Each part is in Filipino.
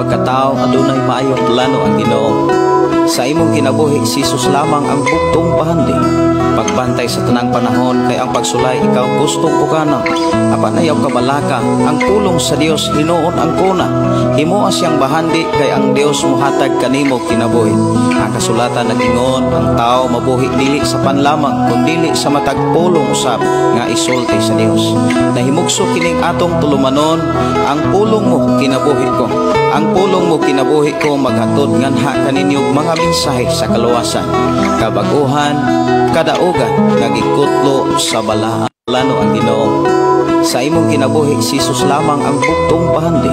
pagkatao adunay maayong plano ang Ginoo. Sa imong kinabuhi si Jesus lamang ang buktong pahandi. Pagbantay sa tanang panahon kay ang pagsulay ikaw gustong pukanang. Apan ayaw kabalaka ang pulong sa Dios hinuon ang kuna. Himoa siyang bahandi kay ang Dios mohatag kanimo kinabuhi. Ang kasulatan nagingon ang tao mabuhi dili sa panlamang kundi sa matag pulong usab nga isulti sa Dios. Nahimugso kining atong tulumanon ang pulong mo kinabuhi ko. Ang pulong mo kinabuhi ko maghatod nganha kaninyong mga mensahe sa kaluwasan, kabaguhan, kadaugan, nagikutlo sa balaan plano ang Ginoo. Sa imong kinabuhi si Jesus lamang ang buktong pahandi.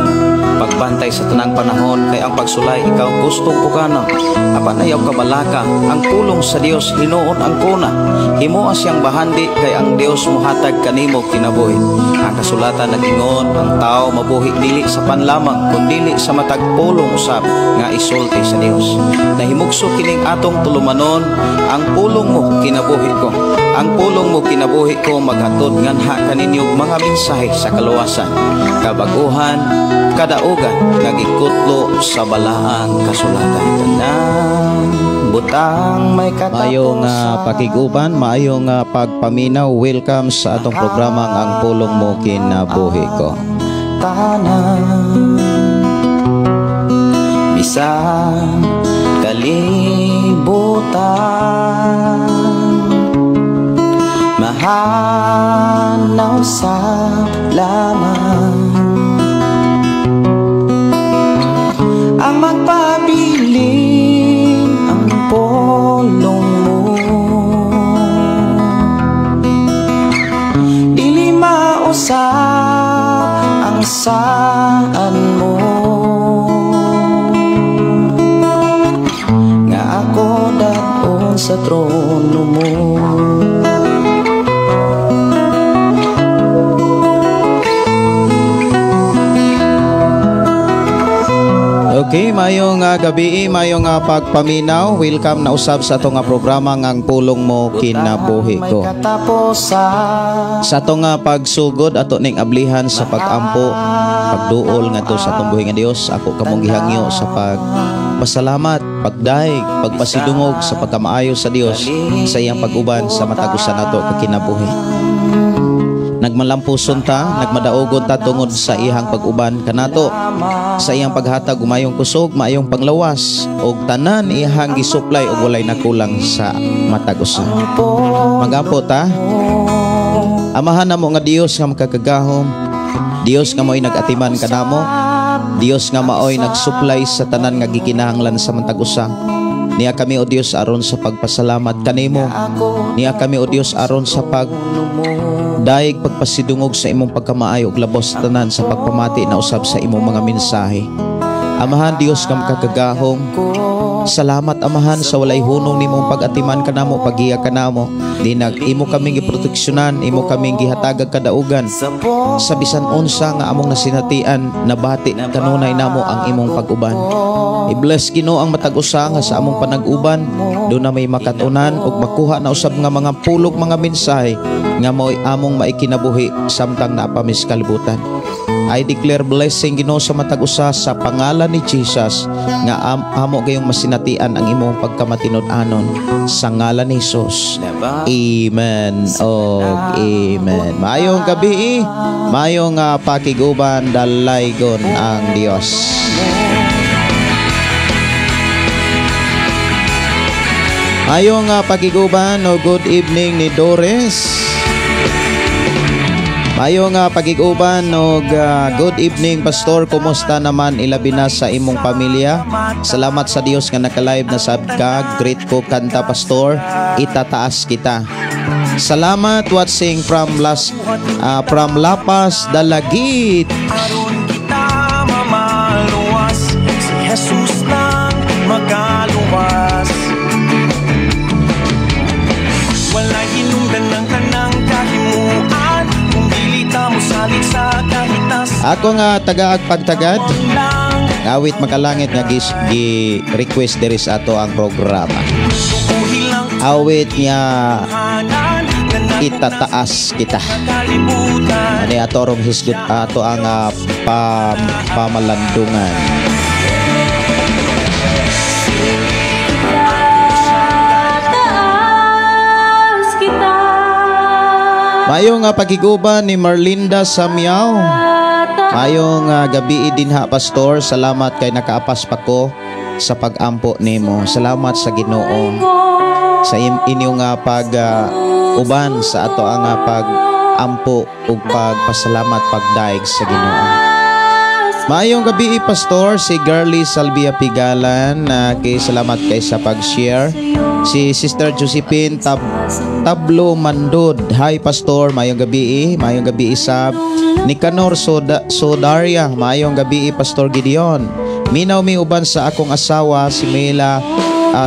Pagbantay sa tanang panahon kay ang pagsulay ikaw gustong pukanang. Apan ayaw kabalaka ang pulong sa Dios hinuon ang kuna. Himoa siyang bahandi kay ang Dios mohatag kanimo kinabuhi. Ang kasulatan nagingon ang tao mabuhi dili sa panlamang kundi sa matag pulong usab nga isulti sa Dios. Nahimugso kining atong tulumanon ang pulong mo kinabuhi ko. Ang pulong mo kinabuhi ko maghatod nganha kaninyong mga mensahe sa kaluwasan, kabaguhan, kadaugan, nagikutlo sa balaang kasulatan. Tanang butang may katapusan. Maayong pakiguban, maayong pagpaminaw. Welcome sa atong programa ang pulong mo kinabuhi ko. Tanang bisang kalibutan mahanaw sa lamang ang magpabiling ang pulong mo. Dili mausap ang saan mo nga ako daon sa trono mo. Okay, mayong gabi, mayong pagpaminaw. Welcome na usab sa atong programa ang pulong mo kinabuhi ko. Sa atong pagsugod ato ning ablihan sa pagampo, pagduol ngadto sa atong buhi nga Dios, ako kamong gihangyo sa pagpasalamat, pagdaig, pagpasidungog sa pagkamaayo sa Dios sa iyang pag-uban sa matagusan nato kinabuhi. Nagmalampuson ta, nagmadaogon ta tungod sa iyang pag-uban kanato, sa iyang paghatag umayong kusog, maayong panglawas og tanan iyang gisuplay og walay nakulang sa matagusan. Magampo ta. Amahan namo nga Dios nga makakagahom, Dios nga mao'y nag-atiman kanamo, Dios nga mao'y nagsuplay sa tanan nga gikinahanglan sa matagusan. Niya kami o Dios aron sa pagpasalamat kanimo. Niya kami o Dios aron sa daig pagpasidungog sa imong pagkamaayo ug labos tanan sa pagpamati na usab sa imong mga mensahe. Amahan Dios nga makakagahom. Salamat Amahan sa walay hunong nimong pag-atiman kanamo, paghiya kanamo. Dinag imo kaming giproteksyonan, imo kaming gihatagag kadaugan sa bisan unsa nga among nasinatian, nabati kanunay namo ang imong pag-uban. I-bless Ginoo ang matag usa nga sa among panag-uban, do na may makatunan ug makuha na usab nga mga pulog mga mensahe nga mao'y among maikinabuhi samtang naapamis kalibutan. I declare blessing Ginoo sa matag usa sa pangalan ni Jesus nga amo gayong masinatian ang imong pagkamatinud-anon sa ngalan ni Jesus. Amen. Amen. Maayong gabi, maayong pakiguban, dalaygon ang Dios. Ayong pakiguban o good evening ni Doris. Ayong pakiguban o good evening Pastor. Kumusta naman ilabi na sa imong pamilya? Salamat sa Dios nga naka-live na sab ka. Great ko kanta Pastor. Itataas kita. Salamat watching from Lapas Dalagit. Aron kita mamaluwas, si Jesus lang magaluwas. Wala hinungdan ng kanang kahimuan, kung dilita mo salit sa kahitas. Ako nga tagaag pagtagad awit makalangit nga gi-request diri sa ato ang programa. Awit niya itataas kita. Ani ato rong hisgot ato ang pamalandungan. Maayong pagiguban ni Marlinda Samyaw. Maayong gabi dinha pastor. Salamat kay nakaapas pa ko sa pag-ampo nimo. Salamat sa Ginoo sa inyong pag-uban sa ato ang pag-ampo ug pagpasalamat pagdaig sa Ginoo. Maayong gabi pastor si Girly Salvia Pigalan. Kay salamat kay sa pag-share. Si Sister Josephine Tablo Mandod. Hi pastor, maayong gabi. Maayong gabi sab. Nicanor Sodaria. Maayong gabi pastor Gideon. Minaw mi uban sa akong asawa si Mela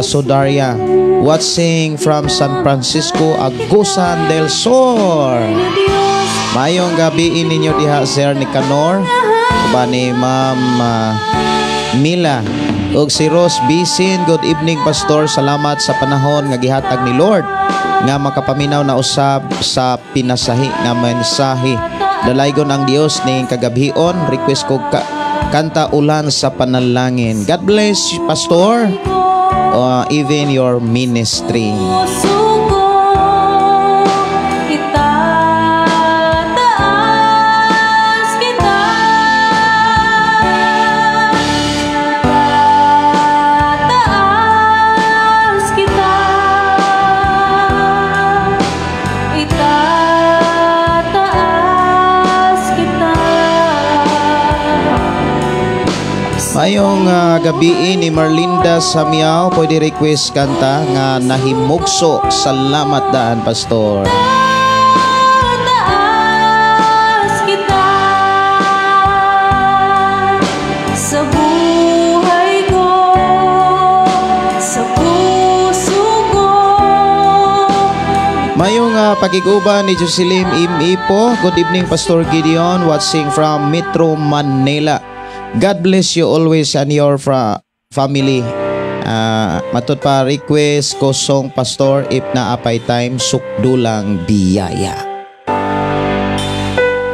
Sodaria. Watching from San Francisco, Agusan del Sur. Maayong gabi ninyo diha Sir Nicanor. Uban ni Ma'am Mila ug si Rose Bisin. Good evening pastor, salamat sa panahon nga gihatag ni Lord nga makapaminaw na usab sa pinasahi nga mensahe. Dalaygon ang Dios ning kagabhion. Request ko kanta Ulan sa Panalangin. God bless you pastor, even your ministry. Mayong gabi ni Marlinda Samyaw, pwede request kanta nga Nahimugso. Salamat daan pastor. Sa buhay ko, sa puso ko. Mayong pagiguban ni Jocelyn Imipo. Good evening pastor Gideon, watching from Metro Manila. God bless you always and your family. Matod pa request ko song pastor if naapay time sukdulang biyaya.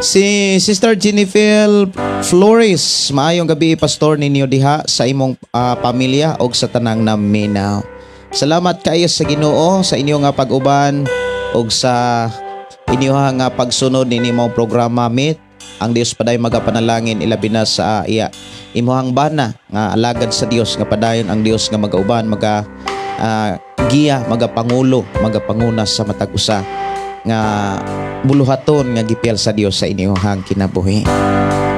Si Sister Jennifer Flores, maayong gabi pastor ninyo diha sa imong pamilya og sa tanang naminaw. Salamat kayo sa Ginoo sa inyong pag-uban og sa inyong pagsunod nini mong programa Meet. Ang Dios paday magapanalangin ilabi na sa imuhang bana nga alagad sa Dios nga padayon ang Dios nga magauban giya magapangulo magapanguna sa matag usa nga buluhaton nga gipil sa Dios sa inyong kinabuhi.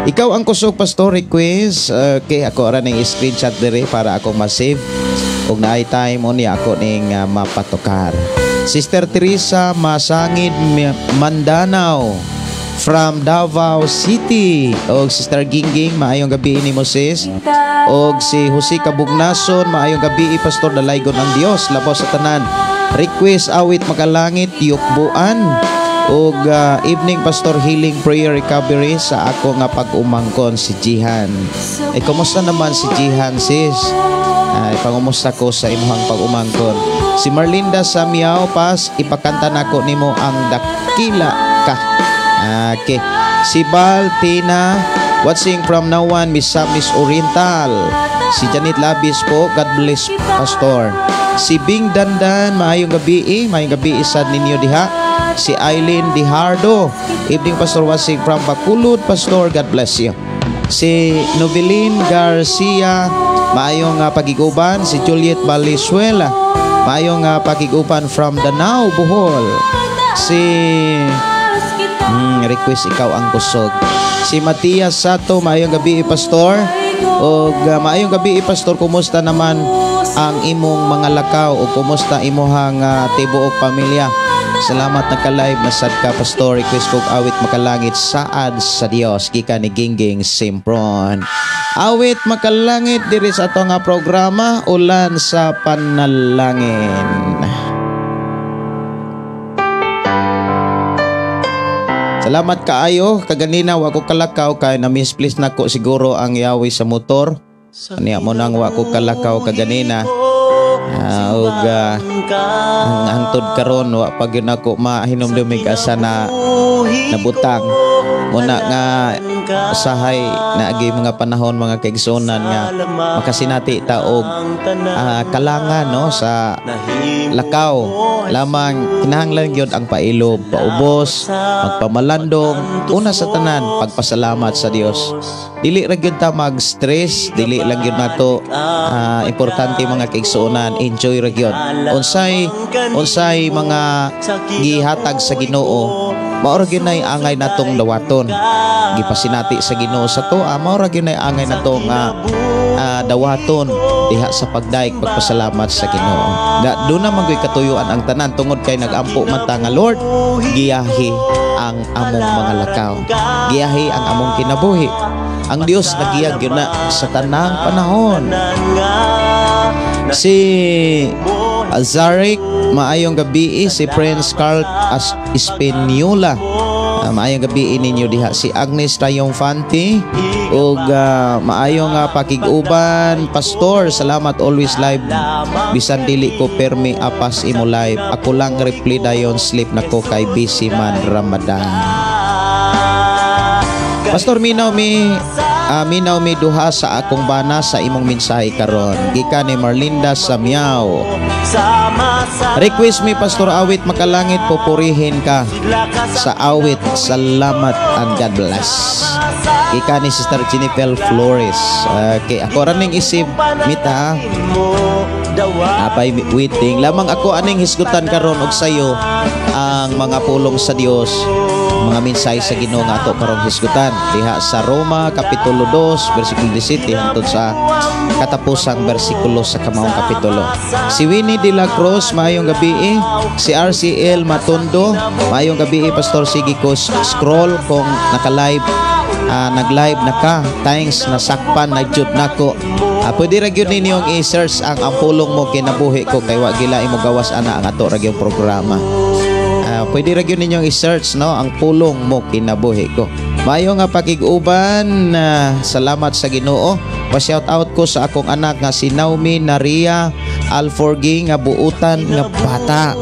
Ikaw ang kusog pastor request kay ako ra ning screenshot dire para ako ma-save ug naay time on ako ning mapatukar. Sister Teresa Masangid Mandanao from Davao City. Og Sister Gingging, maayong gabi ni Moses. Og si Jose Kabugnason, maayong gabi pastor dalaygon ang Dios labaw sa tanan. Request awit makalangit yukbuan. Og evening pastor healing prayer recovery sa ako nga pag-umangkon si Jihan. Kumusta naman si Jihan sis? Pangumusta ko sa imuhang pag-umangkon. Si Marlinda Samyaw pas ipakanta nako nimo ang Dakila Ka. Okay. Si Baltina watching from Nawan, Misamis Oriental. Si Janet Labis po, God bless pastor. Si Bing Dandan, maayong gabi maayong gabi isad ninyo diha. Si Eileen Dihardo, evening pastor watching from Bacolod pastor, God bless you. Si Novelin Garcia, maayong pagiguban. Si Juliet Valenzuela, maayong pagiguban from Danao, Bohol. Si request ikaw ang kusog. Si Matias Sato, maayong gabi pastor. O maayong gabi pastor, kumusta naman ang imong mga lakaw o kumusta imuhang tibuok pamilya? Salamat naka-live na sad ka pastor. Request kog awit makalangit saad sa Dios kika ni Gingging Simpron. Awit makalangit diri sa ato nga programa Ulan sa Panalangin. Salamat kaayo kaganina wa ko kalakaw kay na misplace nako siguro ang yawi sa motor. Aniya mo nang wa ko kalakaw kaganina. Ug ang hangtod karon wa pag yun ako mahinom dumig asa na nabutang. Muna nga usahay naagi mga panahon mga kaigsunan nga makasinati ta og kalangan no sa lakaw lamang kinahanglan gyud ang pailob, paubos, magpamalandong una sa tanan pagpasalamat sa Dios. Dili ra gyud ta mag-stress, dili lang gyud nato importante mga kaigsunan, enjoy ra gyud. Unsay mga gihatag sa Ginoo mao ra gyud nay angay natong dawaton. Gipasinati sa Ginoo sa toa mao ra gyud nay angay nato nga dawaton diha sa pagdaig pagpasalamat sa Ginoo. Doon na magay katuyuan ang tanan tungod kay nagampo man ta nga Lord, giyahi ang among mga lakaw, giyahi ang among kinabuhi. Ang Dios nagiyag yun na sa tanang panahon. Si Zarik, maayong gabi. Si Prince Carl Espinola, maayong gabi ninyo diha. Si Agnes Tayong Fanti ug maayong pakiguban Pastor, salamat always live bisan dili ko permi apas imo live. Ako lang reply dayon sleep nako kay busy man Ramadan. Pastor, minaw mi duha sa akong bana sa imong mensahe karon. Gikan ni Marlinda Samiao. Request mi Pastor awit makalangit, pupurihin ka sa awit. Salamat and God bless. Gikan ni Sister Jennifer Flores. Okay, ako raning isip mita. Apay waiting lamang ako aning hisgutan karon og sayo ang mga pulong sa Dios, mga mensahe sa Ginoo nga ato karong hisgutan diha sa Roma kapitulo 2 bersikulo 17 hangtod sa katapusang bersikulo sa kamaong kapitulo. Si Winnie de la Cruz, maayong gabi. Si RCL Matondo, maayong gabi Pastor. Sige ko scroll kung naka-live, nag-live na ka. Thanks, nasakpan na jud nako. Pwede ra gyud ninyong i-search ang pulong mo kinabuhi ko kay wa gila imo gawas ana ang ato ra gyud programa. Pwede ra gyud ninyong i-search no ang pulong mo kinabuhi ko. Mayo nga pakiguban, salamat sa Ginoo. Pa-shout out ko sa akong anak nga si Naomi Naria Alforgi nga buutan nga bata.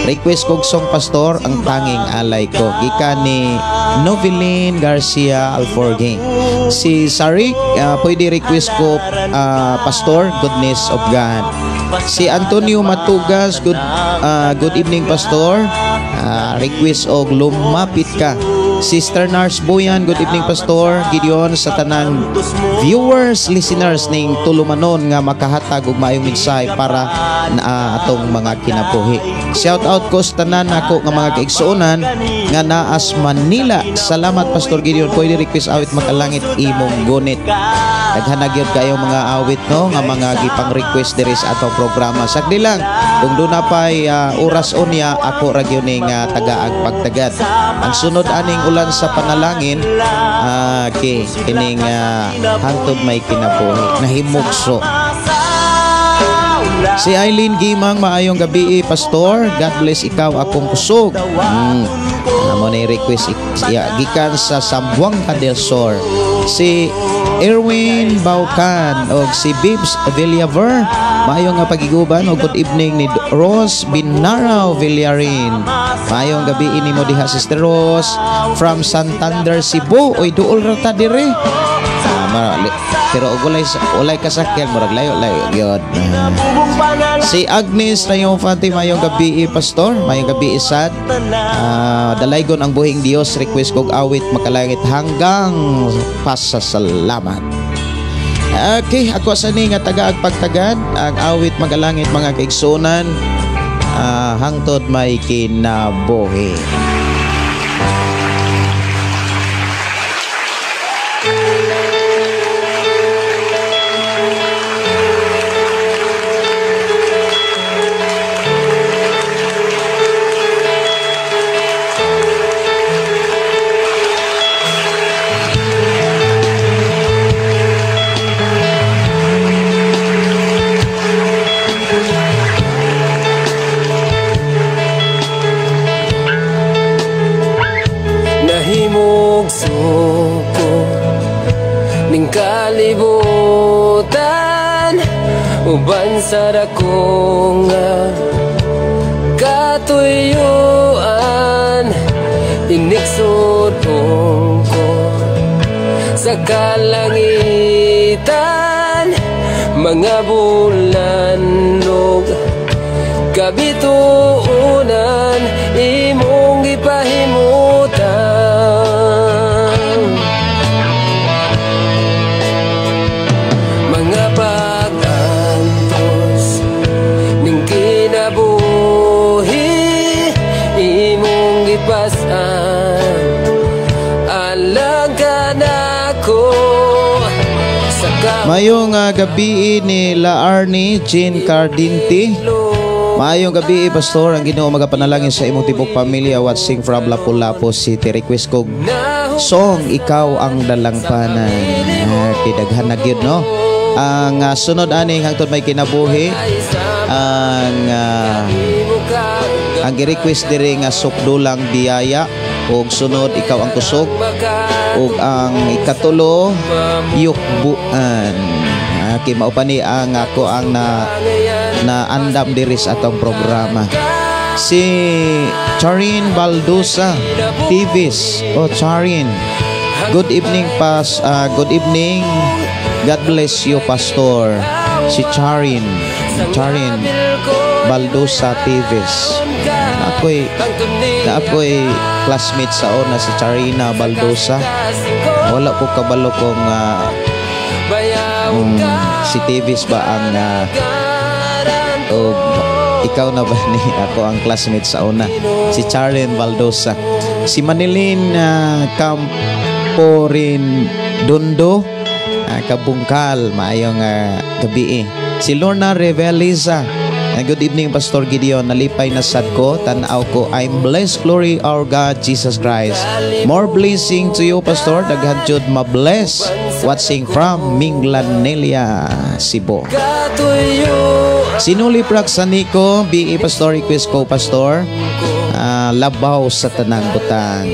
Request kog song Pastor, ang tanging alay ko. Gikan ni Noveline Garcia Alforgi. Si Sarik, pwede request ko Pastor, Goodness of God. Si Antonio Matugas, good evening Pastor. Request og lumapit ka. Sister Nars Boyan, good evening Pastor. Gideon sa tanang viewers, listeners ning tulumanon nga makahatag og maayong mensahe para atong mga kinabuhi. Shout out ko sa tanan ako nga mga kaigsuonan nga naas Manila. Salamat Pastor Gideon. Pwede request awit makalangit imong gunit. Daghan gyud kayo mga awit no nga mga gipang request diri sa atong programa. Sagdi lang kung do na pay oras unya ako ra gyud ning tagaag pagtagad. Ang sunod aning ulan sa panalangin kining hangtod may kinabuhi nahimugso. Si Eileen Gimang, maayong gabi Pastor. God bless ikaw akong kusog. Amo na request gikan sa Sambuanga del Sur. Si Erwin Baucan o si Bibs Villaver, maayong nga pagiguban o good evening ni Rose Binarao Villarin. Maayong gabi ini mo diha Sister Rose from Santander, Cebu. Oy duol ra ta dire. Pero ulay kasakyan murag layo-layo gyud. Si Agnes Tayong Fanti, mayong gabi Pastor, mayong gabi Isad. Dalaygon ang buhing Dios, request kog awit makalangit hanggang pasasalamat. Okay, ako sa ni nga tagaag pagtagad ang awit magalangit mga kaigsunan hangtod may kinabuhi. Kalibutan uban sa dakong katuyuan inigsudong ko sa kalangitan, mga bulan ug kabituunan imong gipahimutan. Mga pag-antos ning kinabuhi imong gipasan, alang ka nako sa Mayong gabi ni La Arnie Jean Cardinti. Maayong gabi, Pastor. Ang Ginoo magapanalangin sa imong tibok pamilya watching from Lapu-Lapu City. Request kog song Ikaw ang Dalangpanan. Kidaghan na gyud no. Ang sunod ani hangtod may kinabuhi ang gi-request diri nga sukdulang biyaya ug sunod Ikaw ang Kusog ug ang ikatulo Yukbuan. Kay mao pa ni ang ako ang na andam diri sa atong programa. Si Charin Baldusa Tivis. Oh, Charin. Good evening, good evening. God bless you, Pastor. Si Charin Baldusa Tivis. Ako'y classmate sa una si Charina Baldusa. Wala ko kabalo kung si Tivis ba ang ikaw na ba ni ako ang classmate sa una, si Charin Baldosa. Si Manilin Camporin Dundo Kabungkal, maayong gabi. Si Lorna Reveliza, good evening, Pastor Gideon. Nalipay na sad ko, tanaw ko, I'm blessed, glory our God Jesus Christ. More blessing to you, Pastor. Daghan jud ma-bless. Watching from Minglanelia, Cebu. Sinuli Praksaniko, BE Pastor, request ko, Pastor. Labaw sa tanang butang.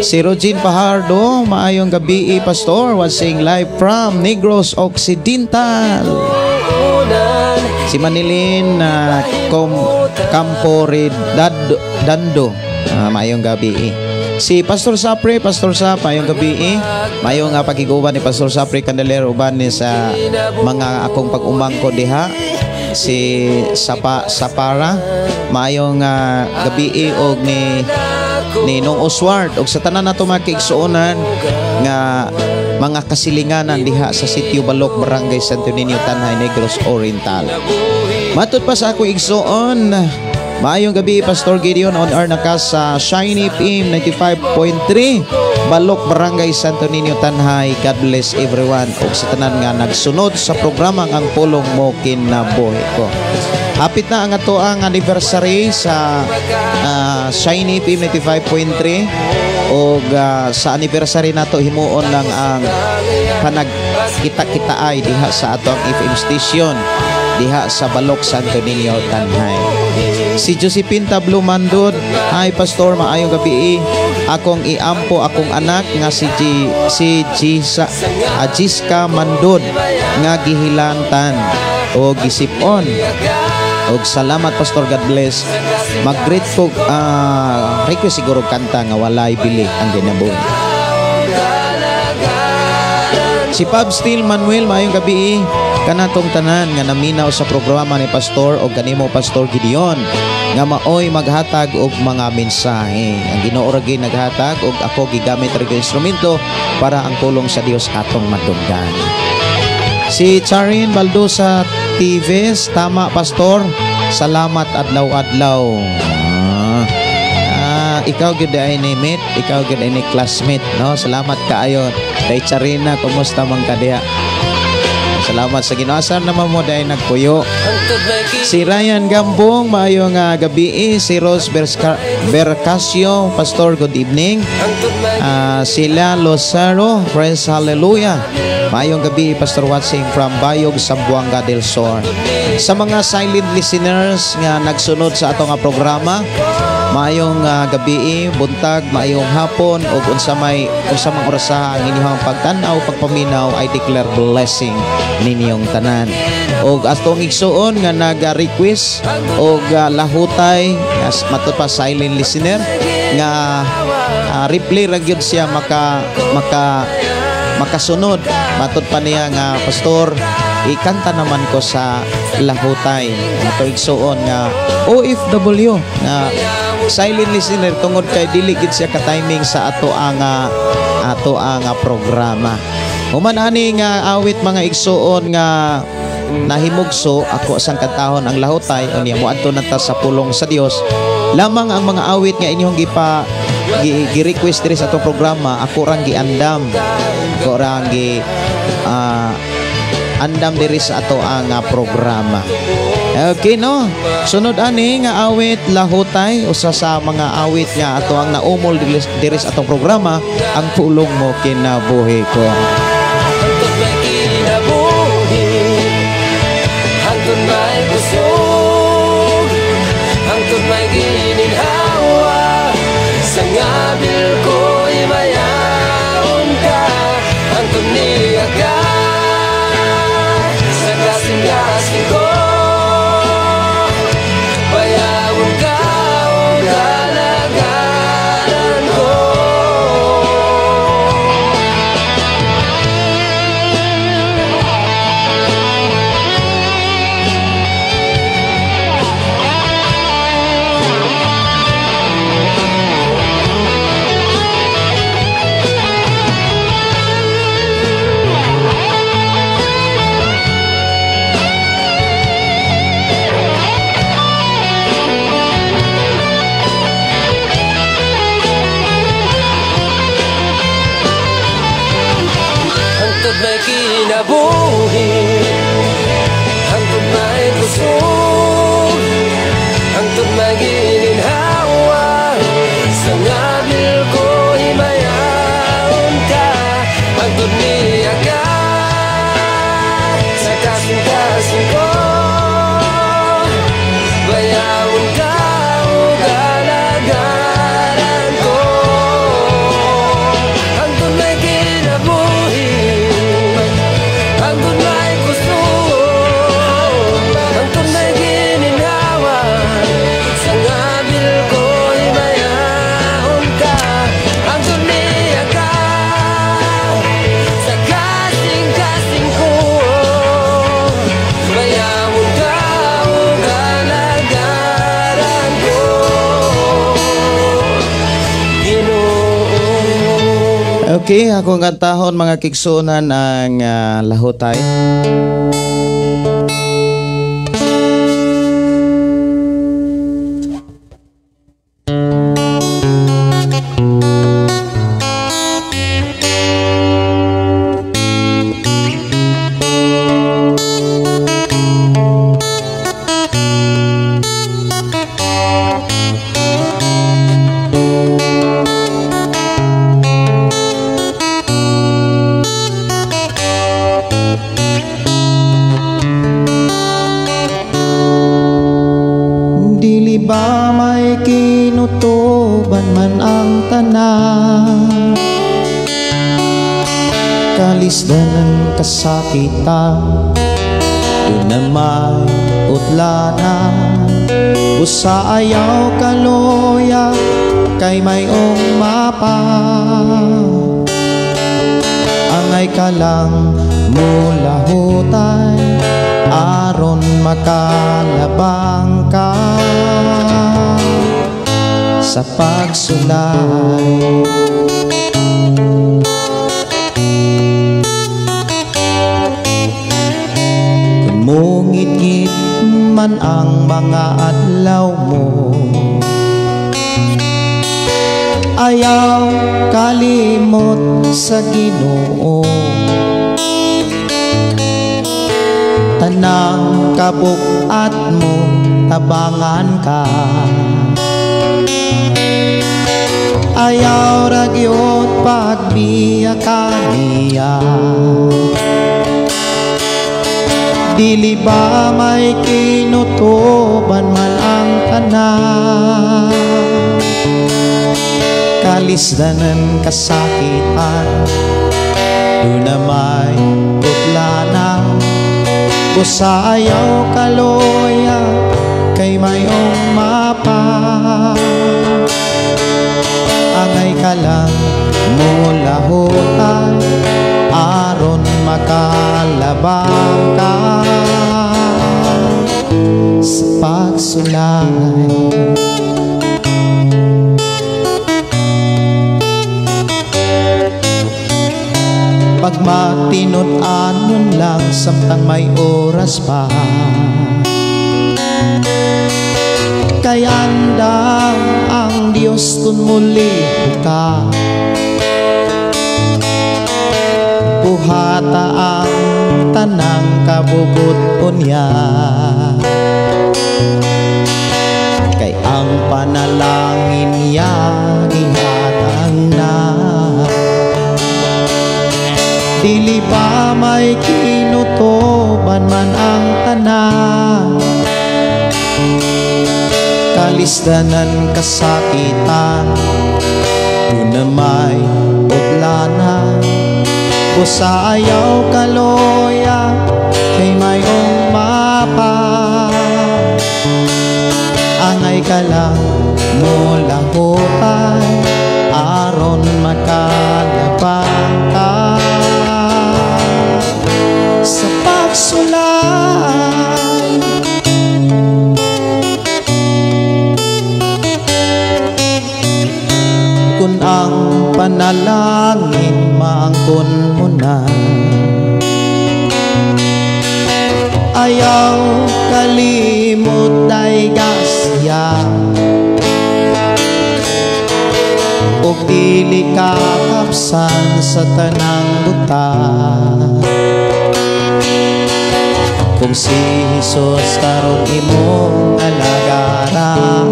Si Rogin Pahardo, maayong gabi, Pastor. Watching live from Negros Occidental. Si Manilin Camporid Dando, maayong gabi. Si Pastor Sapre, Pastor Sap, maayong gabi. Mayong pagiguban ni Pastor Sapre Candelero uban ni sa mga akong pag-umangko diha. Si Sapara, maayong gabi og ni Nong Oswald og sa tanan nato makigsuonan nga mga kasilinganan diha sa Sitio Balok, Barangay Santo Niño, Tanay, Negros Oriental. Matud pa sa ako igsuon, maayong gabi, Pastor Gideon. On air na ka sa Shiny FM 95.3 Balok, Barangay Santo Niño, Tanhay. God bless everyone og sa tanan nga nagsunod sa programang Ang Pulong Mo Kinabuhi Ko. Hapit na ang ato ang anniversary sa Shiny FM 95.3 og sa anniversary nato himuon lang ang panagkita-kita ay diha sa atong FM station diha sa Balok, Santo Niño, Tanhay. Si Josephine Tablo Mandod, hi Pastor, maayong gabi. Akong iampo akong anak nga si Jiska Mandod nga gihilantan o gisipon. Og salamat, Pastor, God bless. Mag-greet ko request siguro kanta nga walay bili ang ginabuhi. Si Pab Steel Manuel, maayong gabi. Kanatong tanan nga naminaw sa programa ni Pastor o kanimo, Pastor Gideon, nga maoy maghatag og mga mensahe. Ang Ginoo ra gyud naghatag og ako gigamit ra gyud instrumento para ang pulong sa Dios atong madunggan. Si Charin Baldosa Tives, tama Pastor. Salamat adlaw-adlaw. Ikaw gyud ay ni mate, ikaw gyud ay ni classmate, no? Salamat kaayo. Kay Charina, kumusta man ka diha? Salamat sa Ginoo. Asan naman mo dahil nagpuyo. Si Ryan Gambong, maayong gabi. Si Rose Bercasio, Pastor, good evening. Sila Lozaro, praise hallelujah. Maayong gabi, Pastor, watching from Bayog, Zamboanga del Sur. Sa mga silent listeners nga nagsunod sa atong programa, maayong gabi, buntag, maayong hapon, o unsa mang orasaha ang inyong pagtanaw, pagpaminaw, I declare blessing ninyong tanan. O atong igsuon nga nag-request o lahutay, matod pa silent listener, nga replay ra gyud siya makasunod. Matod pa niya nga, Pastor, ikanta naman ko sa lahutay. Ato igsuon nga OFW na silent listener tungod kay dili gid siya ka-timing sa ato ang programa. Human ani nga awit mga igsuon nga nahimugso ako sang kantahon ang lahutay unya moadto na ta sa pulong sa Dios. Lamang ang mga awit nga inyong gi-request diri sa atong programa, ako rang giandam. Ako rang andam diri sa ato ang programa. Okay no. Sunod ani nga awit lahutay usa sa mga awit nga ato ang naumol diri sa atong programa, ang pulong mo kinabuhi ko. Hangtod may kinabuhi, hangtod may kusog, hangtod may gininhawa, sa ngabil ko'y mayaon ka, hangtod niya ka, sa kasing-kasing ko, bayawon ka o galagaran ko. Hangtod may kinabuhi, hangtod may kusog, hangtod may gininhawa, sa ngabil ko'y mayaon ka, hangtod niya ka, sa kasing-kasing ko, bayawon ka o galagaran ko. Hangtod may kinabuhi, hangtod may kusog, hangtod may gininhawa, sa ngabil ko'y mayaon ka, hangtod niya ka, sa kasing-kasing ko, bayawon ka o galagaran ko, Ginoo. Okay, akong kantahon mga kigsunan ang lahutay. Dili ba may kinutuban man ang tanan, kalisdanan kasakitan, doon na may utlanan, busa ayaw kaloya kay mayong mapa, angay ka lang mula hutay aron makalabang ka sa pagsulay. Kung mungit-ngit man ang mga adlaw mo, ayaw kalimot sa Ginoo. Tanang kabuk-at mo tabangan ka, ayaw ragyot pagbiya kaniya. Dili ba may kinutuban man ang tanan, kalisdanan kasakitan, doon na may putlanan, busa ayaw kaloya kay mayong mapa, angay ka lang mula hutay aron makalabang ka sa pagsulay. Pag matinut-anon lang samtang may oras pa, kay andam ang Diyos tun muli ka. Buhata ang tanang kabubot niya, kay ang panalangin niya gihatang na. Dili ba may kinutoban man ang tanan, kalisdanan kasakitan, doon na may utlanan. Busa ayaw kaloya kay mayong mapa, angay ka lang mo lahutay aron makalabang ka sa pagsulay. Kung ang panalangin maangkon mo na, ayaw kalimot day gasya, o dili kakapsan sa tanang buta. Kung si Jesus karon imong alagaran,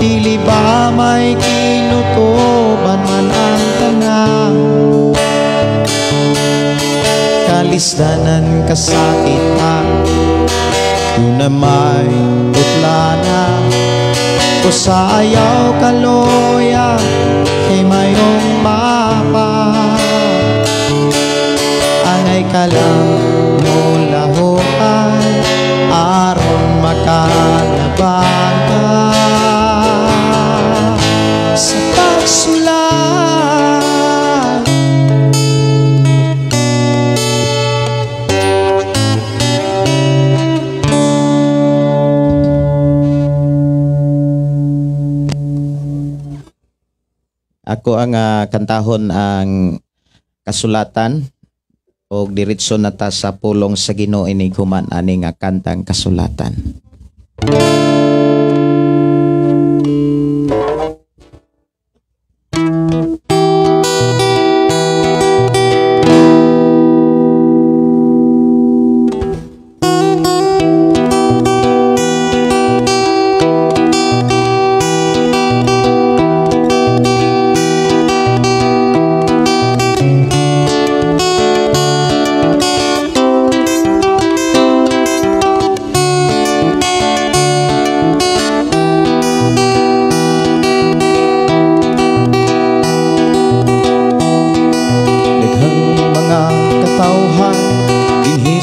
dili ba may kinutoban man ang tanan, kalisdanan kasakitan, doon na may utlanan. O sa ayaw kaloya kay mayong mapa, angay ka lang mo lahutay aron makalabang ka sa pagsulay. Ako ang kantahon ang kasulatan, o diretso na ta sa pulong sa Ginoo ini human ani nga kantang kasulatan.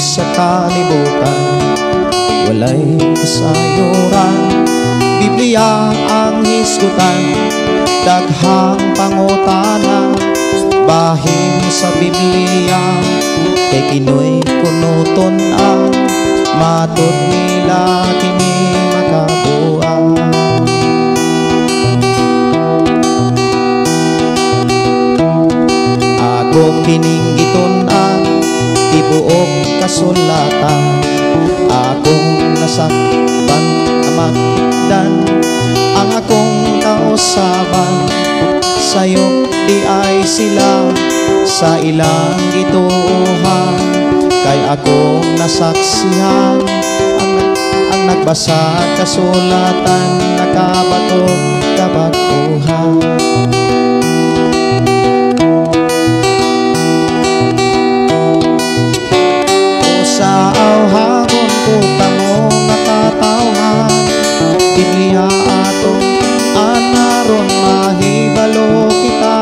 Sa kalibutan, walay kasayuran, Biblia ang hisgutan, daghang pangutana, bahin sa Biblia, kay kinoy kunuton ang matud nila kini makabuang. Ako kining giton-an tibuok kasulatan, akong nasakpan amakdan, ang akong kausaban, sayo di ay sila sa ilang gituuhan, kay akong nasaksihan, ang nagbasa kasulatan, nakabato kabaguhan. Sa awhangon ko kamo nakatawhan, Biblia atong anaron mahibalo kita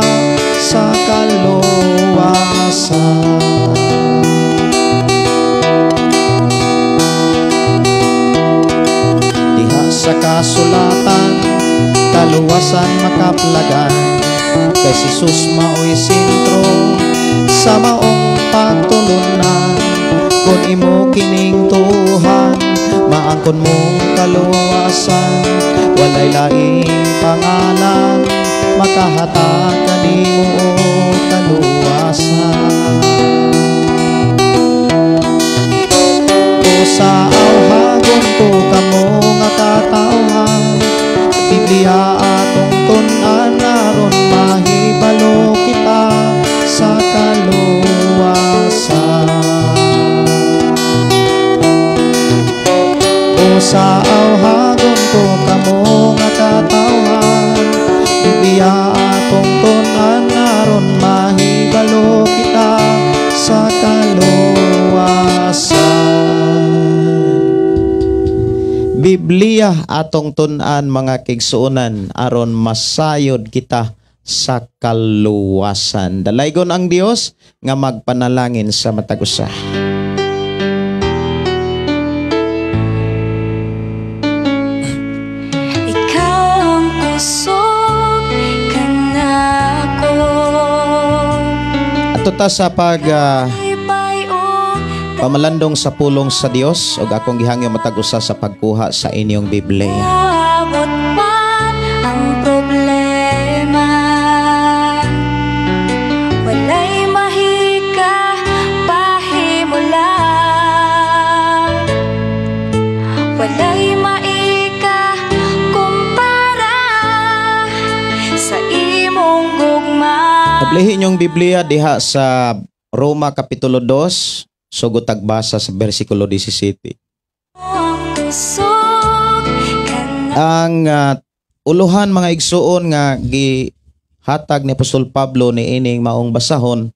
sa kaluwasan. Diha sa kasulatan, kaluwasan makaplagan, kay si Jesus mao'y sentro sa maong pagtulunan. Kung imo kining tuhan, maangkon mong kaluwasan, walay laing pangalan, makahatag kanimo og kaluwasan. Sa awhagon ko kamo nga katawhan, Biblia atong tun-an aron mahibalo kita sa kaluwasan. Sa awhagon ko kamo nga katawhan, Biblia atong tun-an aron mahibalo kita sa kaluwasan. Biblia atong tun-an mga kigsuonan aron masayod kita sa kaluwasan. Dalaygon ang Dios nga magpanalangin sa matag usa. Ikaw ang kusog kanako. Ato ta sa pamalandong sa pulong sa Dios ug akong gihangyo matag usa sa pagkuha sa inyong Biblia. Abot man ang problema, walay mahika pahimula, walay maika kumpara sa imong gugma. Ablihin yung Biblia diha sa Roma Kapitulo 2, sugod tagbasa sa versikulo 17. Ang uluhan mga igsuon nga gihatag ni Apostol Pablo ni ining maong basahon,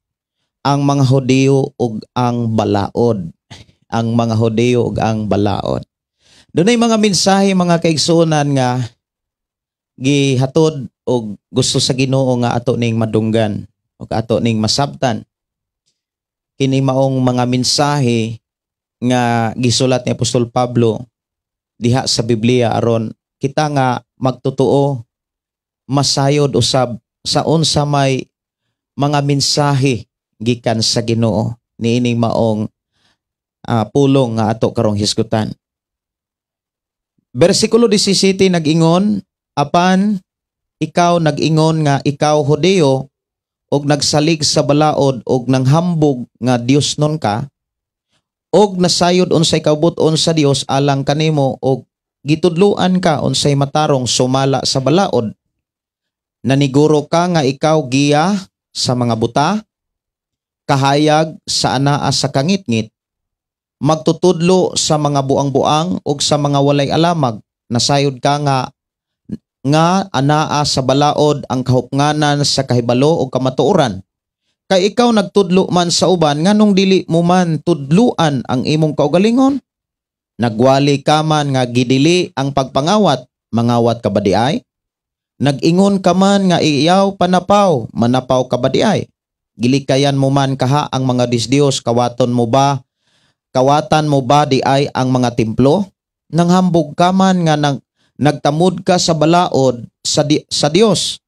ang mga Hudiyo ug ang balaod. Ang mga Hudiyo ug ang balaod. Dunay mga mensahe mga kaigsuonan nga gihatod og gusto sa Ginoo nga ato ning madunggan ug ato ning masabtan. Kini maong mga mensahe nga gisulat ni Apostol Pablo diha sa Biblia aron kita nga magtotoo, masayod usab sa unsa may mga mensahe gikan sa Ginoo niining maong pulong nga ato karong hisgutan. Bersikulo 17 nag-ingon, apan ikaw nag-ingon nga ikaw Hudiyo og nagsalig sa balaod og nanghambog nga Dios non ka, og nasayod unsay kabuton sa Dios alang kanimo og gitudluan ka unsay matarong sumala sa balaod. Naniguro ka nga ikaw giya sa mga buta, kahayag sa anaa sa kangitngit, magtutudlo sa mga buang-buang og sa mga walay alamag, nasayod ka nga anaa sa balaod ang kahupnganan sa kahibalo o kamatuoran. Kay ikaw nagtudlo man sa uban nganong dili mo man tudluan ang imong kaugalingon? Nagwali ka man nga gidili ang pagpangawat, mangawat ka ba di ay? Nag-ingon ka man nga iyaw panapaw, manapaw ka ba di ay? Gilikayan mo man kaha ang mga disdios, kawatan mo ba di ay ang mga templo? Nanghambog ka man nga nagtamod ka sa balaod sa Dios.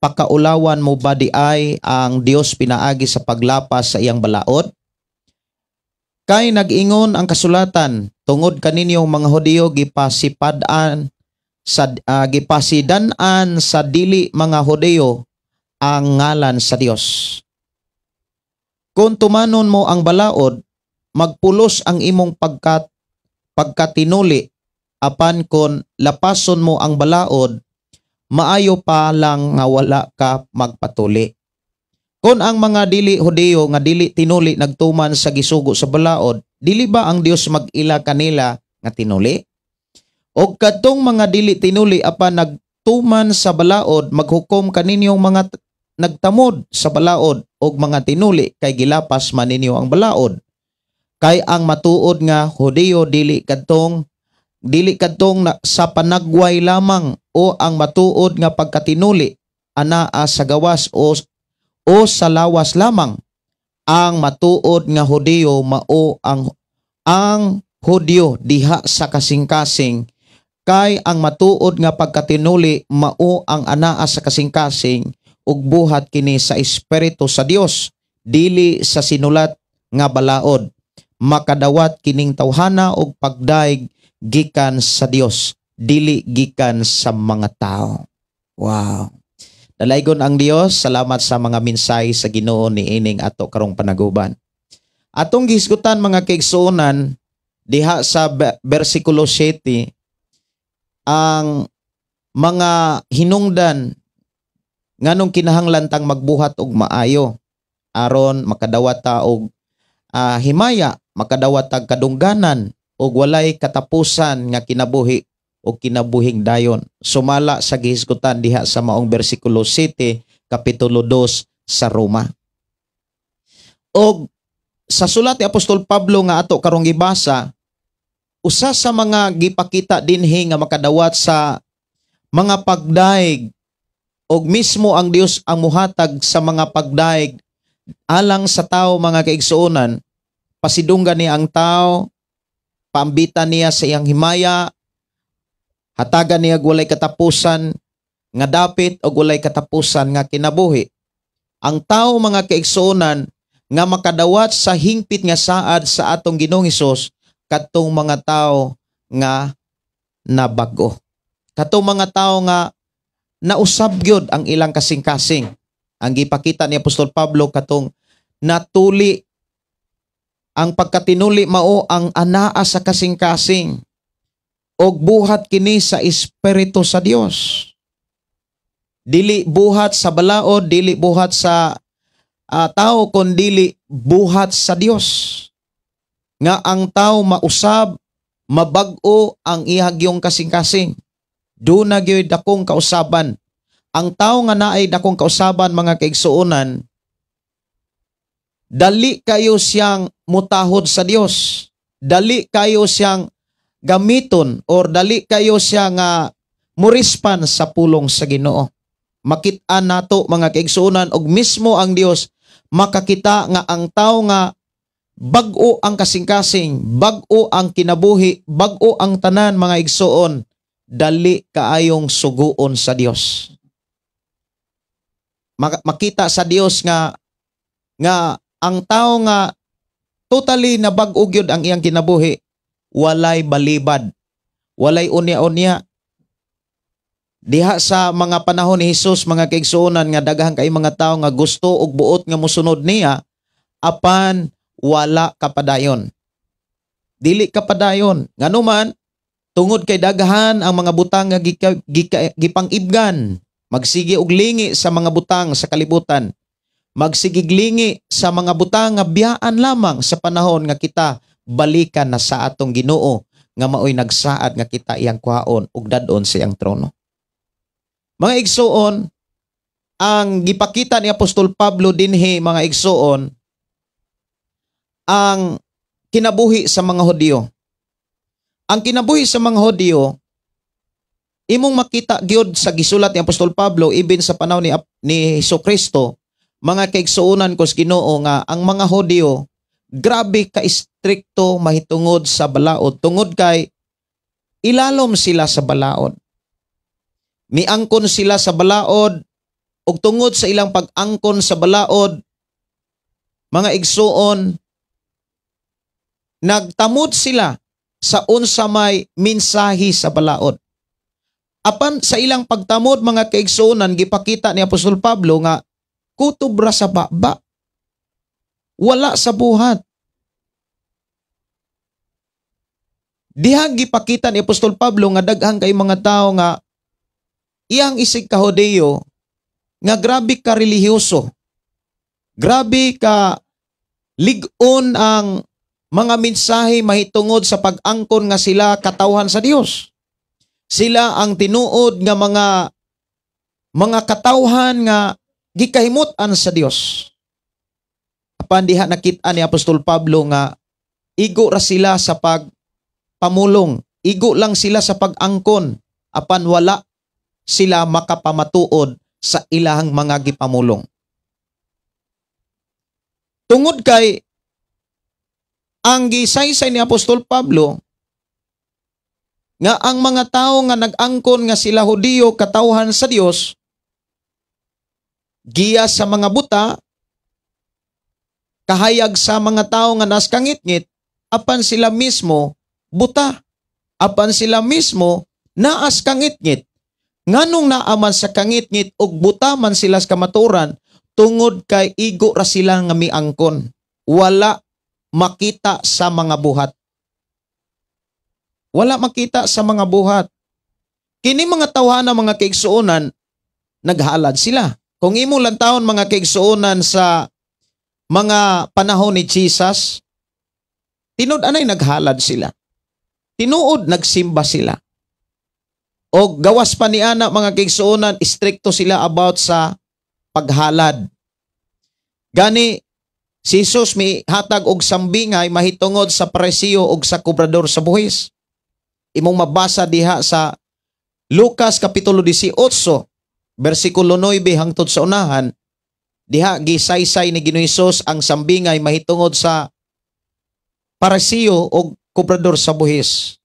Pakaulawan mo ba di ay ang Dios pinaagi sa paglapas sa iyang balaod? Kay nag-ingon ang kasulatan, tungod kaninyong mga Hudiyo gipasidan-an sa dili mga Hudiyo ang ngalan sa Dios. Kung tumanon mo ang balaod, magpulos ang imong pagkatinuli. Apan kon lapason mo ang balaod, maayo pa lang nga wala ka magpatuli. Kon ang mga dili Hudiyo nga dili tinuli nagtuman sa gisugo sa balaod, dili ba ang Dios mag-ila kanila nga tinuli? O kadtong mga dili tinuli apan nagtuman sa balaod, maghukom kaninyong mga nagtamod sa balaod og mga tinuli kay gilapas man ninyo ang balaod. Kay ang matuod nga Hudiyo dili kadtong sa panagway lamang o ang matuod nga pagkatinuli anaa sa gawas o sa lawas lamang. Ang matuod nga Hudiyo mao ang Hudyo diha sa kasing-kasing, kay ang matuod nga pagkatinuli mao ang anaa sa kasing-kasing ug buhat kini sa espiritu sa Dios, dili sa sinulat nga balaod. Makadawat kining tawhana og pagdaig gikan sa Dios, dili gikan sa mga tao. Wow. Dalaygon ang Dios, salamat sa mga minsay sa Ginoo ni ining ato karong panaguban. Atong gihisgutan mga kaigsuonan diha sa bersikulo 7 ang mga hinungdan nganong kinahanglan tang magbuhat og maayo aron makadawat ta og himaya, makadawat tag kadungganan og walay katapusan nga kinabuhi o kinabuhing dayon. Sumala sa gihisgutan diha sa maong bersikulo 7 kapitulo 2 sa Roma. Og sa sulat ni Apostol Pablo nga ato karong gibasa, usa sa mga gipakita dinhi nga makadawat sa mga pagdaig og mismo ang Dios ang muhatag sa mga pagdaig alang sa tao mga kaigsuonan. Pasidunggan niya ang tao, paambitan niya sa iyang himaya, hatagan niya walay katapusan nga dapit o walay katapusan nga kinabuhi. Ang tao mga kaigsuonan nga makadawat sa hingpit nga saad sa atong Ginoong Hesus katong mga tao nga nabago. Katong mga tao nga nausab gyud ang ilang kasing-kasing. Ang gipakita ni Apostol Pablo katong natuli ang pagkatinuli mao ang anaa sa kasing-kasing og buhat kini sa espiritu sa Dios. Dili buhat sa balaod, dili buhat sa tao kun dili buhat sa Dios. Nga ang tao mausab, mabag-o ang ihagyong kasing-kasing. Do na gyud dakong kausaban. Ang tao nga naay dakong kausaban mga kaigsuonan, dali kayo siyang mutahod sa Dios. Dali kayo siyang gamiton or dali kayo siyang murispan sa pulong sa Ginoo. Makit-an nato mga kaigsuonan og mismo ang Dios makakita nga ang tao nga bag-o ang kasing-kasing, bag-o ang kinabuhi, bag-o ang tanan mga igsuon, dali kaayong suguon sa Dios. Makita sa Dios nga ang tao nga totally na bag-o gyud ang iyang kinabuhi, walay balibad, walay unya-unya. Diha sa mga panahon ni Hesus mga kaigsuonan nga daghan kay mga tao nga gusto og buot nga mosunod niya, apan wala kapadayon. Dili kapadayon. Nganuman, tungod kay daghan ang mga butang nga gipang-ibgan, magsige og lingi sa mga butang sa kalibutan. Magsigig lingi sa mga butang nga biyaan lamang sa panahon nga kita balikan na sa atong Ginoo nga maoy nagsaad nga kita iyang kuhaon ug dadon sa iyang trono. Mga igsuon, ang gipakita ni Apostol Pablo dinhi mga igsuon ang kinabuhi sa mga Hudyo. Ang kinabuhi sa mga Hudyo, imong makita gyud sa gisulat ni Apostol Pablo even sa panahon ni Jesucristo, mga kaigsuonan ko sa Ginoo nga ang mga Hudyo grabe ka istrikto mahitungod sa balaod tungod kay ilalom sila sa balaod. Miangkon sila sa balaod ug tungod sa ilang pag-angkon sa balaod, mga igsuon, nagtamod sila sa unsa may mensahe sa balaod. Apan sa ilang pagtamod mga kaigsuonan, gipakita ni Apostol Pablo nga kutob ra sa baba. Wala sa buhat. Diha gipakita ni Apostol Pablo nga daghang kay mga tao nga iyang isig ka Hudiyo nga grabe ka relihiyoso. Grabe ka lig-on ang mga mensahe mahitungod sa pag-angkon nga sila katawhan sa Dios. Sila ang tinuod nga mga katawhan nga gikahimut-an sa Dios. Apan diha nakit-an ni Apostol Pablo nga igo ra sila sa pagpamulong, igo lang sila sa pag-angkon, apan wala sila makapamatuod sa ilang mga gipamulong. Tungod kay ang gisaysay ni Apostol Pablo nga ang mga tao nga nag-angkon nga sila Hudiyo katawhan sa Dios, giya sa mga buta, kahayag sa mga tao nga nas kangit-ngit, apan sila mismo buta. Apan sila mismo naas kangit-ngit. Nganong naaman sa kangit-ngit ug buta man sila sa kamaturan, tungod kay igo ra sila nga miangkon. Wala makita sa mga buhat. Wala makita sa mga buhat. Kini mga tawhana mga kaigsuonan, naghalad sila. Kung imo lang taon mga kaigsuonan sa mga panahon ni Jesus, tinud anay naghalad sila. Tinuod nagsimba sila. O gawas pa ni ana mga kaigsuonan, istrikto sila about sa paghalad. Gani, si Jesus may hatag og sambingay mahitungod sa paresiyo og sa kubrador sa buhis. Imong mabasa diha sa Lucas kapitulo 18, versikulo 9 hangtod sa unahan, diha gisaysay ni Ginoong Hesus ang sambingay mahitungod sa paresiyo og kubrador sa buhis.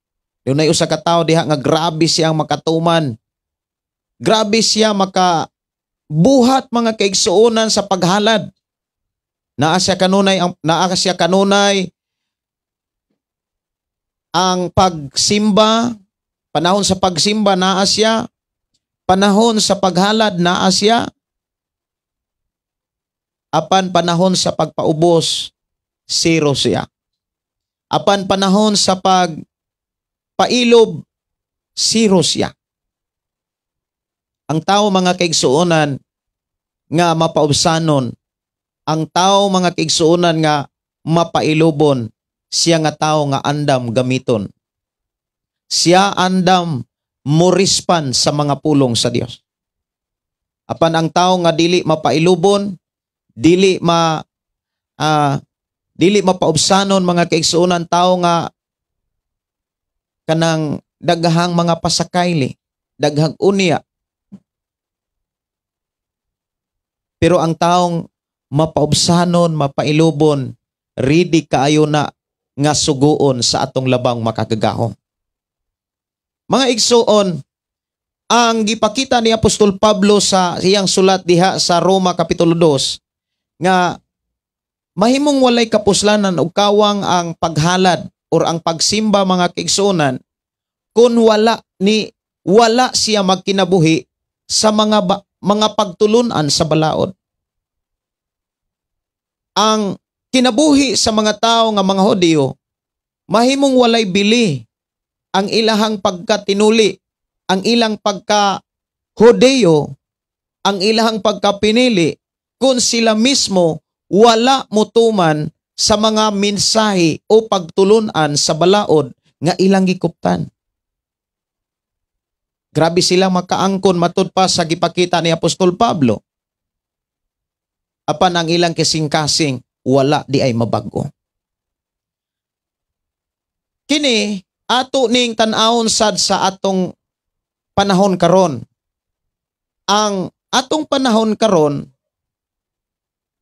Dunay usa ka tawo diha nga grabe siyang makatuman. Grabe siya makabuhat mga kaigsuonan sa paghalad. Naa siya kanunay ang pagsimba, panahon sa pagsimba naa siya, panahon sa paghalad naa siya, apan panahon sa pagpaubos zero siya. Apan panahon sa pailob, zero siya. Ang tao mga kaigsuonan nga mapaubsanon, ang tao mga kaigsuonan nga mapailobon, siya nga tao nga andam gamiton. Siya andam morispan sa mga pulong sa Dios. Apan ang tao nga dili mapailobon, dili mapaubsanon mga kaigsuonan, tao nga kanang daghang mga pasakayli, daghang unya. Pero ang taong mapaubsanon, mapailubon, ready kaayo na nga suguon sa atong labang makagagahom. Mga igsuon, ang gipakita ni Apostol Pablo sa iyang sulat diha sa Roma kapitulo 2 nga mahimong walay kapuslanan o kawang ang paghalad or ang pagsimba mga kaigsuonan kung wala siya magkinabuhi sa mga pagtulunan sa balaod. Ang kinabuhi sa mga tao nga mga Hudiyo, mahimong walay bili ang ilahang pagkatinuli, ang ilang pagka-Hudiyo, ang ilahang pagkapinili kung sila mismo wala mutuman sa mga mensahe o pagtulunan sa balaod nga ilang gikuptan. Grabe silang makaangkon matud pa sa gipakita ni Apostol Pablo. Apan ang ilang kasing-kasing wala di ay mabago. Kini ato ning tan-awon sad sa atong panahon karon. Ang atong panahon karon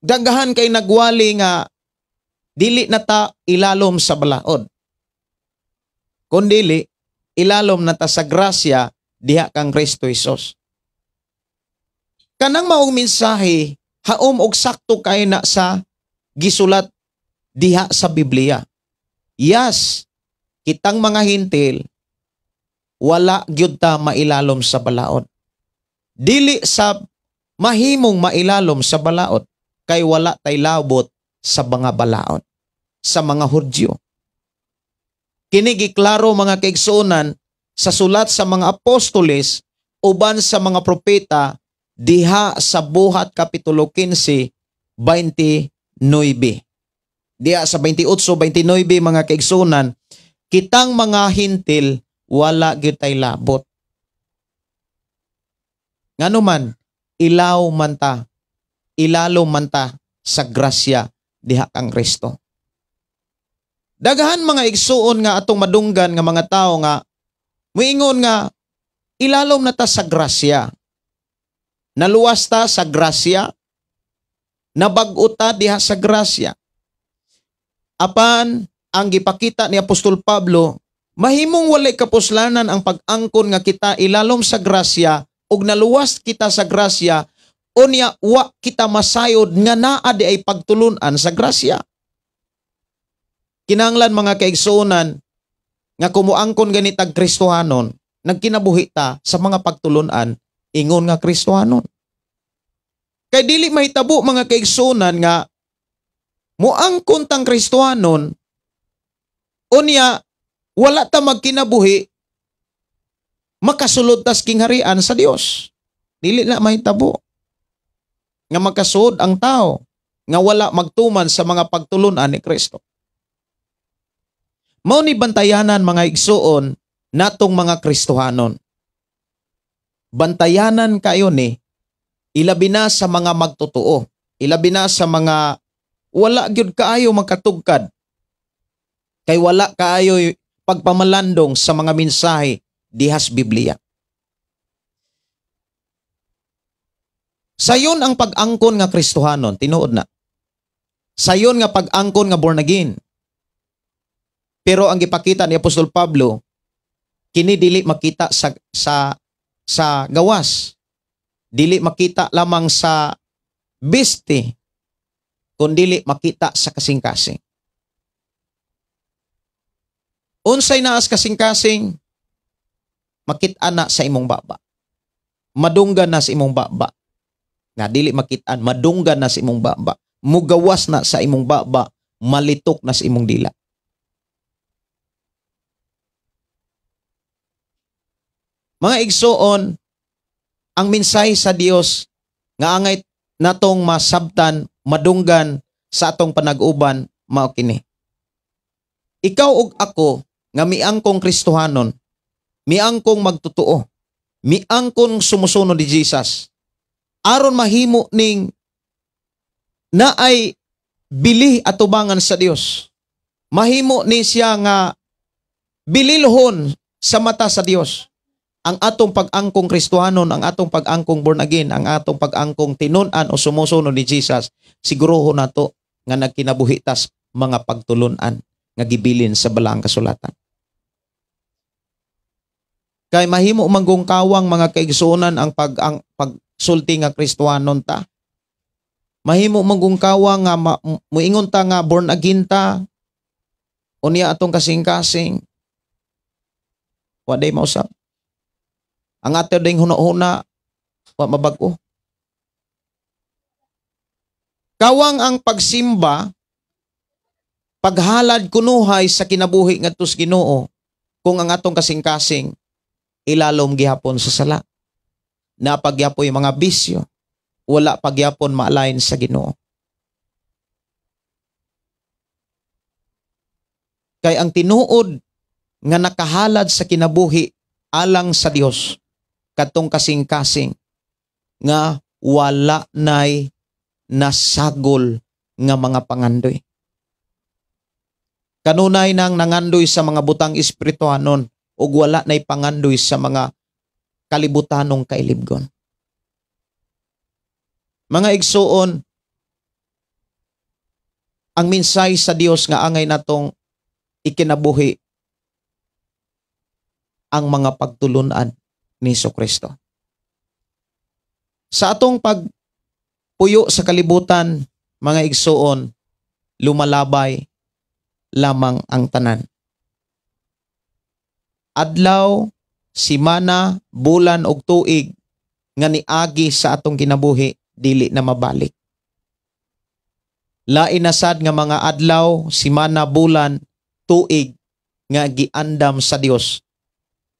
daghan kay nagwali nga dili na ta ilalom sa balaod. Kundili ilalom na ta sa grasya diha kang Kristo Hesus. Kanang maong mensahe haom og sakto kay na sa gisulat diha sa Biblia. Yes, kitang mga hintil wala gyud ta mailalom sa balaod. Dili sa mahimong mailalom sa balaod kay wala tay labot sa mga balaod, sa mga Hudyo. Kini giklaro mga kaigsuonan sa sulat sa mga apostoles uban sa mga propeta diha sa Buhat kapitulo 15, 29. Diha sa 28-29 mga kaigsuonan, kitang mga hintil wala gyud tay labot. Ngano man ilalom man ta sa grasya diha kang Kristo. Daghan mga igsuon nga atong madunggan nga mga tao nga muingon nga ilalom na ta sa grasya. Naluwas ta sa grasya. Nabag-o ta diha sa grasya. Apan ang gipakita ni Apostol Pablo, mahimong walay kapuslanan ang pag-angkon nga kita ilalom sa grasya ug naluwas kita sa grasya Unya wa kita masayod nga naa di ay pagtulunan sa grasya. Kinahanglan mga kaigsuonan nga kumuangkon ganitag Kristohanon, nagkinabuhi ta sa mga pagtulunan ingon nga Kristohanon. Kay dili mahitabo mga kaigsuonan nga muangkon tang Kristohanon unya wala ta magkinabuhi makasulod tas kingharian sa Dios. Dili na mahitabo nga makasud ang tao nga wala magtuman sa mga pagtulunan ni Kristo. Mao ni bantayanan mga igsuon natong mga Kristohanon. Bantayanan kayo ni ilabi na sa mga magtotoo, ilabi na sa mga wala gyud kaayo makatugkad. Kay wala kaayo pagpamalandong sa mga mensahe dihas Biblia. Sayon ang pag-angkon nga Kristohanon, tinuod na. Sayon nga pag-angkon nga born again. Pero ang gipakita ni Apostol Pablo, kini dili makita sa gawas. Dili makita lamang sa biste, kundi makita sa kasing-kasing. Unsay naas kasing-kasing, makita na sa imong baba. Madunggan na sa imong baba. Nga dili makitaan, madunggan na sa imong baba. Mugawas na sa imong baba, malitok na sa imong dila. Mga igsoon, ang mensahe sa Dios nga angay natong masabtan, madunggan sa atong panag-uban mao kini. Ikaw ug ako nga miangkong Kristohanon, miangkong magtotoo, miangkong sumusunod ni Jesus, aron mahimo ning naay bili atubangan sa Dios. Mahimo ni siya nga bililhon sa mata sa Dios. Ang atong pag-angkong Kristohanon, ang atong pag-angkong born again, ang atong pag-angkong tinun-an o sumusunod ni Jesus, siguroho nato nga nagkinabuhitas mga pagtulunan nga gibilin sa balaang kasulatan. Kay mahimo manggong kawang mga kaigsuonan ang pagsulti nga Kristohanon ta. Mahimo manggong kawang nga muingon ta nga born again ta. Unya atong kasing-kasing. Wa day mausap. Ang ato ding huna-huna, wa mabago. Kawang ang pagsimba, paghalad kunuhay sa kinabuhi ngadto sa Ginoo, kung ang atong kasing-kasing ilalom gihapon sa sala. Napagyapoy mga bisyo, wala pagyapon maalain sa Ginoo. Kay ang tinuod nga nakahalad sa kinabuhi alang sa Dios, katong kasing-kasing nga wala nay nasagol nga mga pangandoy. Kanunay nang nangandoy sa mga butang espirituhanon ug wala nay pangandoy sa mga kalibutanong kailibgon. Mga igsuon, ang mensahe sa Dios nga angay natong ikinabuhi ang mga pagtulunan ni Jesucristo. Sa atong pagpuyo sa kalibutan, mga igsuon, lumalabay lamang ang tanan. Adlaw, simana, bulan og tuig nga niagi sa atong kinabuhi dili na mabalik. Lain na sad nga mga adlaw, simana, bulan, tuig nga giandam sa Dios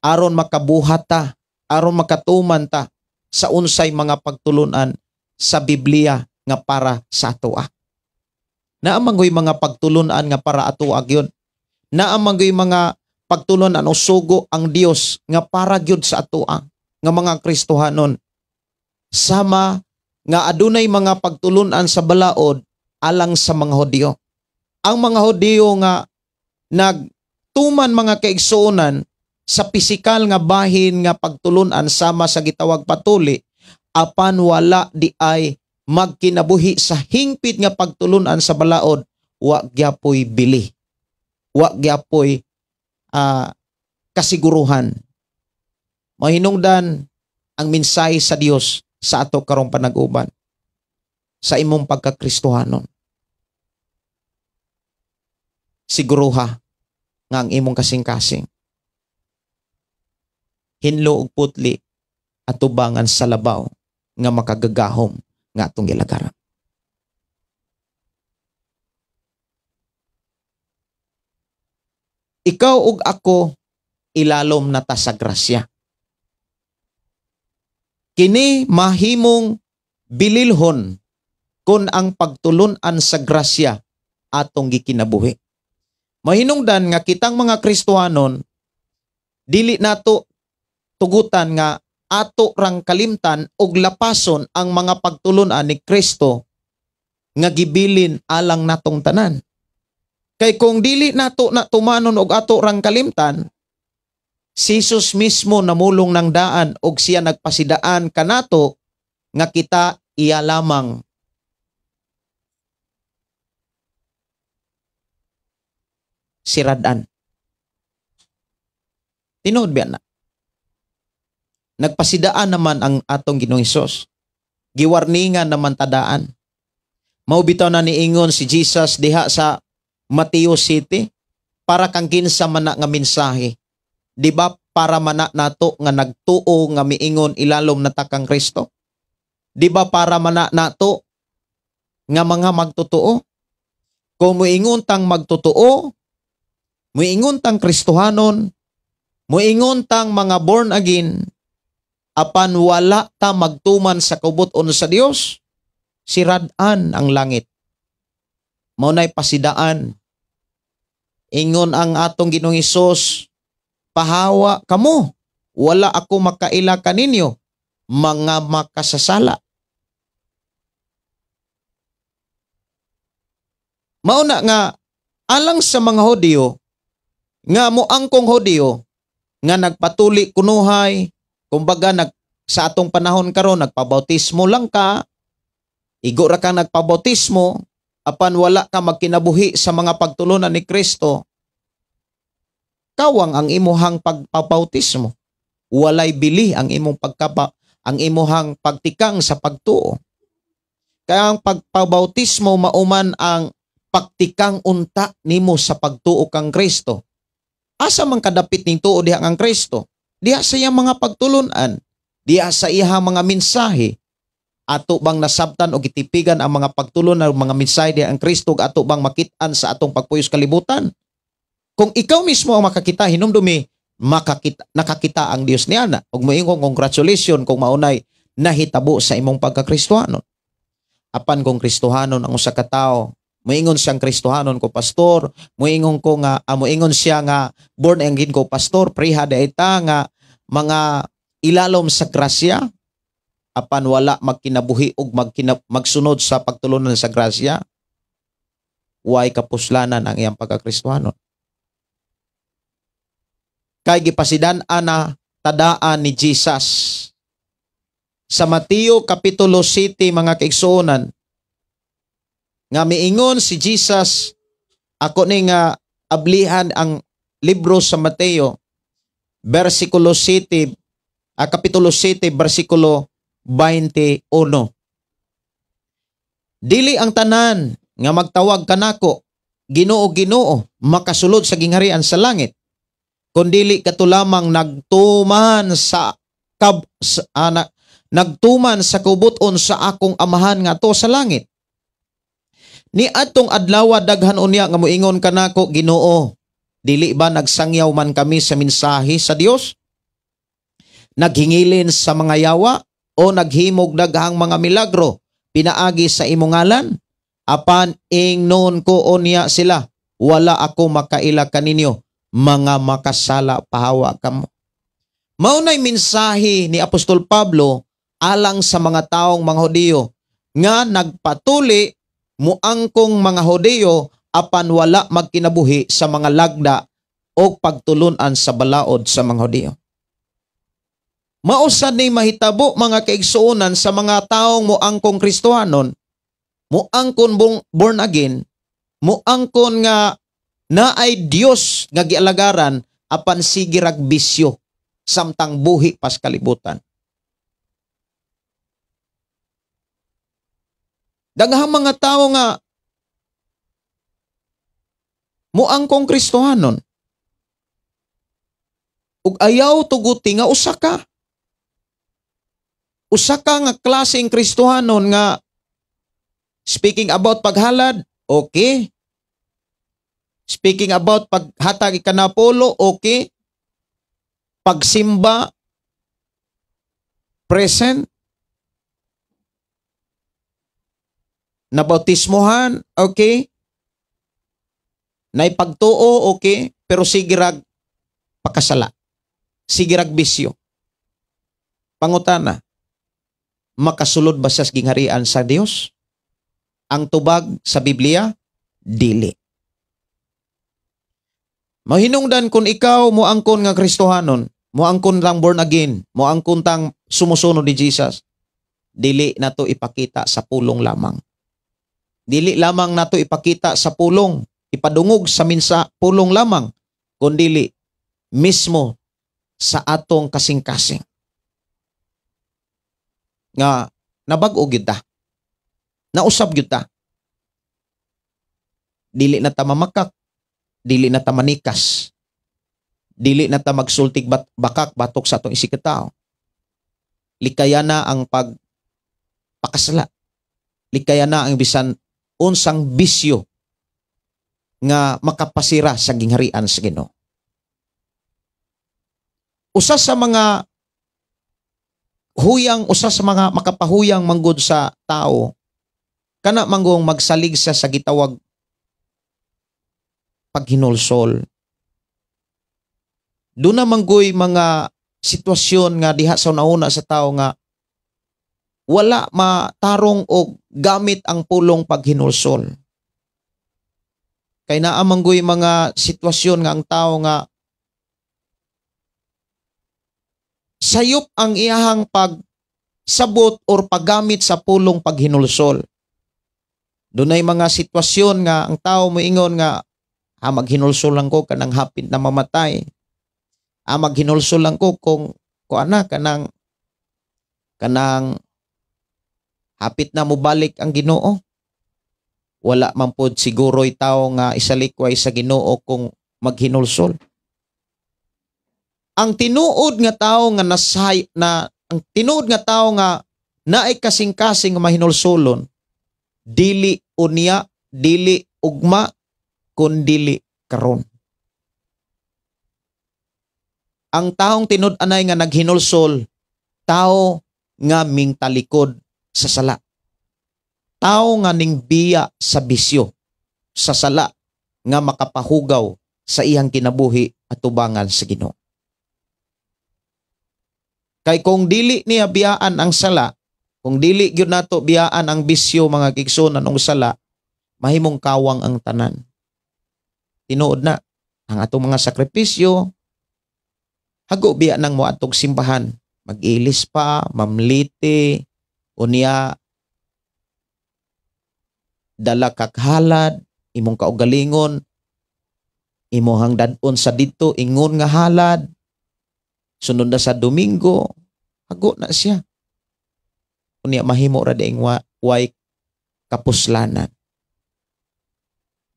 aron makabuhat ta, aron makatuman ta sa unsay mga pagtulunan sa Biblia nga para sa atoa. Naamangoy mga pagtulunan nga para atoa gyud. Naamangoy mga pagtulunan o sugo ang Dios nga para gyud sa atoa nga mga Kristohanon. Sama nga adunay mga pagtulunan sa balaod alang sa mga Hudiyo. Ang mga Hudiyo nga nagtuman mga kaigsuonan sa pisikal nga bahin nga pagtulunan sama sa gitawag patuli, apan wala di ay magkinabuhi sa hingpit nga pagtulunan sa balaod, wa gyapoy bili. Wa gyapoy kasiguruhan. Mahinungdan ang mensahe sa Dios sa ato karong panag-uban sa imong pagkakristohanon. Siguruha nga ang imong kasing-kasing hinlo ug putli at tubangan sa labaw nga makagagahom nga atong gilagaran. Ikaw ug ako ilalom na ta sa grasya. Kini mahimong bililhon kung ang pagtulun-an sa grasya atong gikinabuhi. Mahinungdan nga kitang mga Kristohanon dili nato tugutan nga ato rang kalimtan og lapason ang mga pagtulun-an ni Kristo nga gibilin alang natong tanan. Kay kung dili nato na tumanon og ato rang kalimtan, si Jesus mismo namulong ng daan og siya nagpasidaan kanato nga kita iya lamang siradan. Tinuod biya na. Nagpasidaan naman ang atong Ginoong Hesus. Giwarningan naman tadaan. Mao bitaw na niingon si Jesus diha sa Mateo City para kang kinsa man na nga mensahe. Di ba para mana nato nga nagtuo nga miingon ilalom na ta kang Kristo? Di ba para mana nato nga mga magtotoo? Kung muingon tang magtotoo, muingon tang Kristohanon, muingon tang mga born again, apan wala ta magtuman sa kabuton sa Dios, siradan ang langit. Maunay pasidaan. Ingon ang atong Ginoong Hesus, pahawa kamo, wala ako makaila kaninyo, mga makasasala. Mauna nga, alang sa mga Hodyo, nga moangkong Hodyo, nga nagpatuli kunuhay, kumbaga sa atong panahon karon nagpabautismo lang ka, igo ra ka nagpabautismo, apan wala ka magkinabuhi sa mga pagtulunan ni Kristo, kawang ang imuhang pagpabautismo. Walay bili ang imong ang imuhang pagtikang sa pagtuo. Kaya ang pagpabautismo mauman ang pagtikang unta nimo sa pagtuo kang Kristo. Asa man kadapit ning tuo diha kang Kristo? Diha sa iyang mga pagtulunan, diha sa iyang mga mensahe. Ato bang nasabtan o gitipigan ang mga pagtulon ng mga mensahe diha ang Kristo, ato bang makitaan sa atong pagpuyos kalibutan? Kung ikaw mismo ang makakita, hinumdumi, nakakita ang Dios niya na. Ug moingong congratulations kung maunay nahitabo sa imong pagkakristohanon. Apan kung Kristohanon ang usa ka tawo, moingon siyang Kristohanon ko pastor, moingon ko nga moingon siya nga born again ko pastor, priha daita nga mga ilalom sa grasya, apan wala magkinabuhi ug magsunod sa pagtulunan sa grasya, way kapuslanan ang iyang pagkakristohanon. Kay gipasidan-an na tadaan ni Jesus sa Mateo Kapitulo 7 mga kaigsuonan, nga miingon si Jesus, ako ni nga ablihan ang libro sa Mateo, versikulo 7, Kapitulo 7, versikulo 21. Dili ang tanan nga magtawag kanako, Ginoo, Ginoo, makasulod sa gingharian sa langit, kundili kato lamang nagtuman sa kubuton sa akong amahan nga to sa langit. Ni atong adlaw daghan unya nga moingon kanako, Ginoo, dili ba nagsangyaw man kami sa mensahe sa Dios? Naghingilin sa mga yawa o naghimog daghang mga milagro pinaagi sa imong ngalan? Apan ingnon ko unya sila, wala ako makaila kaninyo, mga makasala, pahawa kamo. Maunay mensahe ni Apostol Pablo alang sa mga taong mga Hodyo nga nagpatuli muangkong mga Hodyo apan wala magkinabuhi sa mga lagda o pagtulunan sa balaod sa mga Hodyo. Mausad ni mahitabo mga kaigsuonan sa mga taong muangkong Kristohanon, muangkon born again, muangkon nga naay Dios nga gialagaran apan sige rag bisyo samtang buhi pas kalibutan. Daghang mga tao nga muangkong Kristohanon ug ayaw tuguti nga usa ka. Usa ka nga klaseng Kristohanon nga speaking about paghalad, okay. Speaking about paghatag ikanapolo, okay. Pagsimba, present. Nabautismohan, okay. Naipagtuo, okay. Pero sigirag pakasala. Sigirag bisyo. Pangutana, makasulod ba sa gingharian sa Dios? Ang tubag sa Biblia, dili. Mahinungdan kung ikaw moangkon nga Kristohanon, moangkon lang born again, moangkon tang sumusunod ni Jesus, dili nato ipakita sa pulong lamang. Dili lamang nato ipakita sa pulong, ipadungog sa minsa pulong lamang, kundi mismo sa atong kasing-kasing. Nga nabag-o gyud ta. Nausab gyud ta. Dili na ta mamakak, dili na ta manikas. Dili na ta magsultig bakak batok sa atong isikataw. Likaya na ang pagpakasala. Likaya na ang bisan unsang bisyo nga makapasira sa gingharian sa Ginoo. Usa sa mga makapahuyang manggod sa tao, kana manggong magsalig sa gitawag paghinulsol. Doon na manggoy mga sitwasyon nga diha sa nauna sa tao nga wala matarong og gamit ang pulong paghinulsol. Kay naa manggoy mga sitwasyon nga ang tao nga sayop ang iyahang pagsabot or paggamit sa pulong paghinulsol. Dunay mga sitwasyon nga ang tao moingon nga maghinulsol lang ko kanang hapit na mamatay. Maghinulsol lang ko kung ana kanang hapit na mo balik ang Ginoo. Wala man pod siguro'y tao nga isalikway sa Ginoo kung maghinulsol. Ang tinuod nga tao nga naay kasing-kasing nga mahinulsolon, dili unya, dili ugma, kundili karon. Ang taong tinud-anay nga naghinulsol, tao nga mingtalikod sa sala. Tao nga ning biya sa bisyo, sa sala nga makapahugaw sa iyang kinabuhi at tubangan sa Ginoo. Kay kung dili niya biyaan ang sala, kung dili gyud nato biyaan ang bisyo mga kigsunan og sala, mahimong kawang ang tanan. Tinuod na ang atong mga sakripisyo, hago biya nang mo atong simbahan, mag-ilis pa, mamliti, unya dala kakhalad, imong kaugalingon, imo hangdadon sa dito ingon nga halad, sunod na sa Domingo, hago na siya. Unya mahimo ra daing way kapuslanan.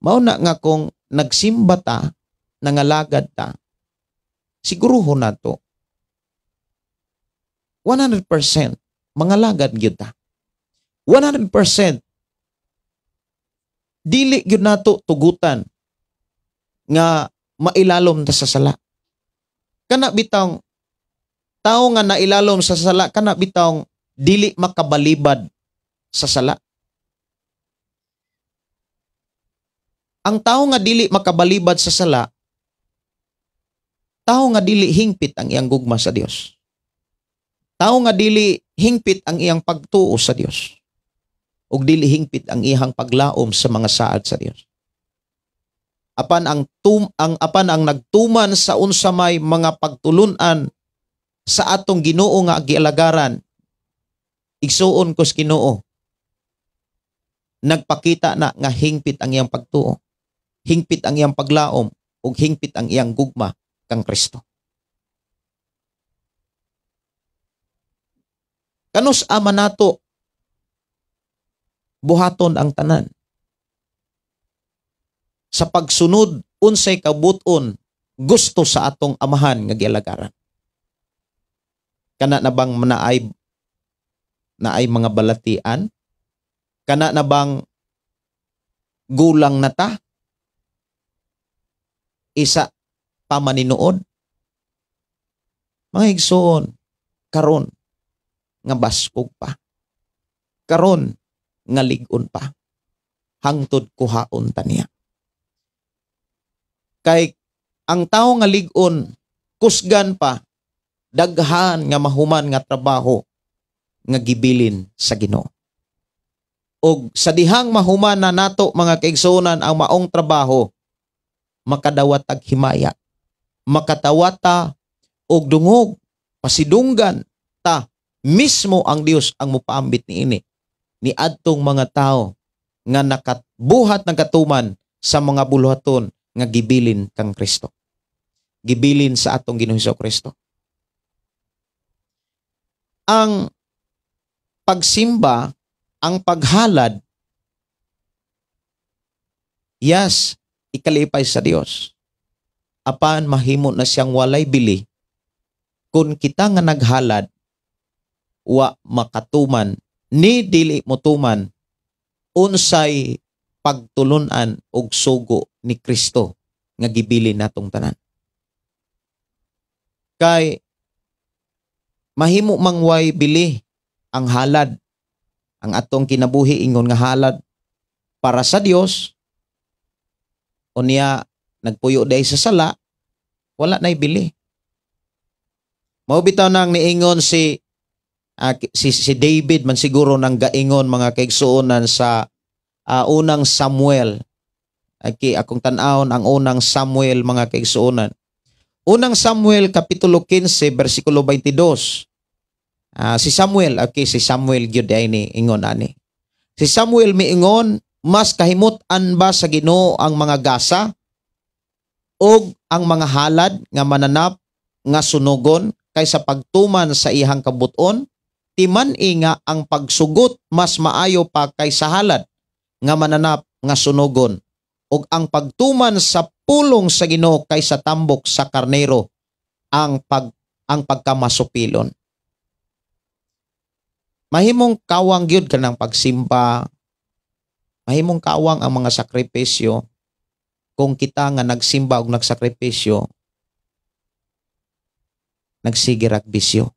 Mao na nga kung nagsimba ta, nangalagad ta, siguruhon nato 100% mangalagad gyud ta. 100% dili gyud nato tugutan nga mailalom ta sa sala. Kana bitang tao nga nailalom sa sala, kana bitang dili makabalibad sa sala. Ang tao nga dili makabalibad sa sala, tao nga dili hingpit ang iyang gugma sa Dios. Tao nga dili hingpit ang iyang pagtuo sa Dios. Ug dili hingpit ang iyang paglaom sa mga saad sa Dios. Apan ang nagtuman sa unsa may mga pagtulunan sa atong Ginoo nga gialagaran, igsuon ko sa Ginoo, nagpakita na nga hingpit ang iyang pagtuo, hingpit ang iyang paglaom, ug hingpit ang iyang gugma kang Kristo. Kanus ama nato buhaton ang tanan. Sa pagsunod unsay kabuton gusto sa atong amahan nga gialagaran. Kana na bang naay mga balatian? Kana na bang gulang na ta? Isa pa maninuod? Mga igsoon, karon nga baskog pa. Karon nga ligon pa. Hangtod kuhaon ta niya. Kay ang tao nga ligon, kusgan pa, daghan nga mahuman nga trabaho nga gibilin sa Ginoo. Og sa dihang mahuman na nato mga kaigsuonan ang maong trabaho, makadawat tag himaya, makatawata og dungog, pasidunggan ta mismo ang Dios ang mupaambit niini ni adtong mga tao nga nakatbuhat ng katuman sa mga buluhaton nga gibilin kang Kristo. Gibilin sa atong Ginoong Hesukristo. Ang pagsimba, ang paghalad, yes, ikalipay sa Dios. Apan mahimo na siyang walay bili kung kita nga naghalad wa makatuman ni dili motuman unsay pagtulunan og sugo ni Kristo nga gibilin natong tanan. Kay mahimo mangway bili ang halad, ang atong kinabuhi ingon nga halad para sa Dios, unya nagpuyo day sa sala, wala nay bili. Mao bitaw nang niingon si David man siguro nang gaingon mga kaigsuonan sa unang Samuel. Akong tan-awon ang unang Samuel mga kaigsuonan. Unang Samuel kapitulo 15 bersikulo 22. Si Samuel gyud ay ni ingon ani. Si Samuel miingon, mas kahimot-an ba sa Ginoo ang mga gasa og ang mga halad nga mananap nga sunugon kaysa pagtuman sa ihang kabuton? Timan nga ang pagsugot mas maayo pa kaysa halad nga mananap nga sunugon, ug ang pagtuman sa pulong sa Ginoo kaysa tambok sa karnero ang pagkamasupilon. Mahimong kawang gyud kanang pagsimba, mahimong kawang ang mga sakripisyo kung kita nga nagsimba ug nagsakripisyo, nagsigirag bisyo.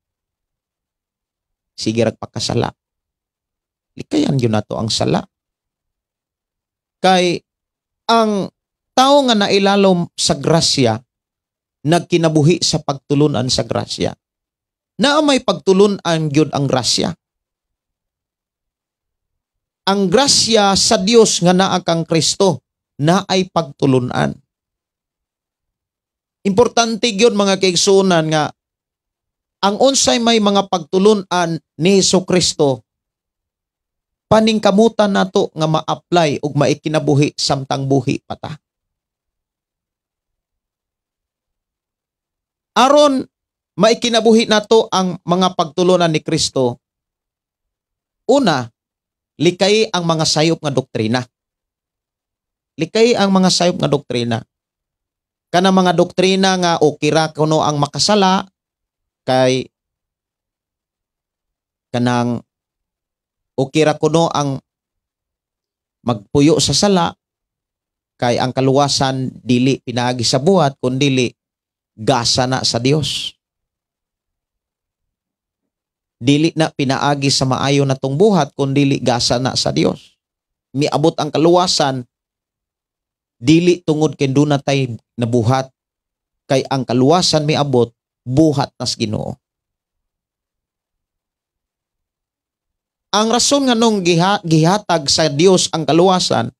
Sigirag pagkasala. Likayan yun na to ang sala. Kay ang tao nga nailalom sa grasya, nagkinabuhi sa pagtulunan sa grasya. Na may pagtulunan gyud ang grasya. Ang grasya sa Dios nga naa kang Kristo na ay pagtulunan. Importante gyud mga kaigsuonan nga ang unsay may mga pagtulunan ni Hesukristo, paningkamutan nato nga ma-apply ug maikinabuhi samtang buhi pata. Aron maikinabuhi nato ang mga pagtulunan ni Kristo, una, likay ang mga sayop nga doktrina. Likay ang mga sayop nga doktrina. Kana mga doktrina nga okira kuno ang makasala, kay kanang okira kuno ang magpuyo sa sala, kay ang kaluwasan dili pinaagi sa buhat kundi gasa na sa Dios. Dili na pinaagi sa maayo na tong buhat kundi gasa na sa Dios. Miabot ang kaluwasan dili tungod kay dunay nabuhat, kay ang kaluwasan miabot buhat nas Ginoo. Ang rason nga nung gihatag sa Dios ang kaluwasan,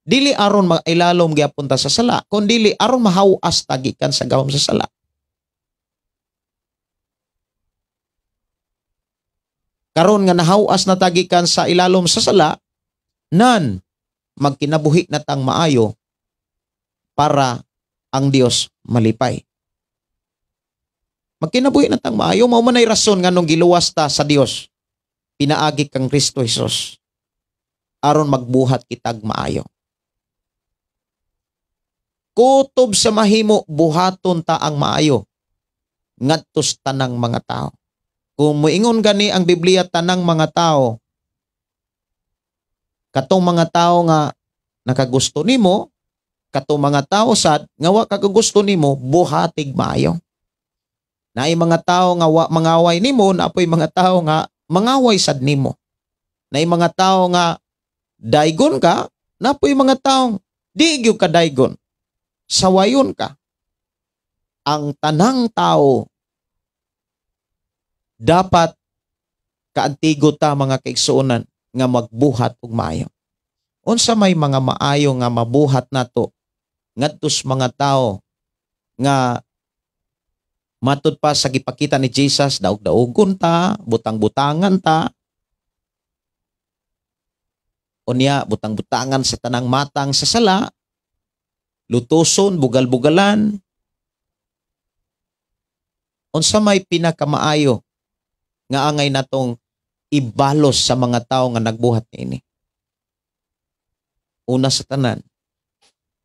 dili aron mailalom gyapon ta sa sala, kundi dili aron mahawas tagikan sa gahom sa sala. Karon nga nahawas na tagikan sa ilalom sa sala, nan magkinabuhi na tang maayo para ang Dios malipay. Magkinabuhi na tang maayo, mao man ay rason nga nung giluwas ta sa Dios, pinaagi kang Kristo Jesus. aron magbuhat kitag maayo. Kutob sa mahimo buhaton ta ang maayo ngadtos tanang mga tao. Kung moingon gani ang Biblia tanang mga tao, katong mga tao nga nakagusto nimo, katong mga tao sad nga wa kagagusto nimo, buhatig maayo. Naay mga tao nga wa mangaway nimo, napoy mga tao nga mangaway sad nimo. Naay mga tao nga daygon ka, napoy mga taong di gyud ka daygon. Sawayon ka. Ang tanang tao dapat kaantigo ta mga kaigsuonan nga magbuhat og maayo. Unsa may mga maayo nga mabuhat nato ngadtos mga tao nga matud pa sa gipakita ni Jesus, daog-daogon ta, butang-butangan ta. Unya butang-butangan sa tanang matang sa sala, lutuson, bugal-bugalan. Unsa may pinakamaayo nga angay natong ibalos sa mga tao nga nagbuhat niini. Una sa tanan,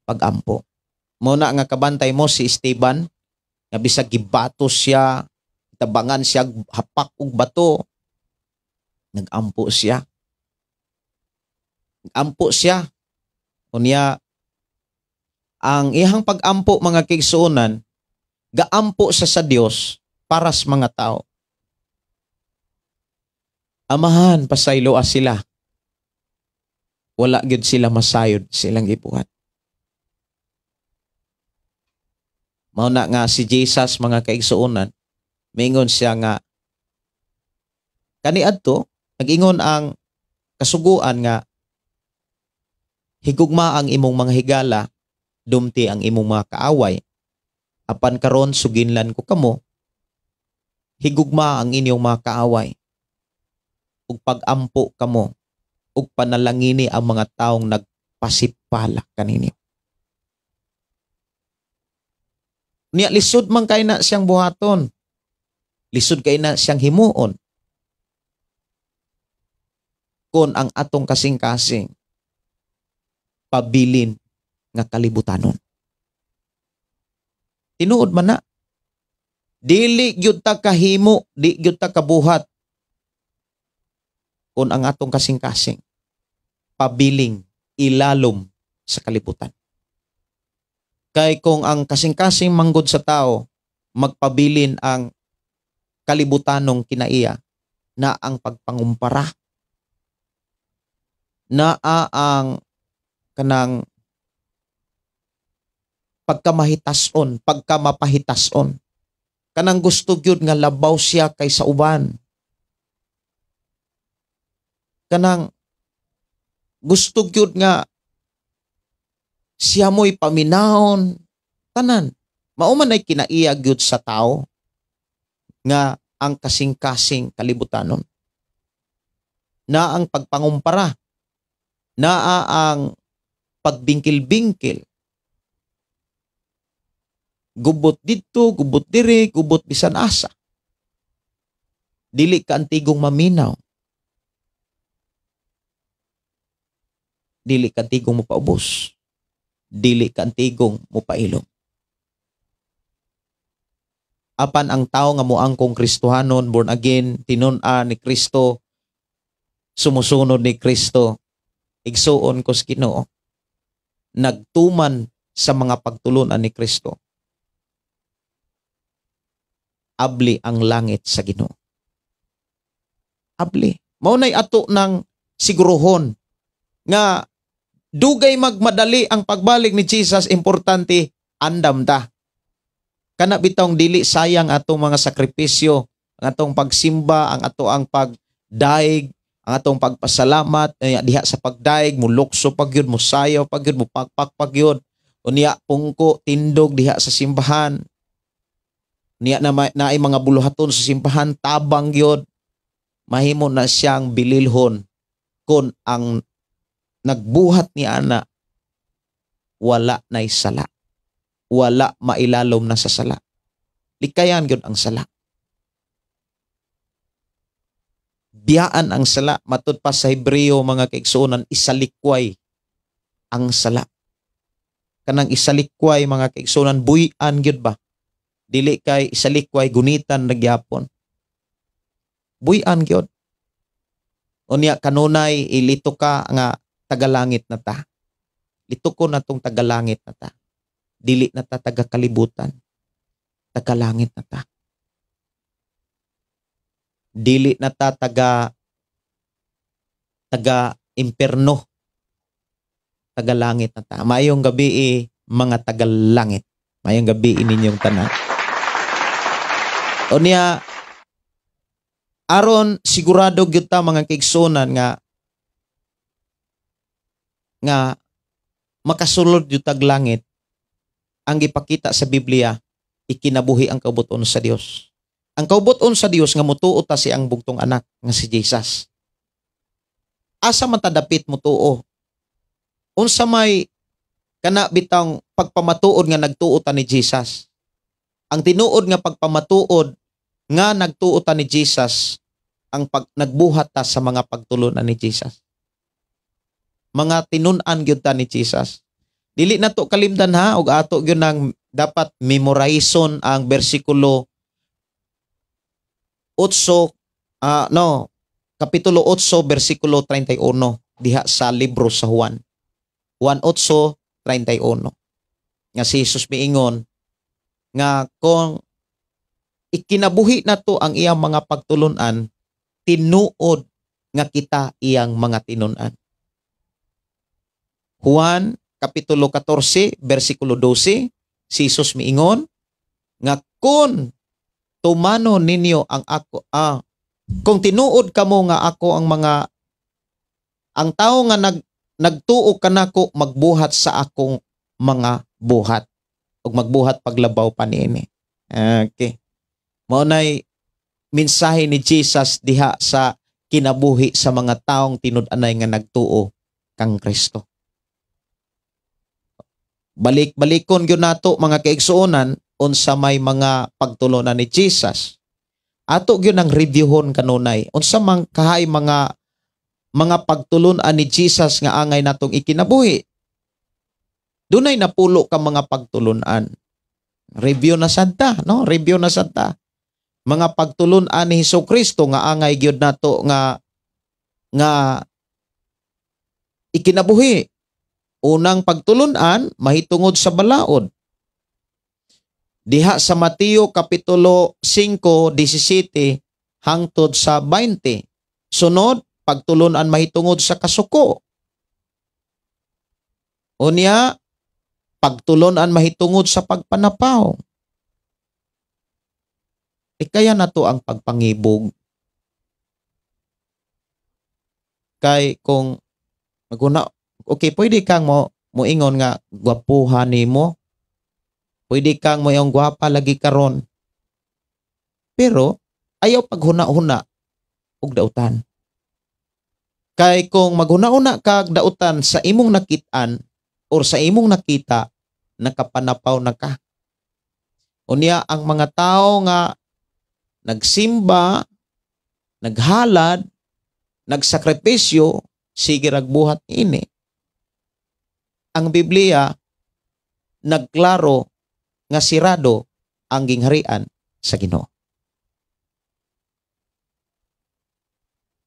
pagampo. Muna nga kabantay mo si Esteban, nga bisag gibatos siya, tabangan siya hapak og bato, nagampo siya. Nagampo siya. Unya ang ihang pagampo mga kaigsuonan, gaampo sa Dios para sa mga tao. Amahan, pasaylo sila. Wala gyud sila masayod silang gibuhat. Mao na nga si Jesus mga kaigsuonan, mingon siya nga kaniadto nag-ingon ang kasuguan nga higugma ang imong mga higala, dumti ang imong mga kaaway. Apan karon suginlan ko kamo, higugma ang inyong mga kaaway. Ug pagampo kamo, ug panalangini ang mga taong nagpasipala kaninyo. Niya lisod man kay na siyang buhaton. Lisod kay na siyang himuon. Kon ang atong kasing-kasing pabilin nga kalibutanon. Tinuod man na. Dili gyud ta kahimo, di gyud ta kabuhat. Kung ang atong kasing-kasing pabiling ilalom sa kalibutan. Kay kung ang kasing-kasing manggod sa tao magpabilin ang kalibutanong kinaiya, na ang pagpangumpara, na ang kanang pagkamahitason, pagkamapahitason, kanang gusto gyud nga labaw siya kaysa uban. Kanang gusto gyud nga siya mo'y paminahon, tanan. Mauman ay kinaiya gyud sa tao nga ang kasing-kasing kalibutanon. Na ang pagpangumpara, na ang pagbingkil-bingkil, gubot dito, gubot diri, gubot bisan asa. Dili ka antigong maminaw. Dili ka antigong mopaubos. Dili ka antigong mopailom. Apan ang tao nga moangkong Kristohanon, born again, tinun-a ni Kristo, sumusunod ni Kristo, igsuon ko sa Ginoo, nagtuman sa mga pagtulunan ni Kristo, abli ang langit sa Ginoo. Abli. Maunay ato ng siguruhon nga dugay magmadali ang pagbalik ni Jesus, importante andam ta. Kana bitong dili sayang atong mga sakripisyo, ang atong pagsimba, ang ato ang pagdaig, ang atong pagpasalamat, diha sa pagdaig, mulukso pagyud, musayaw pagyud, mupakpak pagyud, unya pungko, tindog diha sa simbahan. Niya na ay mga buluhaton sa simbahan, tabang gyud, mahimo na siyang bililhon kung ang nagbuhat ni ana wala na'y sala. Wala mailalom na sa sala. Likayan gyud ang sala. biyaan ang sala. Matud pa sa Hebreo mga kaigsuonan, isalikway ang sala. Kanang isalikway mga kaigsuonan, buy-an gyud ba? Dili kay isalikway gunitan nagyapon. Buy-an gyud. Unya kanunay ilito ka nga tagalangit na ta. Lito ko na tong tagalangit na ta. Dili na ta taga-kalibutan. Tagalangit na ta. Dili na ta taga-imperno. Tagalangit na ta. Mayong gabi mga tagalangit. Mayong gabi ninyong tanan. Unya, aron sigurado gyud ta mga kaigsuonan nga makasulod yung taglangit, ang gipakita sa Biblia, ikinabuhi ang kaubuton sa Dios. Ang kaubuton sa Dios nga mutuo ta si ang bugtong anak nga si Jesus. Asa man ta dapit mutuo? Unsa may kana bitang pagpamatuod nga nagtuo ta ni Jesus. Ang tinuod nga pagpamatuod nga nagtuo ta ni Jesus, ang nagbuhat ta sa mga pagtulunan ni Jesus. Mga tinun-an gyud ta ni Jesus. Dili na to kalimdan ha, og ato gyud nang dapat memorizon ang bersikulo 8, kapitulo 8, bersikulo 31 diha sa libro sa Juan. Juan 8:31. Nga si Jesus miingon nga kung ikinabuhi na to ang iyang mga pagtulunan, tinuod nga kita iyang mga tinun-an. Juan kapitulo 14 bersikulo 12, si Jesus miingon nga kung tumano ninyo ang ako kung tinuod kamo nga ako ang tao nga nagtuo kanako magbuhat sa akong mga buhat ug magbuhat paglabaw pa niini. Okay. Mao nay mensahe ni Jesus diha sa kinabuhi sa mga taong tinud-anay nga nagtuo kang Kristo. Balik-balikon gyud nato mga kaigsuonan unsa may mga pagtulunan ni Jesus. Ato gyud ang reviewhon kanunay unsa man kahay mga pagtulunan ni Jesus nga angay natong ikinabuhi. Dunay napulo ka mga pagtulunan. Review na sadta, no? Review na sadta. Mga pagtulunan ni Hesukristo nga angay gyud nato nga ikinabuhi. Unang pagtulunan, mahitungod sa balaod. Diha sa Mateo kapitulo 5:17 hangtod sa 20. Sunod, pagtulunan mahitungod sa kasuko. Unya, pagtulunan mahitungod sa pagpanapaw. Kaya na to ang pagpangibog. Kay kung okay, pwede kang moingon nga gwapuhan nimo. Pwede kang moyong gwapa lagi karon. Pero ayaw paghuna-huna og dautan. Kay kung maghuna-huna ka dautan sa imong nakitaan or sa imong nakita, nakapanapaw na ka. Unya ang mga tao nga nagsimba, naghalad, nagsakripisyo, sige ragbuhat ini. Ang Biblia nagklaro nga sirado ang gingharian sa Ginoo.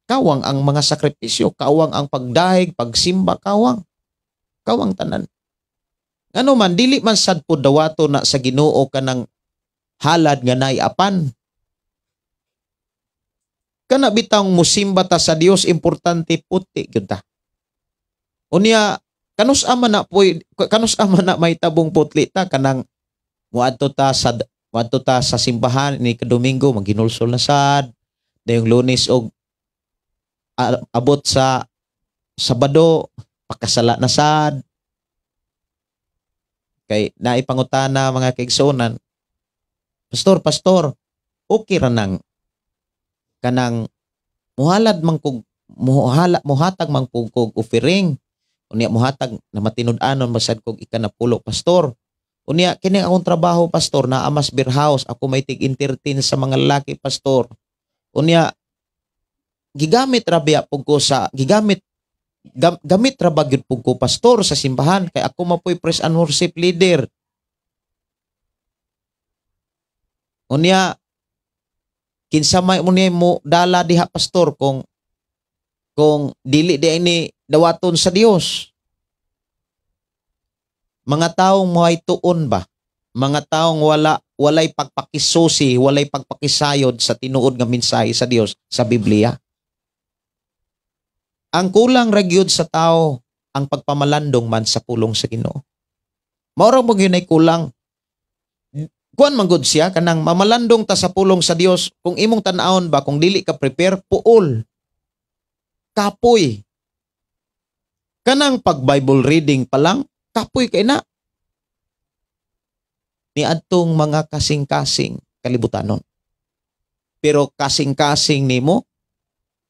Kawang ang mga sakripisyo, kawang ang pagdahig, pagsimba, kawang tanan. Ano man, dili man sad po dawato na sa Ginoo kanang halad nga naiapan. Kana bitang musimba ta sa Dios, importante puti gyud ta. Unya kanus ama na may tabong putli ta kanang muadto ta sa simbahan ni Domingo maginulsol na sad, dayong Lunes og abot sa Sabado pakasala na sad. Kay naipangutana mga kaigsuonan, Pastor, okay ra nang kanang muhatag man kog offering. Unya muhatag na matinud-anon masad kog ikanapulo, Pastor. Unya kini akong trabaho, Pastor, na amas beer house, ako may tig-entertain sa mga lalaki, Pastor. Unya gigamit ra biya pug ko sa gamit ra ba gyud pug ko pastor sa simbahan kay ako mapoy praise and worship leader. Unya kinsa may mo niya mo dala diha pastor kung dili di ini dawaton sa Dios. Mga taong moay tuon ba? Mga taong walay pagpakisusi, walay pagpakisayod sa tinuod nga mensahe sa Dios sa Biblia. Ang kulang ra gyud sa tao ang pagpamalandong man sa pulong sa Ginoo. Mao ra mo gyud ay kulang. Kuan man gud siya kanang mamalandong ta sa pulong sa Dios kung imong tan-awon ba kung dili ka prepare puol. Kapoy. Kanang pag Bible reading pa lang, kapoy kay na. Ni adtong mga kasing-kasing kalibutanon. Pero kasing-kasing nimo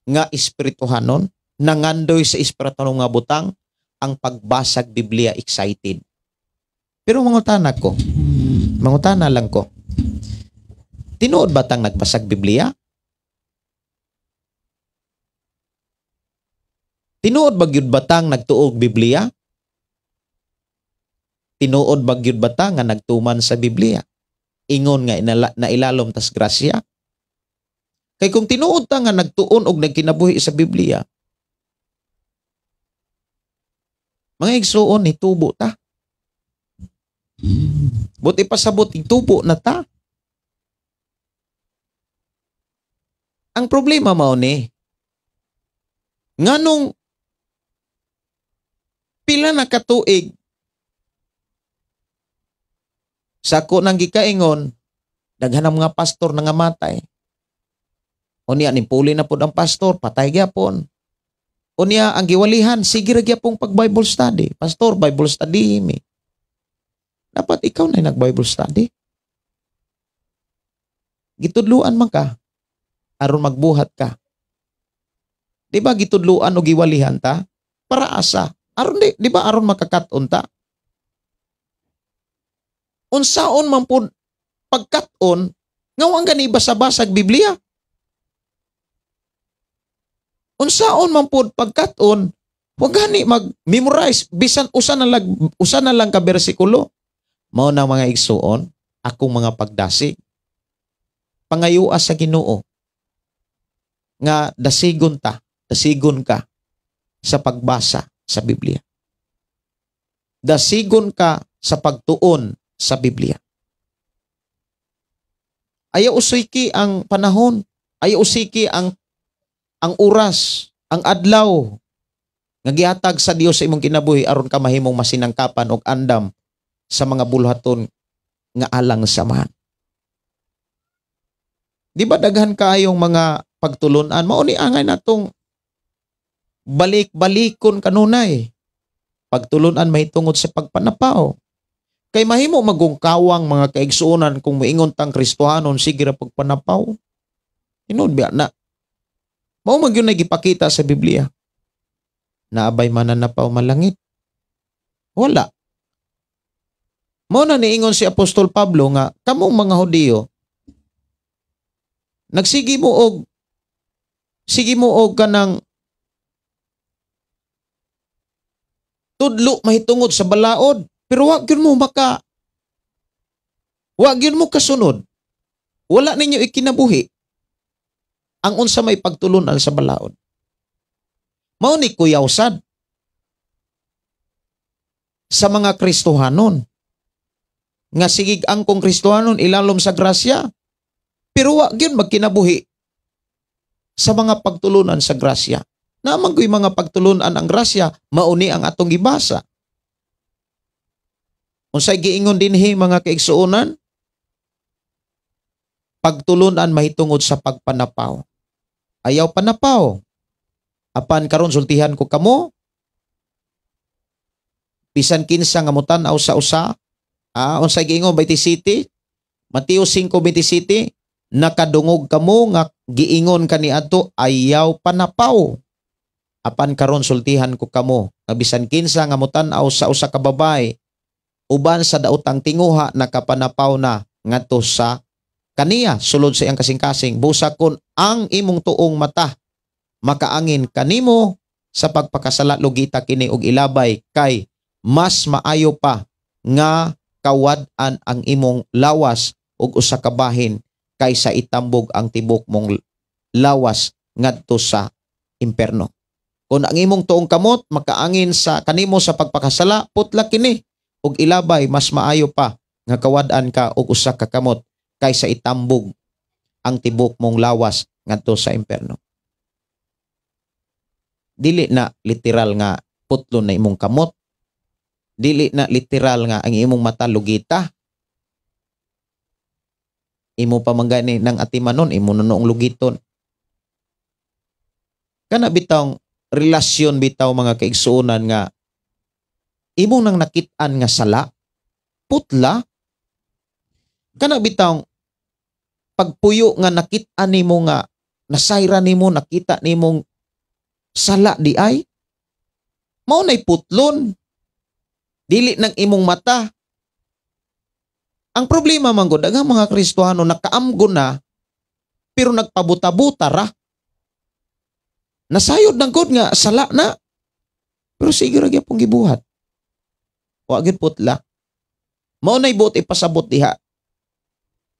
nga espirituhanon nangandoy sa espirituhanon nga butang ang pagbasag Biblia excited. Pero mangutana lang ko. Tinuod ba tang nagbasag Biblia? Tinuod ba gyud batang nagtuog Biblia? Tinuod ba gyud bata nga nagtuman sa Biblia? Ingon nga nailalom tas grasya? Kay kung tinuod ta nga nagtuon og nagkinabuhi sa Biblia, mga igsuon ni tubo ta. Buti pasabot tubo na ta. Ang problema mao ni nganong pila na katuig sako nang gikaingon daghan ang mga pastor na nga matay. Unya nimpuli na pud ang pastor, patay gyapon. Unya ang giwalihan sige ra gyapong pag Bible study. Pastor, Bible study mi. Dapat ikaw na nag-Bible study. Gitudluan man ka aron magbuhat ka. Di ba gitudluan o giwalihan ta? Para asa? Aron di ba aron makakat-on ta? Unsaon man pud pagkat-on ngawang gani basa-basag Biblia? Unsaon man pud pagkat-on wag gani mag-memorize bisan usa na lang ka bersikulo. Mao na mga igsuon akong mga pagdasig. Pangayua sa Ginoo nga dasigon ka sa pagbasa sa Biblia. Dasigon ka sa pagtuon sa Biblia. Ayaw usiki ang panahon, ayaw usiki ang oras, ang adlaw nga gihatag sa Dios sa imong kinabuhi aron ka mahimong masinangkapan og andam sa mga bulhaton nga alang samahan. Di ba daghan kaayong mga pagtulunan? Mao ni angay natong balik-balikon kanunay. Pagtulunan mahitungod sa pagpanapaw. Kay mahimo magungkawang mga kaigsuonan kung moingon tang Kristohanon sige ra pagpanapaw. Tinud biya na. Mao man gyud gipakita sa Biblia. Naabay mananapaw malangit. Wala. Mao na niingon si Apostol Pablo nga kamong mga Hudiyo nagsigi mo og kanang tudlo mahitungod sa balaod pero wag gyud mo kasunod. Wala ninyo ikinabuhi ang unsa may pagtulunan sa balaod. Mao ni kuyaw sad sa mga Kristohanon nga sigig ang kong Kristohanon ilalom sa grasya pero wa gyud magkinabuhi sa mga pagtulunan sa grasya. Naman ko'y mga pagtulunan ang grasya mauni ang atong gibasa. Unsay giingon dinhi mga kaigsuonan? Pagtulunan mahitungod sa pagpanapaw. Ayaw panapaw. Apan karon sultihan ko kamo bisan kinsa nga mutan-aw sa usa. Unsay giingon 27 Mateo 5:27 nakadungog kamo nga giingon kaniadto ayaw panapaw. Apan karon sultihan ko kamo nga bisan kinsa nga mutan-aw sa usa ka babay uban sa daotang tinguha nakapanapaw na ngadto sa kaniya sulod sa iyang kasing-kasing busakon ang imong tuong mata makaangin kanimo sa pagpakasala lugita kini og ilabay kay mas maayo pa nga kawad-an ang imong lawas ug usa ka bahin kaysa itambog ang tibok mong lawas ngadto sa imperno. Kung ang imong tuong kamot makaangin sa kanimo sa pagpakasala, putla kini ug ilabay mas maayo pa nga kawad-an ka og usa ka kamot kaysa itambog ang tibok mong lawas ngadto sa imperno. Dili na literal nga putlo na imong kamot. Dili na literal nga ang imong mata lugita. Imo pa manggani ng atimanon, imo noong lugiton. Kana bitawng relasyon bitaw mga kaigsuonan nga imo nang nakit-an nga sala, putla. Kana bitawng pagpuyo nga nakit-an nimo nga nasayra nimo, nakita nimong sala di ay mao nay putlon. Dili ng imong mata. Ang problema man gud daghang mga Kristiyano nakaamgo na pero nagpabuta-buta ra. Nasayod ng gud nga sala na. Pero sige ra gyapon gibuhat. Wa gyud putla. Mao nay buot ipasabot diha.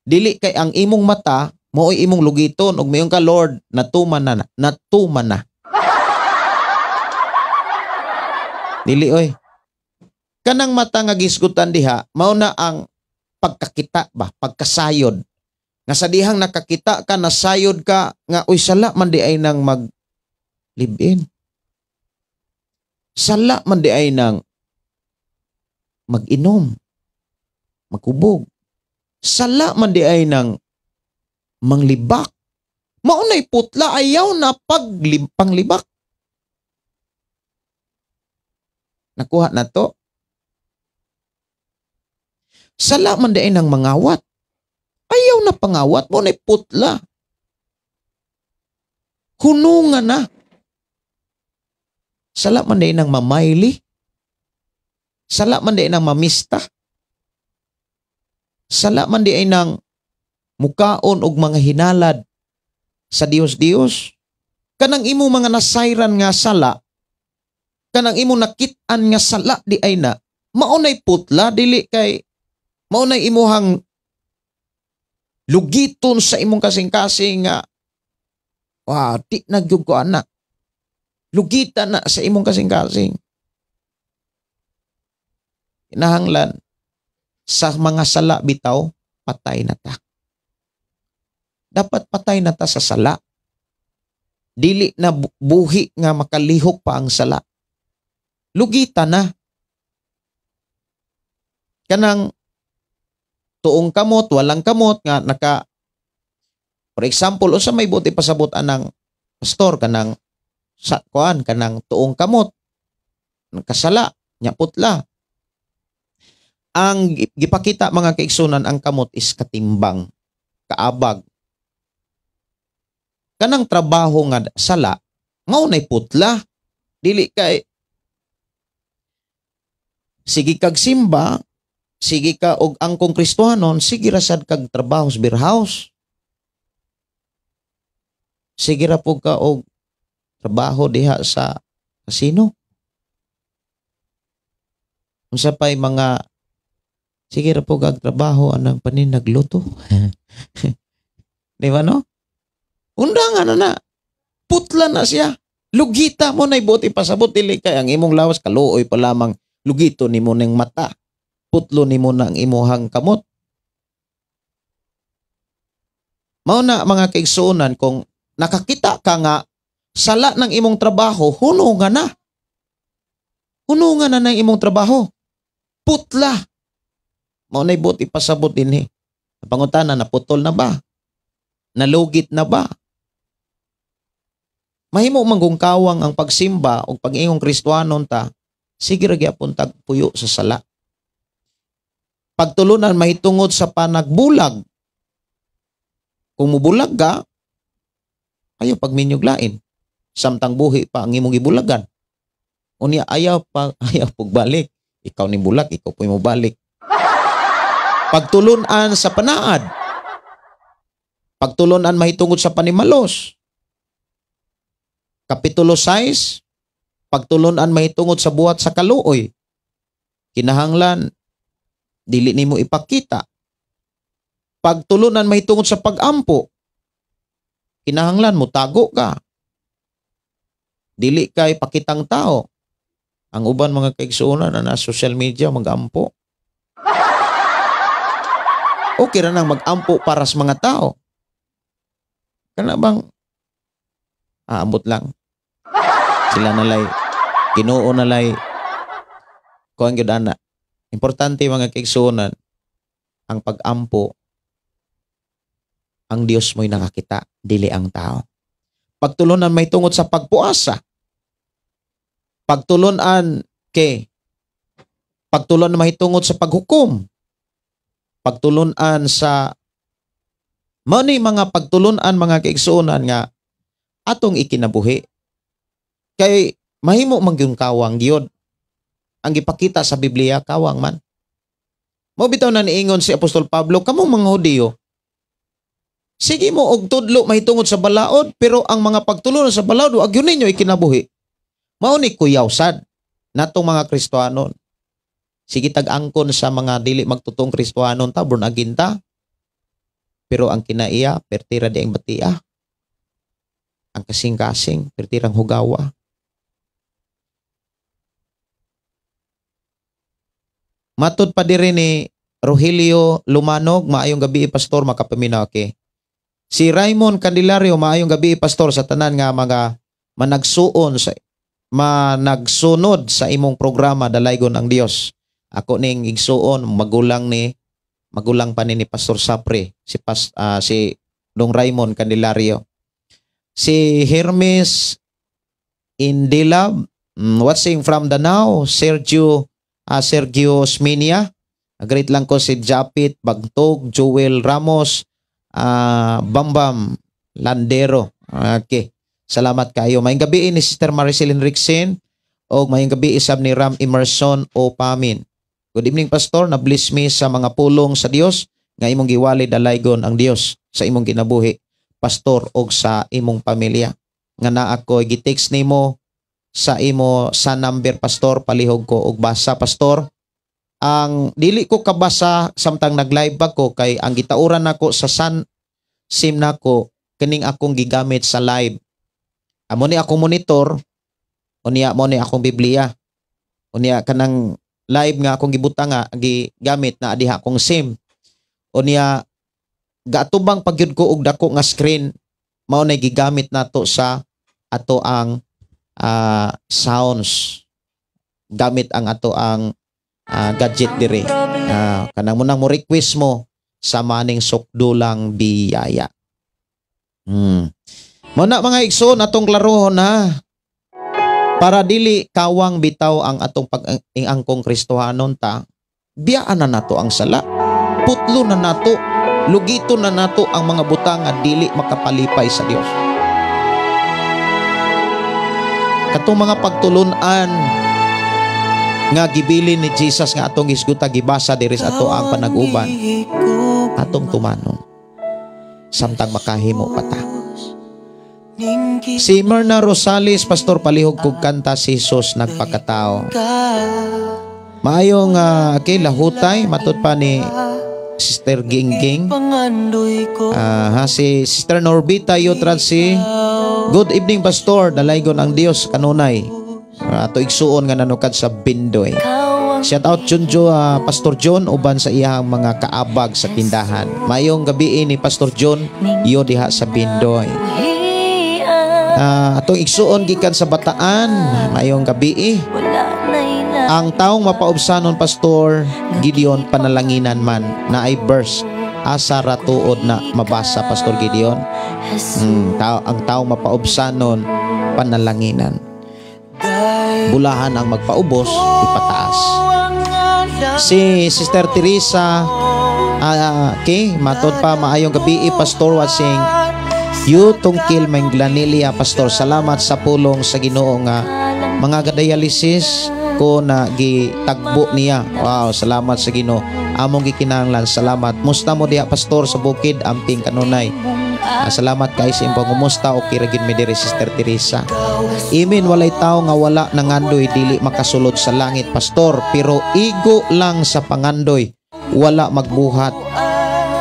Dili kay ang imong mata mao'y imong lugiton ug mayon ka Lord natuman na. Natuman na. Dili oy. Kanang mata nga gisgutan diha mao na ang pagkakita ba, pagkasayod. Nga sa dihang nakakita ka, nasayod ka nga uy sala man di ay nang mag live-in. Sala man di ay nang mag-inom, magkubog. Sala man di ay nang manglibak. Maunay putla ayaw na panglibak. Nakuha na to. Sala man di ay nang mangawat. Ayaw na pangawat, maunay putla. Hunungan na. Sala man di ay nang mamayli. Sala man di ay nang mamista. Sala man di ay nang mukaon og mga hinalad sa Dios-Dios. Kanang imo mga nasayran nga sala, kanang imo nakit-an nga sala di ay na, maunay putla, dili kay, maunay imuhang lugiton sa imong kasing-kasing nga, di nagyug ko anak. Lugita na sa imong kasing-kasing. Kinahanglan, sa mga sala bitaw, patay na ta. Dapat patay na ta sa sala. Dili na buhi nga makalihok pa ang sala. Lugita na. Kanang tuong kamot, walang kamot nga naka, for example, o sa may buti pasabot anang pastor kanang sa kuan kanang tuong kamot, kasala, nya putla. Ang gipakita mga kaigsunan ang kamot is katimbang, kaabag. Kanang trabaho nga sala, ngaunay putla. Dili kay sige kag simba, sige ka og angkong Kristohanon, sige ra sad kag trabaho sa beer house. Sige ra po ka og trabaho diha sa casino. Unsa pay mga sige ra po kag trabaho anang panin nagluto. Di ba no? Undangan na. Putla na siya. Lugita mo na ibuti pasabot dili kay ang imong lawas kaluoy pa lamang lugito nimo ning mata. Putlo nimo na ang imuhang kamot. Mao na mga kaigsuonan kung nakakita ka nga sala ng imong trabaho, hunungan na. Hunungan na ng imong trabaho. Putla. Mao na ibuti pasabot dinhi. Pangutana na putol na ba? Nalugit na ba? Mahimo manggungkawang ang pagsimba o pag-ingong Kristohanon ta, sige ra gyapon tag puyo sa sala. Pagtulunan mahitungod sa panagbulag. Kung mubulag ka, ayaw pagminyog lain. Samtang buhi pa ang imong ibulagan. Unya ayaw pagbalik. Ikaw ni bulag, ikaw po mo balik. Pagtulunan sa panaad. Pagtulunan mahitungod sa panimalos. Kapitulo 6, pagtulunan mahitungod sa buhat sa kaluoy. Kinahanglan, dili nimo ipakita. Pagtulunan mahitungod sa pagampo. Kinahanglan mo tago ka. Dili kay pakitang tao. Ang uban mga kaigsuonan na social media magampo. Okay ra nang magampo para sa mga tao. Kana bang aabot lang. Sila nalay Ginoo nalay kuan gyud ana. Importante mga kaigsuonan ang pagampo. Ang Dios mo'y nakakita, dili ang tao. Pagtulunan may tungod sa pagpuasa. Pagtulunan may tungod sa paghukom. Pagtulunan sa mani mga pagtulunan mga kaigsuonan nga atong ikinabuhi. Kay mahimo man gyud kawang gyud. Ang gipakita sa Biblia kawang man. Mao bitaw na niingon si Apostol Pablo, kamong mga Hudiyo, sige mo og tudlo mahitungod sa balaod, pero ang mga pagtulunan sa balaod ag yun ninyo ikinabuhi. Mao ni kuyaw sad natong mga Kristohanon. Sige tag-angkon sa mga dili magtutong Kristohanon ta born again ta. Pero ang kinaiya pertira di ang batia. Ang kasing-kasing pertirang hugawa. Matod pa diri ni Rogelio Lumanog, maayong gabi pastor makapaminaw okay. Si Raymond Candelario, maayong gabi pastor sa tanan nga mga managsunod sa imong programa Dalaygon ang Dios. Ako ning igsuon magulang pa ni Pastor Sapre, si Dong Raymond Candelario. Si Hermes Indilab, watching from Danao, Sergio Sminia. Great lang ko si Japit Bagtog, Joel Ramos, Bambam Landero. Okay. Salamat kayo. Mayong gabi ni Sister Maricel Henriksen o mayong gabi isab ni Ram Emerson o Pamin. Good evening Pastor, na-bless me sa mga pulong sa Dios nga imong giwali dalaygon ang Dios sa imong kinabuhi, Pastor, og sa imong pamilya. Nga na ako gi-text nimo sa imo sa number Pastor, palihog ko og basa Pastor. Ang dili ko kabasa samtang nag-live ako kay ang gitauran nako sa SIM nako kining akong gigamit sa live. Amo ni akong monitor, unya mo ni akong Biblia. Unya kanang live nga akong gibutang nga gigamit na diha akong SIM. Unya gatubang pagyud ko og dako nga screen mao na gigamit nato sa ato ang sounds. Gamit ang ato ang gadget diri. Kanang munang mo request mo sa maning sukdulang biyaya. Muna mga igsoon atong klarohon na para dili kawang bitaw ang atong pag-ingangkong Kristohanon ta, biyaan na nato ang sala. Putlo na nato, lugito na nato ang mga butang nga dili makapalipay sa Dios. Katong mga pagtulunan nga gibilin ni Jesus nga atong isguta gibasa diri sa ato ang panag-uban, atong tumanon samtang makahimo pata. Si Myrna Rosales, Pastor, palihog kog kanta si Jesus nagpakatao. Maayong lahutay matud pa ni Sister Gingging. Si Sister Norbita Yotradsi. Good evening Pastor, dalaygon ang Dios kanunay. Ato igsuon nga nanukad sa Bindoy. Shout out Junjo, Pastor John uban sa iyang mga kaabag sa tindahan. Maayong gabi ni Pastor John iyo diha sa Bindoy. Atong igsuon gikan sa Bataan, mayong gabi ang taong mapaubsanon Pastor Gideon panalanginan man na ay verse asa ratuod na mabasa Pastor Gideon. Ang taong mapaubsanon panalanginan, bulahan ang magpaubos ipataas. Si Sister Teresa matod pa maayong gabi Pastor watching you tungkil Manglanilia Pastor, salamat sa pulong sa Ginoo nga mga gadialysis ko na gitagbo niya. Wow, salamat sa Ginoo. among gikinahanglan. Salamat. Musta mo diha pastor sa bukid amping kanunay. Salamat kay sa impong umusta o kiragin mi diri Sister Teresa. Imin walay tao nga wala nangandoy dili makasulod sa langit pastor, pero igo lang sa pangandoy wala magbuhat.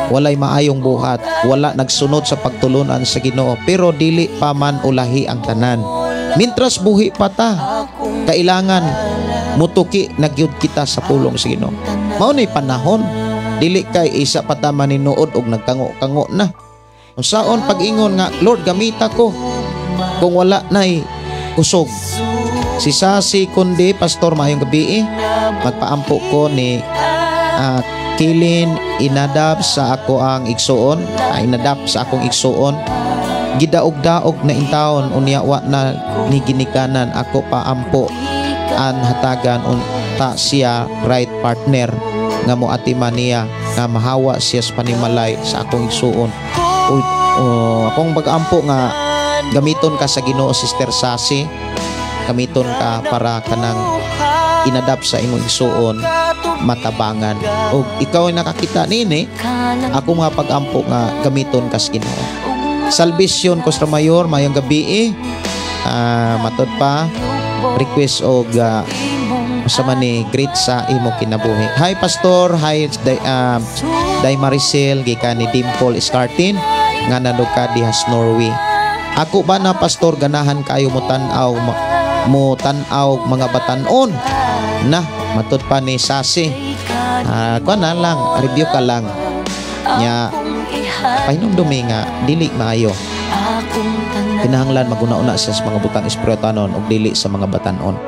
Walay maayong buhat, wala nagsunod sa pagtulunan sa Ginoo, pero dili pa man ulahi ang tanan. Mintras buhi pa ta, kailangan mutuki nagyud kita sa pulong sa Ginoo. Mao nay panahon, dili kay isa pa ta maninuod og nagkango-kango na. Unsaon pag-ingon nga, Lord gamita ko kung wala nay kusog. Si Sasi kundi pastor maayong gabi magpaampo ko ni Kilin inadap sa ako ang igsuon, inadap sa akong igsuon, gidaog-daog na intawon unya wa na ni ginikanan ako paampo an hatagan unta siya right partner nga moatiman niya nga mahawa siya sa panimalay sa akong igsuon. Akong pag-ampo nga gamiton ka sa Ginoo Sister Sasi, gamiton ka para kanang inadap sa imong igsuon matabangan. O ikaw ay nakakita nini, ako mga pag-ampo nga gamiton kas Ginoo. Salvation Costa Mayor, mayong gabi matod pa request og sama ni great sa imo kinabuhi. Hi pastor, hi Day Maricel gikan ni Dimple Escartin nga naduka dihas Norway. Ako ba na pastor ganahan kayo mo tan-aw mga batanon na matod pa ni Sasi. Kuha na lang, review ka lang nya pahinumdumi nga dili maayo. Kinahanglan maguna-una sa mga butang espirituanon ug dili sa mga batanon.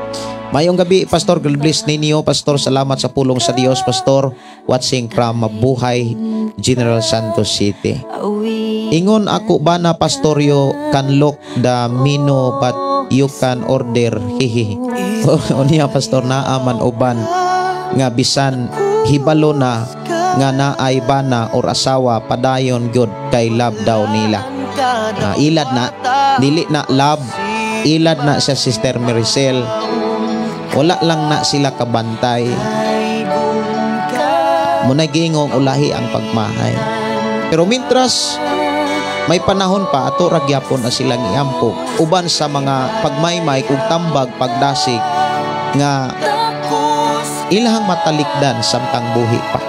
Mayong gabi pastor, God bless ninyo pastor. Salamat sa pulong sa Dios pastor. Watching from Mabuhay, General Santos City. Ingon ako ba na pastoryo can look the menu but you can order hihi. Unya pastor naaman uban nga bisan hibalo na nga naay bana or asawa padayon gyud kay love daw nila. Ilad na dili na love, ilad na sa Sister Maricel. Wala lang na sila kabantay. Muna gingong ulahi ang pagmahay. Pero mintras may panahon pa ato ragyapon na silang iampo uban sa mga pagmaymay kung tambag pagdasig nga ilahang matalikdan samtang buhi pa.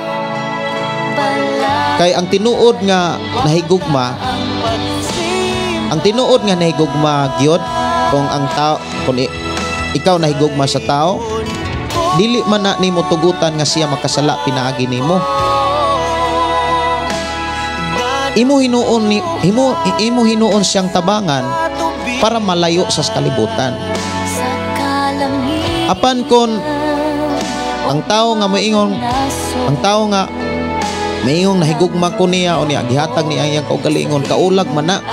Kay ang tinuod nga nahigugma gyud kung ang tao kung ikaw nahigugma sa tao, dili man na nimo tugutan nga siya makasala pinaagi nimo. Imo hinuon siyang tabangan para malayo sa kalibutan. Apan kon ang tao nga maingong nahigugma ko niya o niya gihatag niya iyang kaugalingon, kaulag na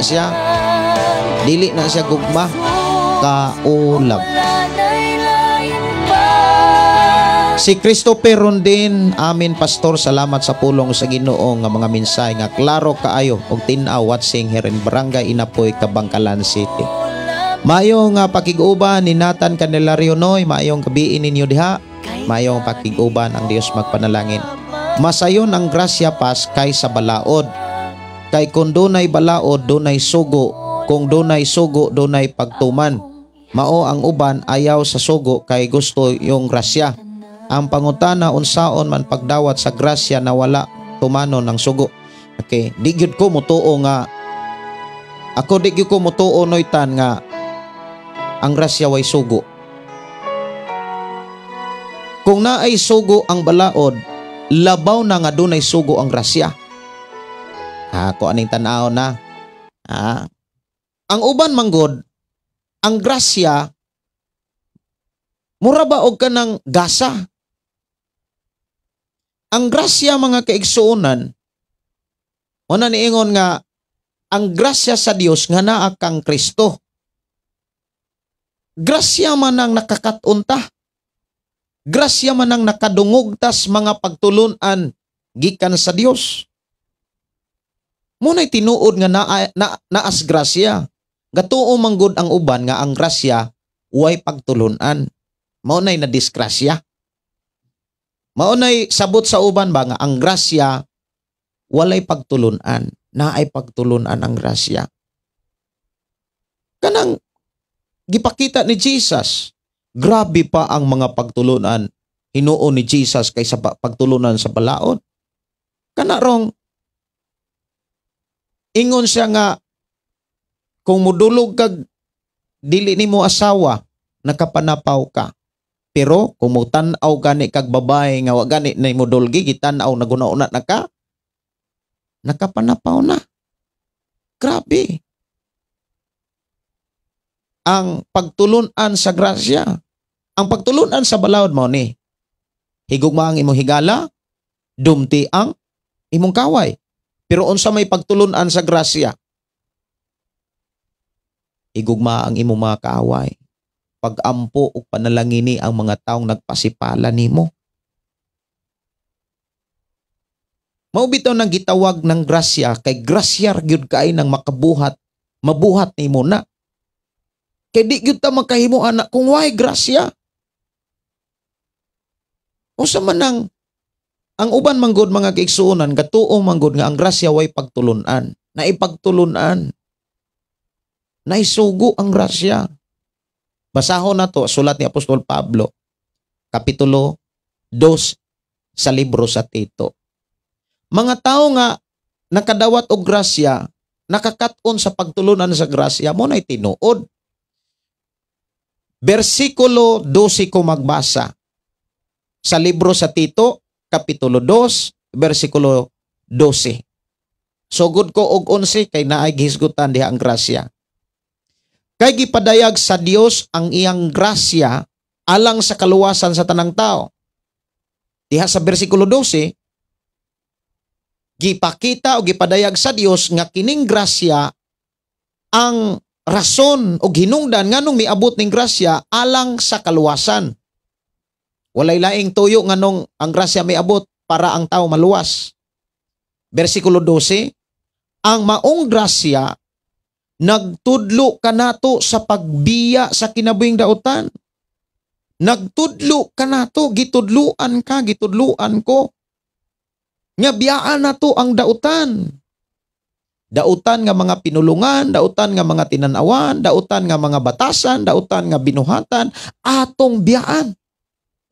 siya, dili na siya gugma, kaulag. Si Christopher Rondin, amin pastor, salamat sa pulong sa Ginoo nga mga minsay nga klaro kaayo og tin-aw watching here in Barangay Inapoy, Kabangkalan City. Mayong pakiguban ni Nathan Candelario Noy, mayong gabi ninyo diha. Mayong pakiguban ang Dios magpanalangin. Masayon ang grasya pas kaysa balaod. Kay kung dunay balaod, dunay sugo. Kung dunay sugo, dunay pagtuman. Mao ang uban ayaw sa sugo kay gusto yung grasya. Ang pangutana unsaon man pagdawat sa grasya na wala tumanon ng sugo. Okay, di gyud ko mutuo nga noy tan nga ang grasya way sugo. Kung naay sugo ang balaod, labaw na nga dunay sugo ang grasya. Kung aning tan-aw na. Ang uban manggod, ang grasya mura ba og kanang gasa? Ang grasya mga kaigsuonan, una niingon nga ang grasya sa Dios nga naa kang Kristo. Grasya man ang nakakatunta. Grasya man ang nakadungugtas mga pagtulunan gikan sa Dios. Muna'y tinuod nga naas grasya. Gatuo manggod ang uban nga ang grasya way pagtulunan. Maunay na disgrasya. Maunay sabot sa uban ba nga ang grasya walay pagtulunan, naay pagtulunan ang grasya. Kanang gipakita ni Jesus, grabe pa ang mga pagtulunan hinuon ni Jesus kaysa pagtulunan sa balaod. Kanarong ingon siya nga kung mudulog kag dili nimo asawa, nakapanapaw ka. Pero kung mo tan-aw gani kag babae nga wa gani na mo dulgi gitan-aw naguna-una na ka, nakapanapaw na. Grabe. Ang pagtulunan sa grasya, ang pagtulunan sa balaod mo ni higugma ang imong higala, dumti ang imong kaway. Pero unsa may pagtulunan sa grasya, higugma ang imong mga kaaway. Pag-ampo o panalangini ang mga taong nagpasipala nimo. Mao bitaw nang gitawag ng grasya kay grasya gyud kay nang makabuhat, mabuhat nimo na. Kay di gyud ta makahimo anak kung why grasya. Usa man ang uban manggod mga kaigsuonan katuo manggod nga ang grasya way pagtulunan, naipagtulunan. Naisugo ang grasya. Basahon na to, sulat ni Apostol Pablo, Kapitulo 2 sa libro sa Tito. Mga tao nga nakadawat og grasya, nakakat-on sa pagtulunan sa grasya, mo na'y tinuod. Versikulo 12 ko magbasa. Sa libro sa Tito, Kapitulo 2, versikulo 12. Sugod ko og 11 kay naay gihisgutan diha ang grasya. Kay gipadayag sa Dios ang iyang grasya alang sa kaluwasan sa tanang tao. Diha sa bersikulo 12, gipakita o gipadayag sa Dios nga kining grasya ang rason o hinungdan nganong miabot ning grasya alang sa kaluwasan. Walay laing tuyo nganong ang grasya miabot para ang tao maluwas. Bersikulo 12, ang maong grasya nagtudlo kanato sa pagbiya sa kinabuhing dautan. Nagtudlo kanato, gitudluan ka, gitudluan ko. Nga biyaan nato ang dautan. Dautan nga mga pinulungan, dautan nga mga tinanawan, dautan nga mga batasan, dautan nga binuhatan, atong biyaan.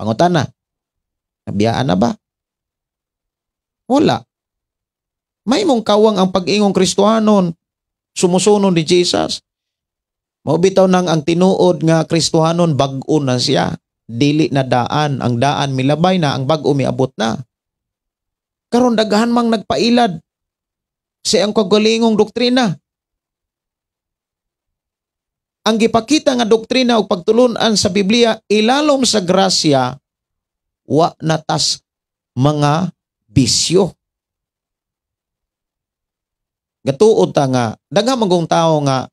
Pangutan na, nabiyaan na ba? Wala. May mong kawang ang pag-ingong Kristohanon, sumusunod ni Jesus. Maubitaw nang ang tinuod nga Kristohanon bag-o na siya. Dili na daan. Ang daan milabay na, ang bag-o miabot na. Karon daghan mang nagpailad sa ang kagalingong doktrina. Ang gipakita nga doktrina o pagtulunan sa Biblia, ilalom sa grasya, wa natas mga bisyo. Gatuod ta nga, daghang magong tao nga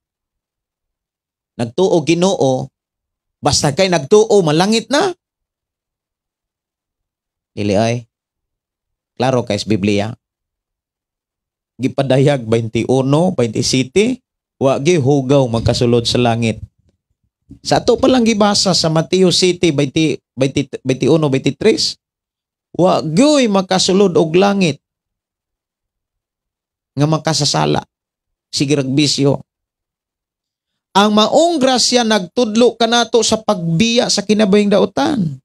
nagtuo Ginoo, basta kay nagtuo malangit na. Dili ay. Klaro kay sa Biblia. Gipadayag 21, 27, wa gi hugaw magkasulod sa langit. Sa ato pa lang gibasa sa Mateo City 21, 23, wa gyoy magkasulod og langit nga makasasala. Sige ragbisyo. Ang maong grasya nagtudlo kanato sa pagbiya sa kinabuhing dautan.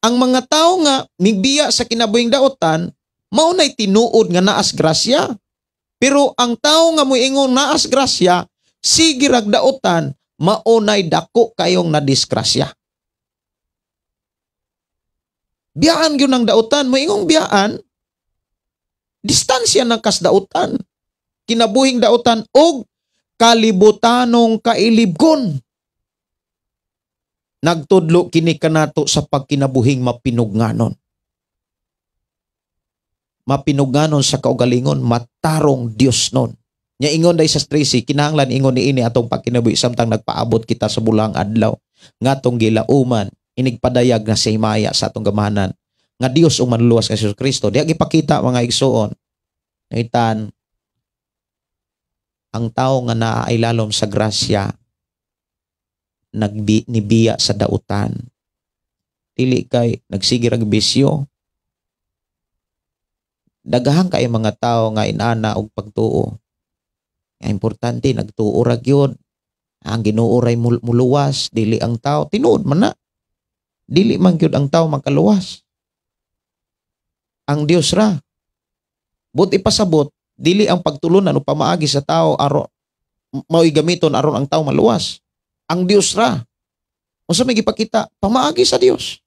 Ang mga tao nga migbiya sa kinabuhing dautan, maunay tinuod nga naas grasya. Pero ang tao nga moingon naas grasya, sige ragdautan, maunay dako kayong nadisgrasya. Biyaan gyud ng dautan, moingong biyaan, distansya ng kasdautan, kinabuhing dautan og kalibutanong kailibgon. Nagtudlo kini kanato sa pagkinabuhing mapinugnanon. Mapinugnanon sa kaugalingon, matarong Dios nun. Nya ingon day sa Tracy, kinahanglan ingon ni ini atong pagkinabuhi samtang nagpaabot kita sa bulang adlaw. Ngatong gilauman, inigpadayag na sa himaya sa atong gamahanan nga Dios ang manluwas kay Jesus Kristo. Diya gipakita mga igsoon. Naitan, ang tao nga naailalom sa grasya, nibiya sa dautan. dili kay nagsigir og bisyo. Daghan kay mga tao nga inana og pagtuo. Nga importante nagtuo ra gyud. Ang Ginoo ray muluwas, dili ang tao. Tinuod man na. Dili man gyud ang tao makaluwas. Ang Dios ra. But ipasabot, dili ang pagtulunan o pamaagi sa tao aron mao'y gamiton aron ang tao maluwas. Ang Dios ra. Unsa may gipakita? Pamaagi sa Dios.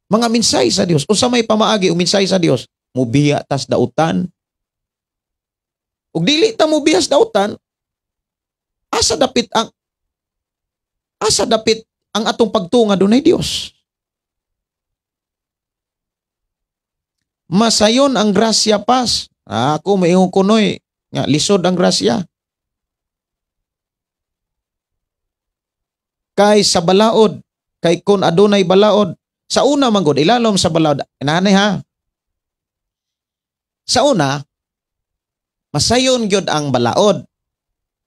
Mga minsay sa Dios. Unsa may pamaagi o minsay sa Dios? Mubiya tas dautan. Ug dili ta mubiyas dautan, asa dapit ang atong pagtunga dunay Dios. Masayon ang grasya pas. Ako maingong kunoy nga lisod ang grasya. Kay sa balaod, kay kun adunay balaod, sa una man gud ilalom sa balaod. Nanay ha. Sa una, masayon gyud ang balaod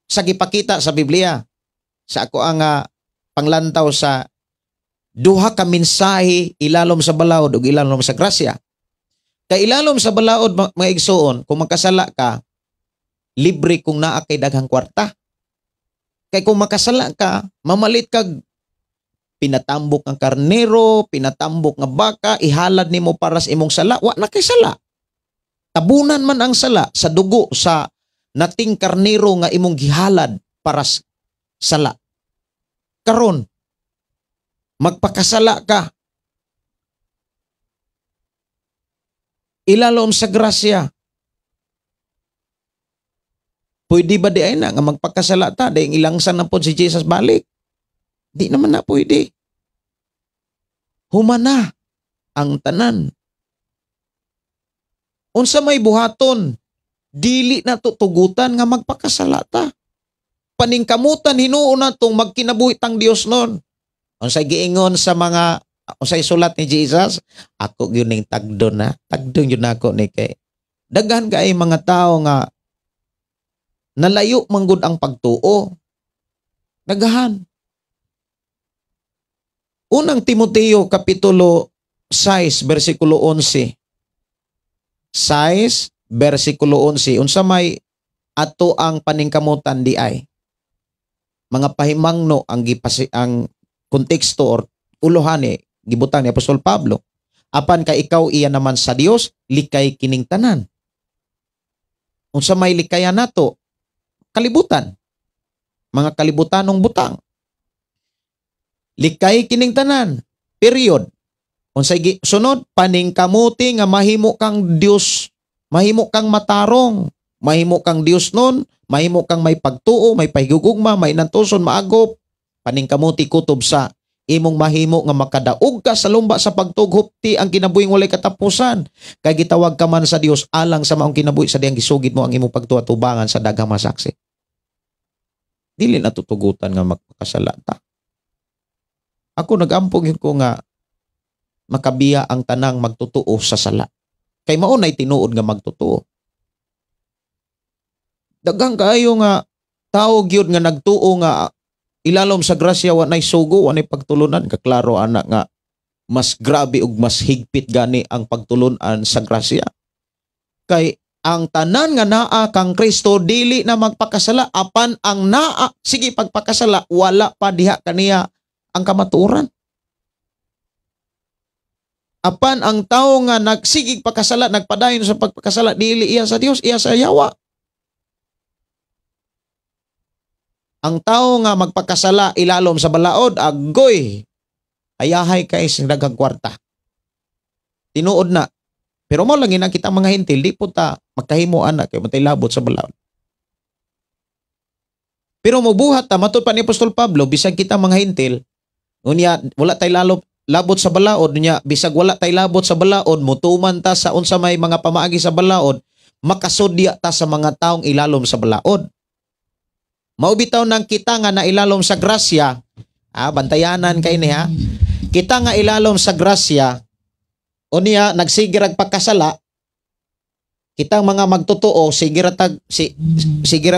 sa gipakita sa Biblia. Sa ako ang panglantaw sa duha ka mensahe ilalom sa balaod ug ilalom sa grasya. Kay ilalom sa balaod mga igsoon, kung magkasala ka, libre kung naa kay daghang kwarta. Kay kung makasala ka, mamalit kag pinatambok ang karnero, pinatambok nga baka, ihalad nimo para sa imong sala, wa na kay sala. Tabunan man ang sala sa dugo sa nating karnero nga imong gihalad para sa sala. Karon, magpakasala ka. Ilalom sa grasya. Pwede ba di ay na nga magpakasala ta dahil ilangsan na po si Jesus balik? Di naman na pwede. Humana ang tanan. Unsa may buhaton, dili na tutugutan nga magpakasala ta. Paningkamutan hinuon na itong magkinabuhi tang Dios nun. Unsay giingon sa mga, unsay sulat ni Jesus, ako yun yung tagdon na. Tagdon yun ako ni kay. Daghan kay mga tao nga nalayo manggod ang pagtuo. Daghan. Unang Timoteo kapitulo 6 versikulo 11. 6 versikulo 11. Unsa may ato ang paningkamutan di ay mga pahimangno ang ang konteksto or ulohani gibutang ni Apostol Pablo. Apan kay ikaw iya naman sa Dios, likay kining tanan. Unsa may likayan nato? Kalibutan. Mga kalibutanong butang. Likay kining tanan. Period. Unsay sunod, paningkamuti nga mahimo kang Dios, mahimo kang matarong, mahimo kang Dios nun, mahimo kang may pagtuo, may pahigugugma, may nantuson, maagop. Paningkamuti kutob sa imong mahimo nga makadaog ka sa lumba sa pagtughupti ang kinabuhing walay katapusan. Kay gitawag ka man sa Dios alang sa maong kinabuhi sa diyang gisugid mo ang imong pagtuwa-tubangan sa daghang masaksi. Dili na tutugutan nga magpakasala ta. Ako nagampog yun ko nga makabiya ang tanang magtutuo sa sala. Kay maunay tinuod nga magtutuo. Daghang kaayo nga tao gyud nga nagtuo nga ilalom sa grasya wa nay sugo, wa nay pagtulunan. Kaklaro anak nga mas grabe ug mas higpit gani ang pagtulunan sa grasya. Kay ang tanan nga naa kang Kristo dili na magpakasala, apan ang naa sige pagpakasala wala pa diha kaniya ang kamatuoran. Apan ang tao nga nagsigig pakasala, nagpadayon sa pagpakasala, dili iya sa Dios, iya sa yawa. Ang tao nga magpakasala ilalom sa balaod, agoy, ayahay kay sing daghang kwarta. Tinuod na. Pero mo lang ina kita mga hintil, di po ta magkahimo anak kay matay labot sa balaod. Pero mobuhat ta matud pa ni Apostol Pablo, bisag kita mga hintil, unya wala tay labot sa balaod niya, bisag wala tay labot sa balaod, mutuman ta sa unsa may mga pamaagi sa balaod, makasudya ta sa mga taong ilalom sa balaod. Maubitaw nang kita nga nailalom sa grasya, bantayanan kay niya, kita nga ilalom sa grasya, o niya nagsigirag pagkasala, kita mga magtotoo, sigira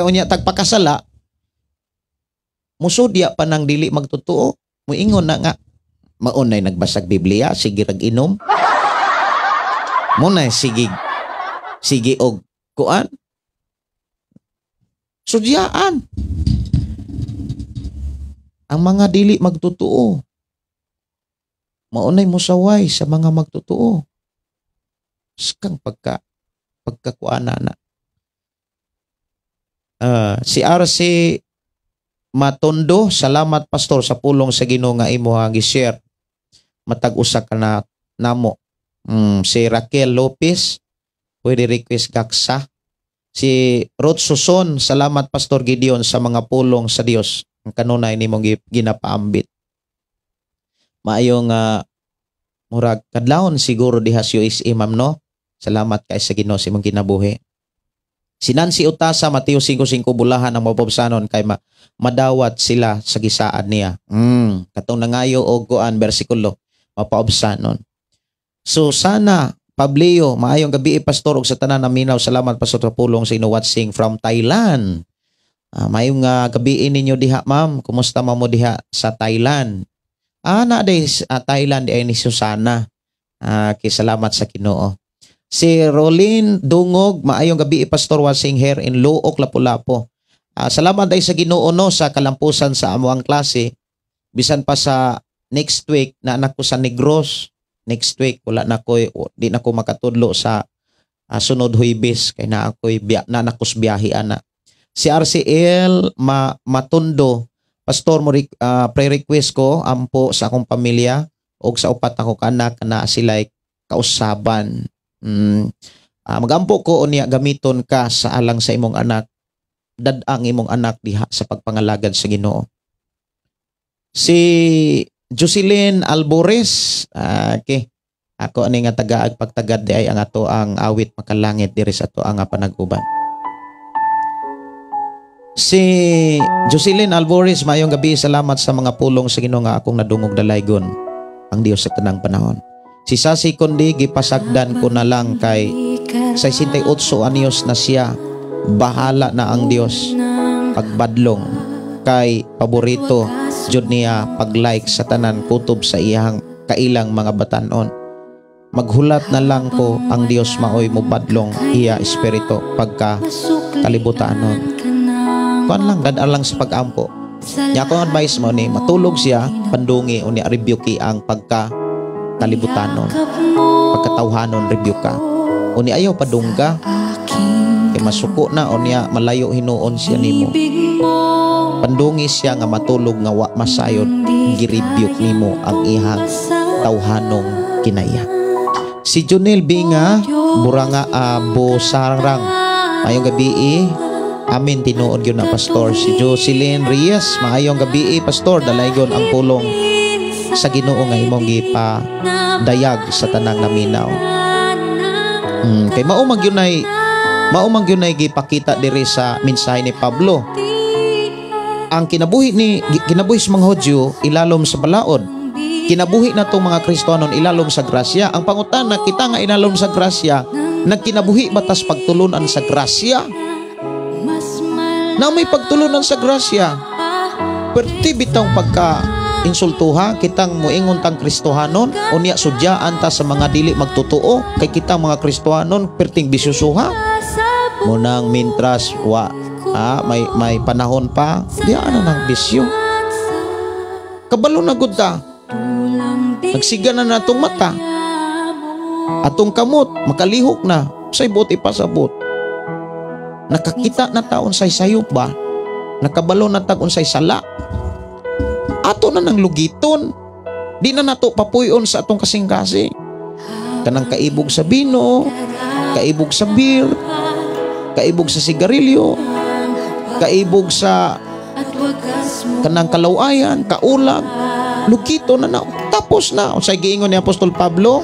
unya tagpakasala, musudya pa nang dili magtotoo, muingon na nga, maunay nagbasag Biblia, sige rag-inom. Muna sige og kuan. Sudyaan. Ang mga dili magtutuo. Maunay musaway sa mga magtutuo. Skang pagkakuana na. Si RC Matondo, salamat pastor sa pulong sa Ginoo nga imo nga gi-share. Matag usa ka na namo. Si Raquel Lopez, pwede request kaksa. Si Ruth Suson, salamat Pastor Gideon sa mga pulong sa Dios. Ang kanunay nimong ginapaambit. Maayong murag kadlawon siguro diha si USM ma'am no. Salamat kay sa Ginoo sa imong kinabuhi. Si Nancy Utasa, Mateo 5:5 bulahan ang mapabsanon kay madawat sila sa gisaad niya. Katong nangayo og kuan bersikulo mapaobsanon. So sana Pableo, maayong gabi pastor og sa tanan naminaw. Salamat pastor sa pulong sa ino watching from Thailand. Maayong gabi ninyo diha ma'am. Kumusta mo diha sa Thailand? Na day Thailand ay ni Susana. Kay salamat sa Ginoo. Si Rolin Dungog, maayong gabi pastor watching here in Luok, Lapu-Lapu. Salamat ay sa Ginoo no sa kalampusan sa amuang klase. Bisan pa sa next week na anak ko sa Negros. Next week wala na ko di na ko makatudlo sa sunod Huwebes kay na ako'y nakos biyahe ana. Si RCL Matundo, pastor mo pre-request ko ampo sa akong pamilya og sa upat ako kanak na sila'y kausaban. Magampo ko unya gamiton ka sa alang sa imong anak. Dadang imong anak diha sa pagpangalagad sa Ginoo. Si Jocelyn Albores, okay. Ako ani nga tagaag pagtagad di ay ang ato ang awit makalangit diri sa ato ang panag-uban. Si Jocelyn Albores, mayong gabi, salamat sa mga pulong sa Ginoo nga akong nadungog dalaygon ang Dios sa tanang panahon. Si Sasi kundi gipasagdan ko na lang kay 68 anyos na siya. Bahala na ang Dios pagbadlong kay paborito jud niya pag-like sa tanan kutob sa iyang kailang mga batanon. Maghulat na lang ko ang Dios maoy mobadlong iya espiritu pagka kalibutanon. Kuan lang dadaan lang sa pag-ampo. Nya akong advice mo ni matulog siya pandungi unya rebuke ang pagka kalibutanon. Pagkatawhanon rebuke ka. Uni ayaw padungga. Kay masuko na unya malayo hinuon siya nimo. Pandungi siya nga matulog nga wa masayod gi-rebuke nimo ang ihang tawhanong kinaya. Si Junel Binga, Buranga Bosarang. Mayong gabi amin tinuod yun na pastor. Si Jocelyn Reyes, maayong gabi pastor. Dalaygon ang pulong sa Ginoo nga imong gipa dayag sa tanang naminaw. Kay maumag yun ay gipakita diri sa mensahe ni Pablo. Ang kinabuhi sa mga Hudyo ilalom sa balaod. Kinabuhi na itong mga Kristohanon ilalom sa grasya. Ang pangutana kita nga ilalom sa grasya, nagkinabuhi batas pagtulunan sa grasya. Na may pagtulunan sa grasya. Perti bitang pagka insultuha kitang muingon tang Kristohanon unya sudyaan ta sa mga dili magtutuo kay kitang mga Kristohanon perting bisyusuha. Munang mintras may panahon pa diyan na ng bisyo. Kabalo na gud ta. Nagsiga na natong mata. Atong kamot makalihok na say buot ipasabot. Nakakita na taon say sayop ba? Nakabalo na tag unsay sala. Ato na nang lugiton. Di na nato papuyon sa atong kasing-kasing. Kanang kaibog sa bino, kaibog sa beer, kaibog sa sigarilyo, kaibog sa kanang kalawayan, kaulag, lugito na na. Tapos na. Unsay giingon ni Apostol Pablo?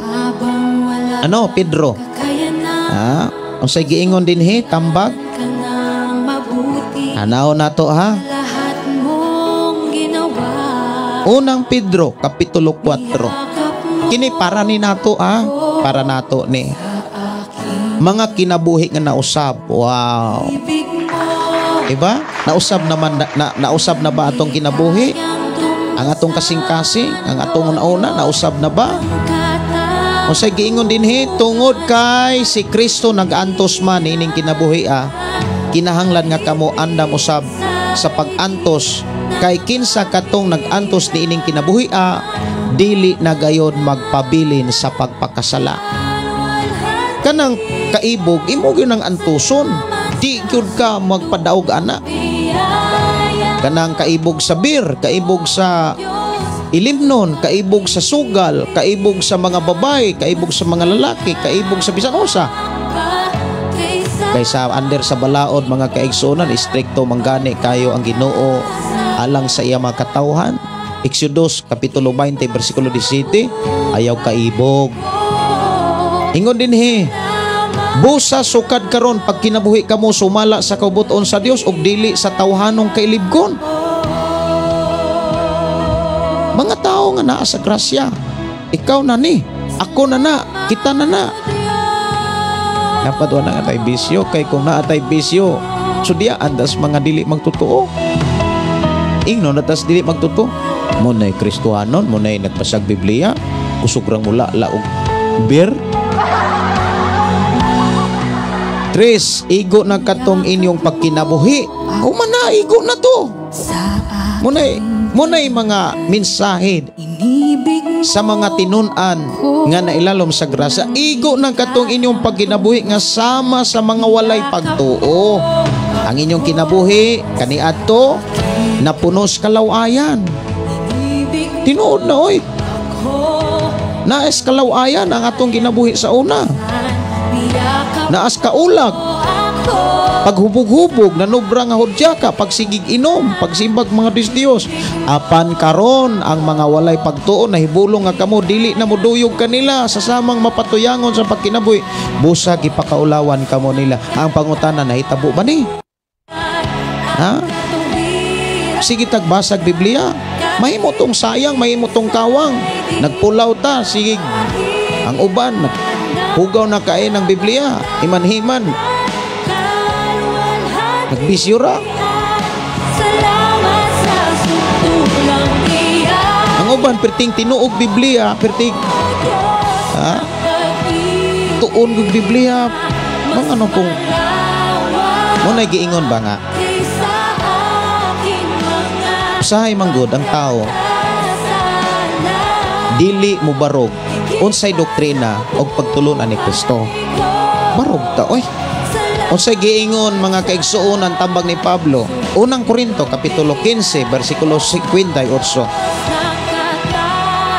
Pedro. Unsay giingon din tambag. Anaw na to ha. Unang Pedro, Kapitulo 4. Kini para ni nato para nato ni. Mga kinabuhi nga nausab. Wow. Diba? Nausab naman nausab na ba atong kinabuhi? Ang atong kasing-kasing, ang atong una-una nausab na ba? O sa giingon dinhi tungod kay si Kristo nag-antos man ining kinabuhi kinahanglan nga kamo andam usab sa pag-antos kay kinsa katong nag-antos niining kinabuhi dili na gayon magpabilin sa pagpakasala. Kanang kaibog imo gyud ang antuson, di gyud ka magpadaog ana. Kanang kaibog sa beer, kaibog sa ilimnon, kaibog sa sugal, kaibog sa mga babae, kaibog sa mga lalaki, kaibog sa bisan usa. Kaysa under sa balaod mga kaigsunan, istrikto manggani kayo ang Ginoo alang sa iya mga katawhan. Exodus kapitulo 20 bersikulo 17, ayaw kaibog. Ingon dinhi, busa sukad karon pag kinabuhi kamo sumala sa kabuton sa Dios ug dili sa tawhanong kailibgon. Mga tao nga naa sa grasya, ikaw na ni, ako na na, kita na na. Dapat wala nga tayo bisyo, kay kung naa tayo bisyo, sudyaan das mga dili magtotoo. Ingnon na tas dili magtotoo. Muna'y Kristohanon, muna'y nagpasag Biblia, usugrang mula laog beer. Tres, igo na katong inyong pagkinabuhi. Umana, igo na to. Muna'y mga mensahe sa mga tinunan nga nailalom sa grasa. Igo na katong inyong pagkinabuhi nga sama sa mga walay pagtuo. Ang inyong kinabuhi, kaniadto, napunos kalawayan. Tinuod na oy. Naas kalawayan ang atong ginabuhi sa una. Naas kaulag. Paghubog-hubog, nanubra nga hudyaka, pagsigig inom, pagsimbag mga Diyos. Apan karon ang mga walay pagtuo nahibulong nga kamo dili na moduyog kanila sa samang mapatuyangon sa pagkinabuhi. Busa gipakaulawan kamo nila. Ang pangutana nahitabo ba ni? Ha? Sige tagbasag Biblia. Mahimo tong sayang, mahimo tong kawang. Nagpulaw ta, sige. Ang uban, hugaw na kain ng Biblia. Iman-himan. Nagbisyo ra. Ang uban, perting tinuog Biblia, perting tuon ng Biblia. Mga ano pong muna giingon ba nga? Usahay manggod ang tao dili mo barog unsay doktrina o pagtulunan ni Kristo. Barog ta oy. Unsay giingon mga kaigsuonan tambag ni Pablo, unang Korinto kapitulo 15 bersikulo 58.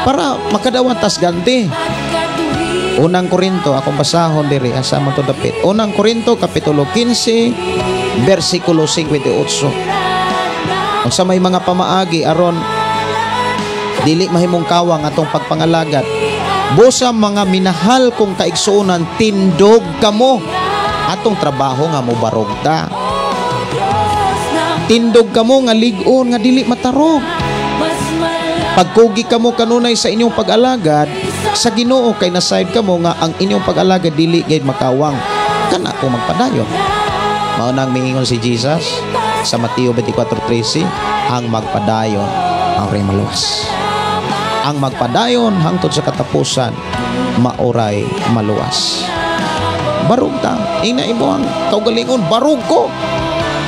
Para makadawat tas ganti. Unang Korinto akong basahon diri asa man to dapit. Unang Korinto kapitulo 15 bersikulo 58. Kung sa may mga pamaagi aron dili mahimong kawang atong pagpangalagat, busa mga minahal kong kaigsuonan, tindog kamo atong trabaho nga mo barog ta. Tindog kamo nga lig-on nga dili matarog. Pagkugi kamo kanunay sa inyong pag-alagad sa Ginoo kay nasayod kamo nga ang inyong pag-alagad dili gayud makawang. Kana ko magpadayon. Mao nang miingon si Jesus sa Mateo 24:13, ang magpadayon ang ray maluwas. Ang magpadayon hangtod sa katapusan maoray maluwas. Barug ta, ina imo ang kaugalingon, barug ko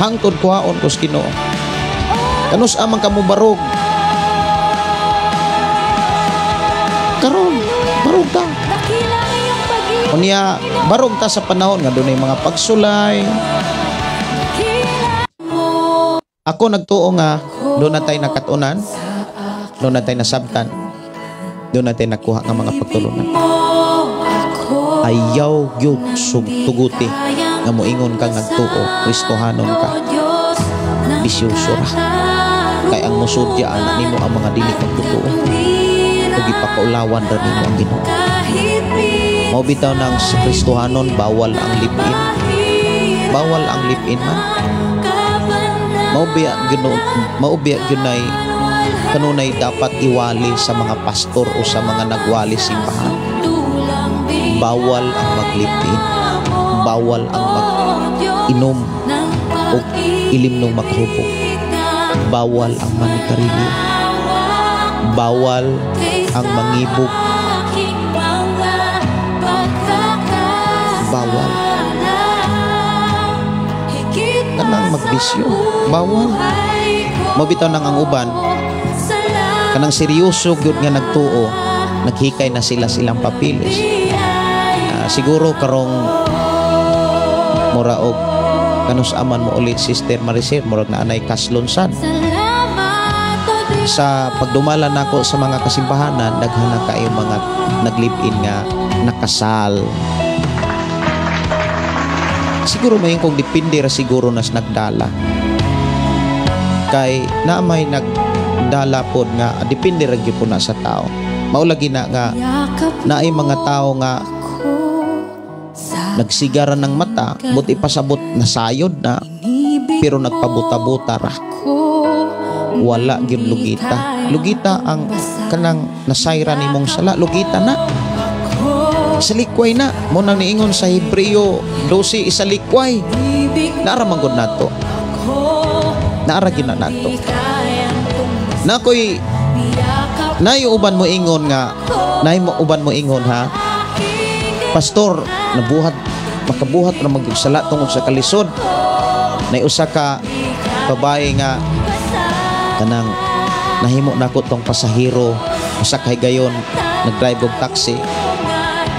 hangtod kuhaon ko sa Ginoo. Kanus amang kamo barug karon, barug ta. Unya barug ta sa panahon nga dunay mga pagsulay. Ako nagtuo nga doon na tayo nakatunan, doon na tayo nasabtan, doon na tayo nakuha ng mga pagtulunan. Ayaw gyud tuguti nga moingon kang nagtuo, Kristohanon ka, bisyoso ra. Kay ang musudyaan nimo ang mga dili magtutuo. Ug ipakaulawan ra nimo ang Ginoo. Mao bitaw nang sa Kristohanon bawal ang lipin. Bawal ang lipin man. Maubiya gunay kanunay dapat iwali sa mga pastor o sa mga nagwali simbahan. Bawal ang maglipin, bawal ang mag-inom o ilim ng makahubog, bawal ang manikarili, bawal ang mangibog, bawal kanang magbisyo, bawal mabitaw nang ang uban kanang seryoso gyud nga nagtuo, naghikay na silang papilis. Siguro karong mura og kanus aman mo ulit Sister Maricel, murag na anay kaslonsan sa pagdumala nako sa mga kasimbahanan, daghan na kayo mga naglip-in nga nakasal. Siguro mayon kung depende ra siguro nas nagdala, kay naamay nagdala pod nga depende ra gyud po na sa tao. Mao lagi na nga naay mga tao nga nagsigaran ng mata, buti pasabot nasayod na, pero nagpabuta-buta ra. Wala gyud lugita. Lugita ang kanang nasayra nimong sala, lugita na. Isalikway na. Mo nang niingon sa Hebreo 12, isalikway. Naaraman gud nato. Naaragin na nato. Nakoy nayo uban mo ingon nga, nayo uban mo ingon ha. Pastor, nabuhat makabuhat ra magsala tungod sa kalisod. Nay usa ka babae nga kanang nahimo nako tong pasahero, usa ka higayon nagdrive og taxi.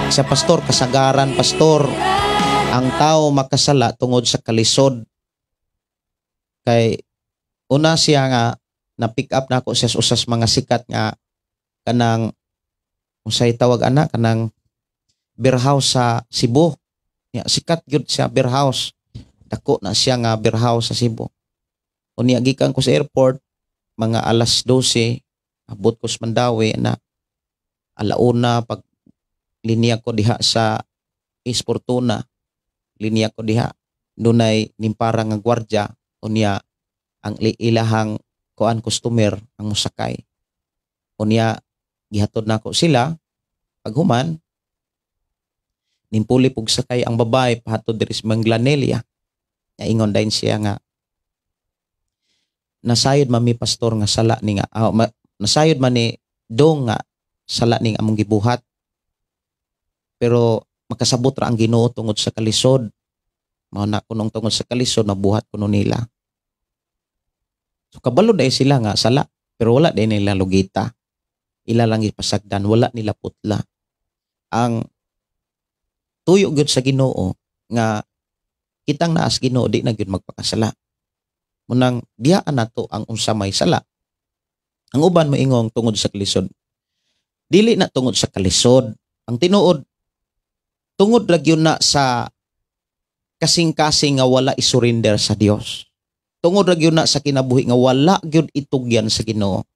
Sa pastor kasagaran, pastor, ang tao makasala tungod sa kalisod. Kay una siya nga na pick up nako sa usas mga sikat nga kanang unsay tawag ana kanang beer house sa Cebu. Ya, sikat gyud siya beer house. Dako na siya nga beer house sa Cebu. Unya gikan ko sa airport mga alas 12, abot ko sa Mandawi na alauna pag linya ko diha sa East Fortuna. Linya ko diha dunay nimpara nga gwardiya, unya ang ilahang kuan customer ang musakay. Unya gihatod nako sila paghuman nimpuli pug sakay ang babae pahatod diri sa Manglanelia. Ingon dayon siya nga nasayod mami pastor nga sala ni nga nasayod man ni dong nga sala ning among gibuhat, pero makasabot ra ang Ginoo tungod sa kalisod. Mao na kunong tungod sa kalisod nabuhat kuno nila. So kabalo dai sila nga sala, pero wala din nila lugita. Ila lang ipasagdan, wala nila putla. Ang tuyo gyud sa Ginoo nga kitang naas Ginoo di na gyud magpakasala. Munang diyaan nato ang unsa may sala. Ang uban moingong tungod sa kalisod. Dili na tungod sa kalisod. Ang tinuod tungod ra gyud na sa kasing-kasing nga wala isurrender sa Dios. Tungod ra gyud na sa kinabuhi nga wala gyud itugyan sa Ginoo.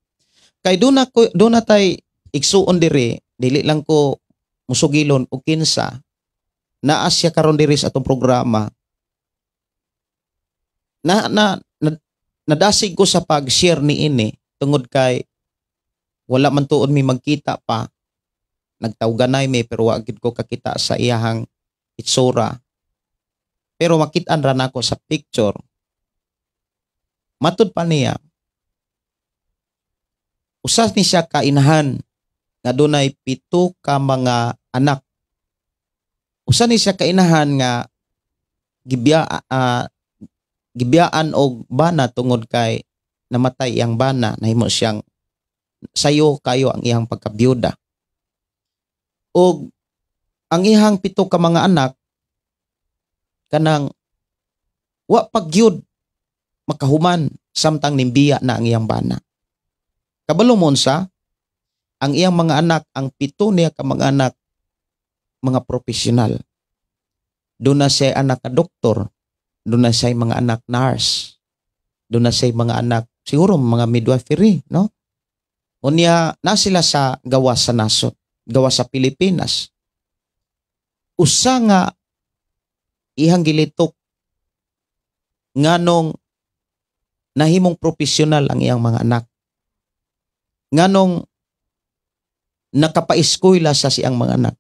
Kay do na tay igsuon diri, dili lang ko musugilon og kinsa naa siya karon diri sa atong programa. Nadasig ko sa pag-share ni ini tungod kay wala man tuod mi magkita pa. Nagtawganay mi pero wa gid ko kakita sa iyahang itsura. Pero makit-an ra nako sa picture. Matud pa niya. Usas ni siya kainahan nga dunay 7 ka mga anak. Usa ni siya kainahan nga gibiyaan og bana tungod kay namatay iyang bana, nahimo siyang sayo kayo ang iyang pagkabiyuda. Og ang iyang 7 ka mga anak kanang wa pagyud makahuman samtang nimbiya na ang iyang bana. Kabalo mo sa ang iyang mga anak, ang 7 niya ka mga anak mga profesional. Doon na siya anak ka doktor, doon na siya mga anak nurse, doon na siya mga anak siguro mga midwifery, no? Unya na sila sa gawa sa nasod, gawa sa Pilipinas. Usa nga ihang gilitok nganong nahimong profesional ang iyang mga anak. Nganong nakapaeskwela sa siyang mga anak.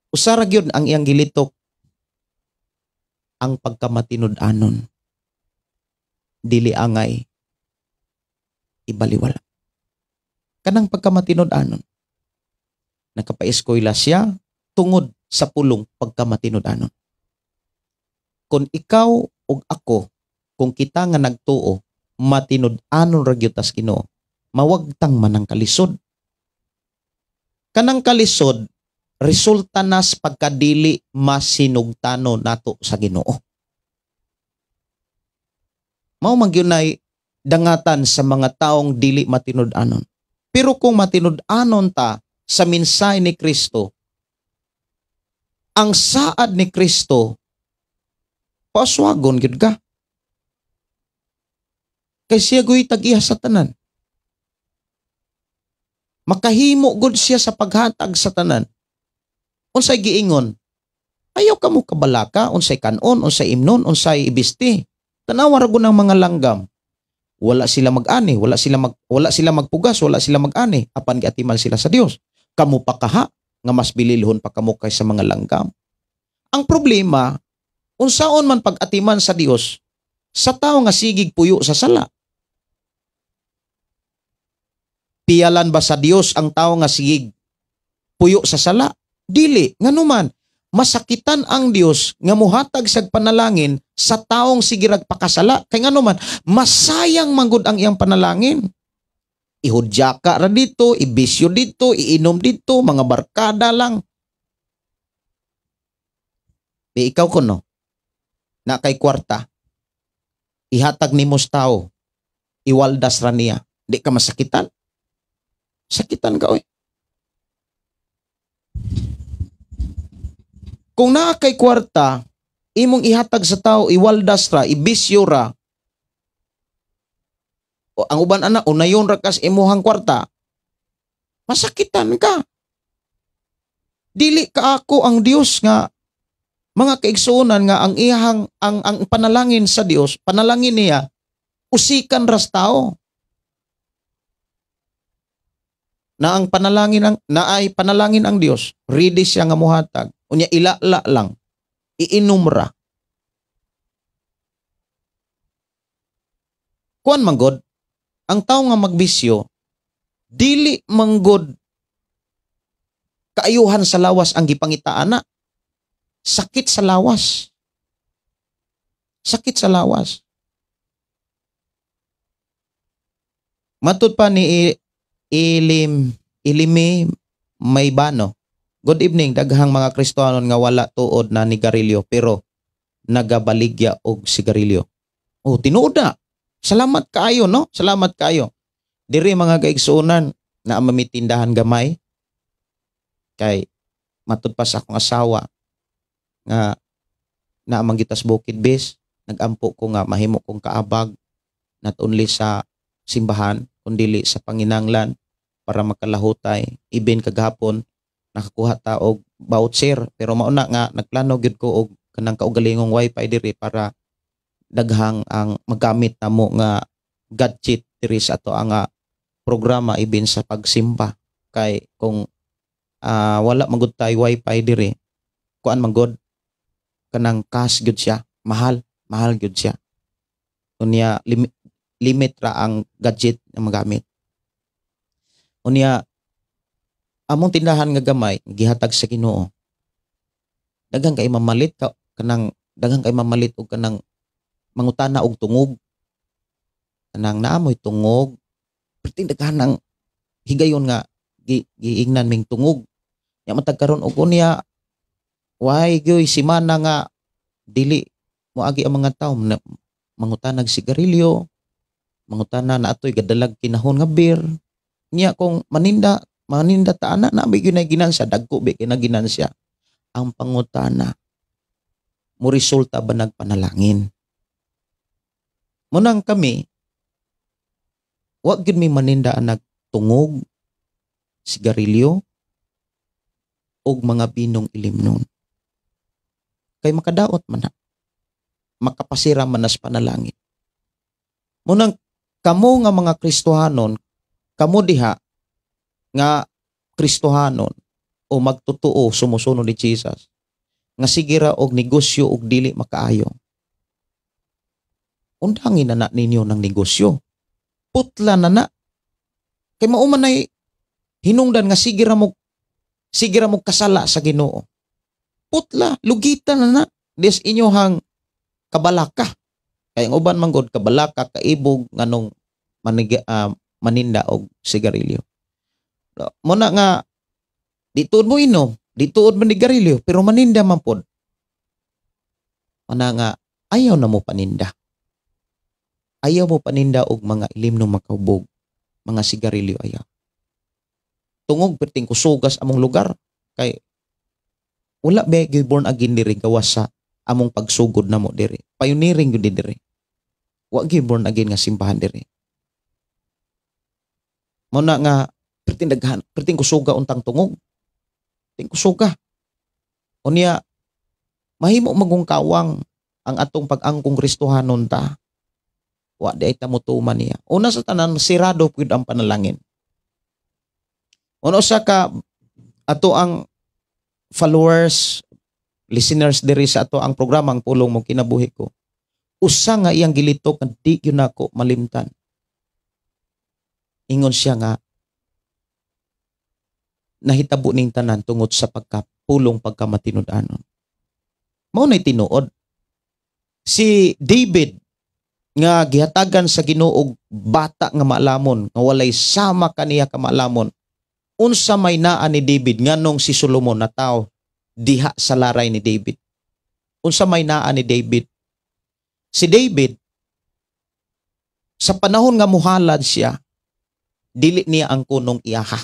Usara gyud ang iyang gilitok ang pagkamatinud-anon. Dili angay ibaliwala. kanang pagkamatinud-anon. Nakapaeskwela siya tungod sa pulong pagkamatinud-anon. Kung ikaw o ako, kung kita nga nagtuo, matinud-anon ra gyud tas Ginoo, mawagtang manang kalisod. Kanang kalisod resulta nas pagkadili masinugtano nato sa Ginoo. Mao man gyunay dangatan sa mga taong dili matinud-anon. Pero kung matinud-anon ta sa mensahe ni Kristo, ang saad ni Kristo paswagon gyud ka. Kay siya go'y tag-iya sa tanan. Makahimo gud siya sa paghatag sa tanan. Unsay giingon? Ayaw ka mo kabalaka, unsay kanon, unsay imnon, unsay ibisti. Tanawa ra gud ng mga langgam. Wala sila mag-ani, wala sila magpugas, wala sila mag-ani. Apan giatiman sila sa Dios. Kamu pa kaha nga mas bililhon pa kamo kaysa mga langgam. Ang problema, unsaon man pag-atiman sa Dios sa tao nga sigig puyo sa sala. Piyalan ba sa Dios ang tao nga sigig puyo sa sala? Dili, nganuman masakitan ang Dios nga muhatag sa panalangin sa taong sige ragpakasala. Kay nganuman masayang manggod ang iyang panalangin. Ihudyaka ra dito, ibisyo dito, iinom dito, mga barkada lang. Di ikaw kuno na kay kwarta, ihatag nimo sa tao, iwaldas ra niya, di ka masakitan? Sakitan ka, oy. Kung naa kay kwarta, imong ihatag sa tao, iwaldas ra, ibisyo ra, o ang uban ana, unayon ra kas imuhang kwarta, masakitan ka. Dili ka ako ang Dios nga mga kaigsuonan nga ang iyang ang panalangin sa Dios, panalangin niya usikan ras tao. Na ang panalangin ay panalangin ang Dios, ready siya nga muhatag. Unya ilala lang, iinom ra. Kuan manggod, ang tao nga magbisyo, dili manggod kaayuhan sa lawas ang gipangitaan na. Sakit sa lawas. Sakit sa lawas. Matud pa ni Ilimi Maybano. Good evening, daghang mga Kristohanon nga wala tuod na nigarilyo pero nagabaligya og sigarilyo. Oh, tinuod na. Salamat kaayo, no? Salamat kaayo. Diri mga kaigsuonan na mamitindahan gamay kay matud pa sa akong asawa nga naamang gitas bukid base, nagampo ko nga mahimo kong kaabag not only sa simbahan kundi sa panginanglan para makalahutay. Even kagahapon nakakuha ta og voucher pero mauna nga nagplano gyud ko og kanang kaugalingong wifi diri para daghang ang magamit namo nga gadget diri sa ato ang programa even sa pagsimba. Kay kung wala magud tay wifi diri, kuan manggod kanang cash gyud siya, mahal gyud siya. Unya limit ra ang gadget na magamit. Unya among tindahan nga gamay gihatag sa Ginoo. Daghang kay mamalit ka kanang daghang kay mamalit og kanang mangutana og tungog. Kanang naamoy tungog. Perting daghan ang higayon nga giingnan ming tungog. Nya matag karon og unya why gyoy simana nga dili moagi ang mga tawo mangutanag sigarilyo, mangutana na atoy gadalag kinahon nga beer. Nya kung maninda ta ana na may ginansya dagko be kinaginansya. Ang pangutana mo resulta ba nagpanalangin? Munang kami wa gyud mi maninda ang nagtungog, sigarilyo og mga binong ilimnon. Kay makadaot man na. Makapasira man nas panalangin. Munang kamo nga mga Kristohanon, kamo diha nga Kristohanon o magtutuo sumusunod ni Jesus, nga sigira og negosyo og dili makaayo. Undangin na ninyo ng negosyo. Putla na. Kay mauman ay hinungdan nga sige ra mo kasala sa Ginoo. Putla, lugitan na na des inyohang kabalaka. Kaya ang uban man gud kabalaka kaibog nganong maninda og sigarilyo. Mo na nga dituod mo inom, dituod man sigarilyo pero maninda man pod. Ana nga ayaw na mo paninda. Ayaw mo paninda og mga ilim ng makahubog, mga sigarilyo ayaw. Tungog perting kusugas among lugar kay wala ba gyud born again diri gawas sa among pagsugod namo diri. Pioneering gyud diri. Wa gyud born again nga simbahan diri. Mo na nga perting kusuga untang tungog. Perting kusuga. Unya mahimo magungkawang ang atong pag-angkong Kristohanon ta. Wa di ay tamutuman niya. Una sa tanan, sirado pud ang panalangin. Una sa ka ato ang followers, listeners diri sa ato ang programang Pulong Mo Kinabuhi Ko. Usa nga iyang gilitok nga di gyud nako malimtan. Ingon siya nga nahitabo ning tanan tungod sa pagkapulong pagkamatinud-anon. Mao nay tinuod. Si David nga gihatagan sa Ginoo og bata nga maalamon nga walay sama kaniya ka maalamon. Unsa may naa ni David nganong si Solomon na tao diha sa laray ni David. Unsa may naa ni David? Si David sa panahon nga muhalad siya, dili niya ang kunong iyaha.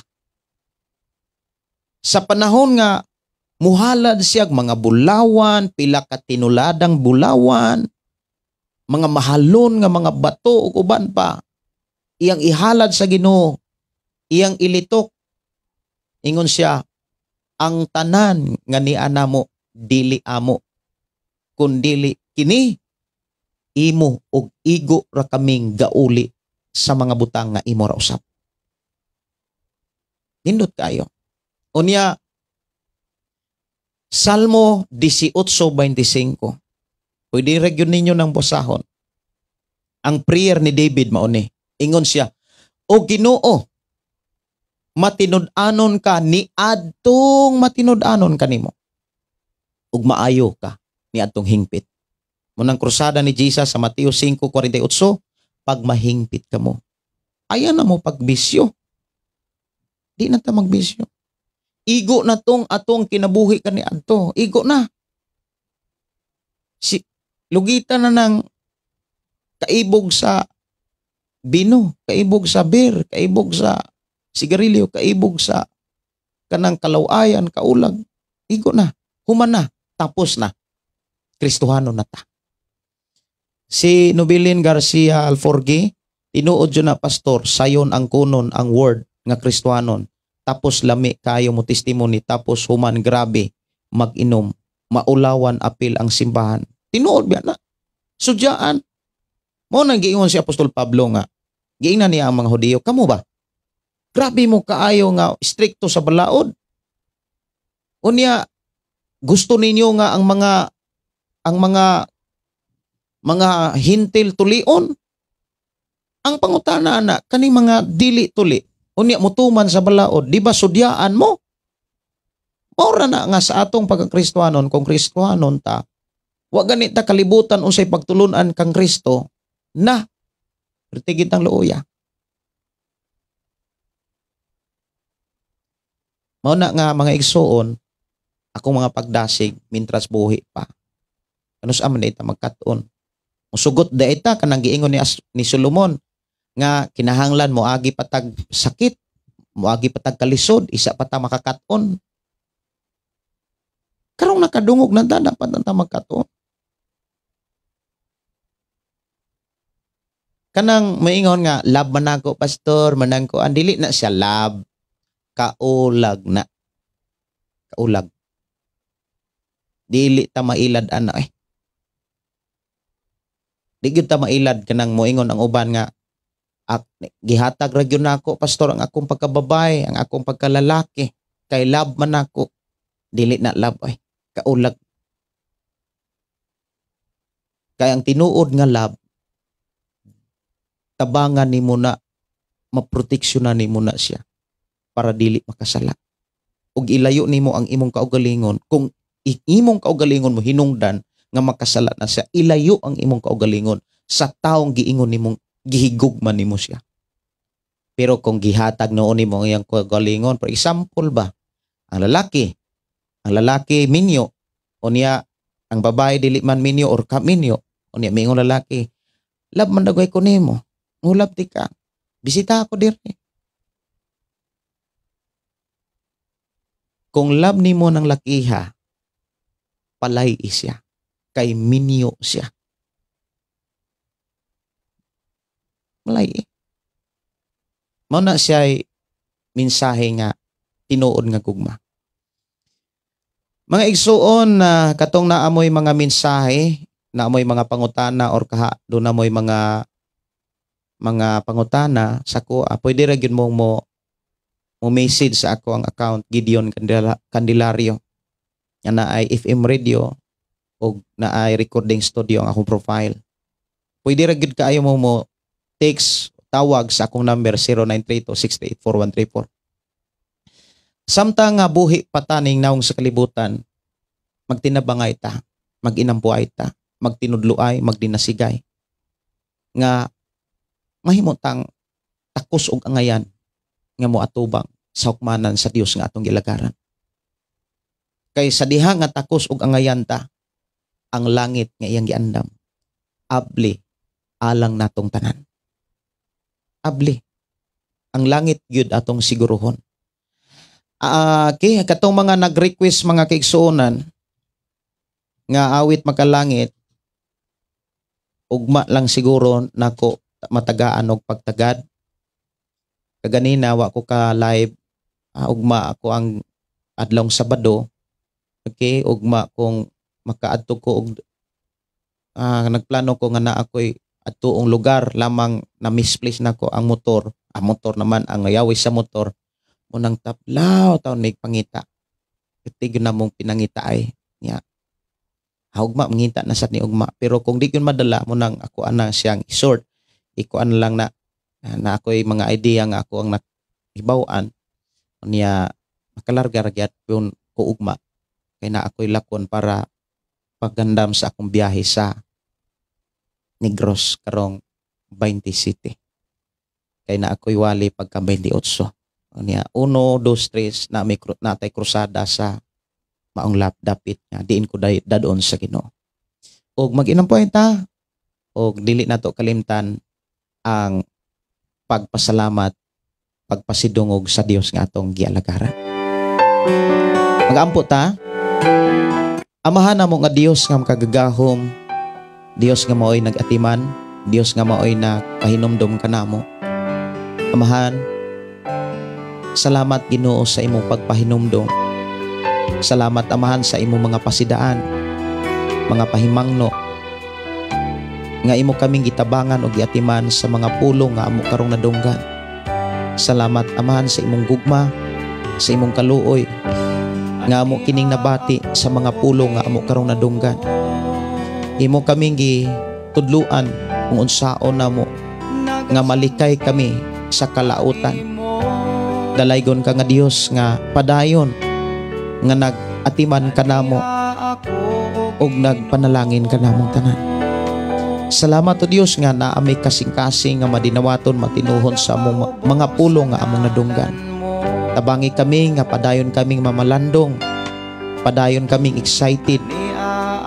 Sa panahon nga muhalad siya mga bulawan, pila ka tinuladang bulawan, mga mahalon nga mga bato ug uban pa. Iyang ihalad sa Ginoo, iyang ilitok. Ingon siya, ang tanan nga niana mo dili amo, kundili kini imo og igo ra kaming gauli sa mga butang nga imo ra usab. Nindot kayo. Unya Salmo 18:25. Pwede regyon ninyo ng basahon. Ang prayer ni David mauni. Ingon siya, O Ginoo, matinud-anon ka ni adtong matinud-anon kanimo. Ug maayo ka ni adtong hingpit. Munang krusada ni Jesus sa Mateo 5:48, pag mahingpit ka mo. Ayan na mo pagbisyo. Di na ta magbisyo. Igo na tong atong kinabuhi ka ni adto. Igo na. Lugitan na ng kaibog sa bino, kaibog sa beer, kaibog sa sigarilyo, kaibog sa kanang kalawayan, kaulag. Igo na. Human na. Tapos na. Kristohano na ta. Si Nobilin Garcia Alforgi, tinuod yun na pastor, sayon ang kunon ang word nga Kristohanon. Tapos lami kayo mo testimony, tapos human grabe mag-inom, maulawan apil ang simbahan. Tinuod biya na. Sudyaan. Mo nang giingon si Apostol Pablo nga, giingnan niya ang mga Hudiyo, kamo ba? Grabe mo kaayo nga stricto sa balaod. Unya gusto ninyo nga ang mga hintil tulion. Ang pangutana na kani mga dili tuli. Unya mutuman sa balaod, di ba sudyaan mo? Maura na nga sa atong pagkakristohanon, kung kristohanon ta, wa ganit ta kalibutan unsay pagtulunan kang Kristo na pertigid ang looya. Mao na nga mga igsoon, akong mga pagdasig mintras buhi pa. Ano sa aman ita magkaton. Musugot da ita kanang giingon ni Solomon nga kinahanglan mo agi patag sakit, mo agi patag kalisod, isa pa ta makakaton. Karong nakadungog na ta, dapat na ta magkaton. Kanang maingon nga, love man ako, pastor, manang ko, andili na siya love, kaulag na. Kaulag. Dili ta mailad ana eh. Di gyud ta mailad kanang moingon ang uban nga gihatag ra gyud nako pastor ang akong pagkababay, ang akong pagkalalaki kay love man nako. Dili na love ay kaulag. Kay ang tinuod nga love tabangan nimo na maproteksyonan nimo na siya. para dili makasala. Ug ilayo nimo ang imong kaugalingon. Kung imong kaugalingon mo hinungdan nga makasala na siya, ilayo ang imong kaugalingon sa taong giingon nimong gihigugman nimo siya. Pero kung gihatag noon nimo ang iyang kaugalingon, for example ba, ang lalaki minyo, o niya ang babae dili man minyo or ka minyo, o niya mingon lalaki, lab man dagway ko nimo, ngulab ti ka, bisita ako diri. Kung lab nimo ng lakiha, palay siya, kay minyo siya. Malay. Mao na siya mensahe nga tinuod nga gugma. Mga igsuon na katong naamoy mga mensahe, naamoy mga pangutana or do naamoy mga pangutana sa ko, pwede ra gyud mo message sa ako ang account Gideon Candelario. Yan na ay FM radio o na ay recording studio ang akong profile. Pwede ra gyud kaayo mo text, tawag sa akong number 0932-638-4134. Samtang nga buhi pataning naong sa kalibutan, magtinabangay ta, maginampuay ta, magtinudluay, magdinasigay. Nga mahimutang takos og angayan nga moatubang sa hukmanan sa Dios nga atong gilagaran. Kay sa diha nga takos og angayan ta, ang langit nga iyang giandam, abli alang natong tanan. Abli. Ang langit gyud atong siguruhon. Okay, katong mga nag-request mga kaigsuonan nga awit makalangit, ugma lang siguro nako matagaan og pagtagad. Kaganina wa ko ka live, ugma ako ang adlong Sabado. Okay, ugma kung makaadto ko og nagplano ko nga na ako'y adtuong lugar lamang na misplace nako ang motor. Ang motor naman ang yawi sa motor. Munang taplaw taon may pangita. Iti na mong pinangita ay niya. Ugma mangita na sa ni ugma. Pero kung di yun madala mo nang ako ana siyang isort, ikuan lang na ako'y mga idea nga ako ang nakibawan niya makalarga ragyat yun ko ugma. Kaya na ako'y lakon para paggandam sa akong biyahe sa Negros karong 20 City. Kaya na ako'y wali pagka 28. Niya 1, 2, 3 na may natay krusada sa maong dapit nga diin ko dadon sa Ginoo. Og mag-inampuay ta og dili nato kalimtan ang pagpasalamat, pagpasidungog sa Dios nga atong gialagaran. Mag-ampo ta. Amahan namo nga Dios nga makagagahom, Dios nga maoy nagatiman, Dios nga maoy nagpahinomdom kanamo. Amahan, salamat Ginoo sa imong pagpahinomdom. Salamat Amahan sa imong mga pasidaan, mga pahimangno nga imo kaming gitabangan o giatiman sa mga pulong nga amo karong nadunggan. Salamat Amahan sa imong gugma, sa imong kaluoy nga amo kining nabati sa mga pulong nga amo karong nadunggan. Imo kaming gitudluan kung unsaon namo nga malikay kami sa kalautan. Dalaygon ka nga Dios nga padayon nga nagatiman kanamo og nagpanalangin kanamong tanan. Salamat o Dios nga naa may kasing-kasing nga madinawaton matinuhon sa among mga pulong nga among nadunggan. Tabangi kami nga padayon kaming mamalandong, padayon kaming excited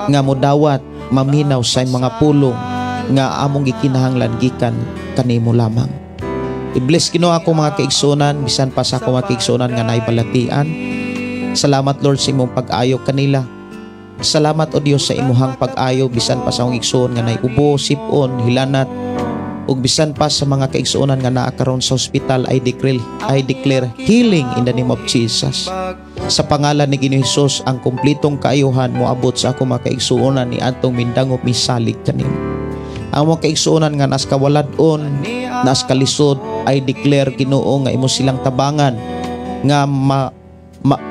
nga modawat maminaw sa mga pulong nga among gikinahanglan gikan kanimo lamang. I-bless Ginoo ako mga kaigsunan, bisan pa sa ako mga kaigsunan nga naibalatian. Salamat Lord sa imong pag-ayo kanila. Salamat o Dios sa imuhang pag-ayo bisan pa sa akong igsuon nga naiubo, sipon, hilanat, ug bisan pa sa mga kaigsuonan nga naa karon sa ospital. I declare healing in the name of Jesus. Sa pangalan ni Ginoong Hesus, ang kumplitong kaayuhan moabot sa ako mga kaigsuonan ni atong mindangop misalig kanimo. Ang mga kaigsuonan nga nas kawaladon, nas kalisod, I declare Ginoo nga imo silang tabangan nga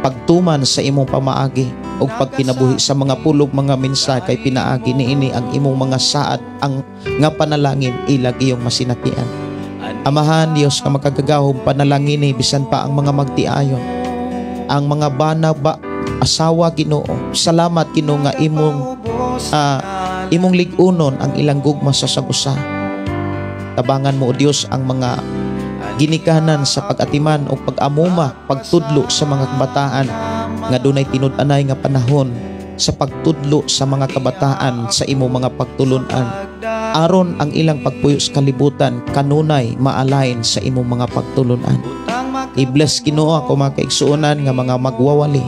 pagtuman sa imong pamaagi o pagkinabuhi sa mga pulog mga mensahe kay pinaagi niini ang imong mga saad ang nga panalangin ilag iyong masinatian. Amahan Dios nga makagagahom panalangin ni bisan pa ang mga magtiayon, ang mga bana ba asawa Ginoo. Salamat Ginoo nga imong ligunon ang ilang gugma sa sagusa. Tabangan mo o Dios ang mga ginikanan sa pag-atiman o pag-amuma, pagtudlo sa mga kabataan nga dunay tinud-anay nga panahon sa pagtudlo sa mga kabataan sa imo mga pagtulunan, aron ang ilang pagpuyo sa kalibutan kanunay maalain sa imo mga pagtulunan. I-bless Ginoo ako mga kaigsuonan nga mga magwawali,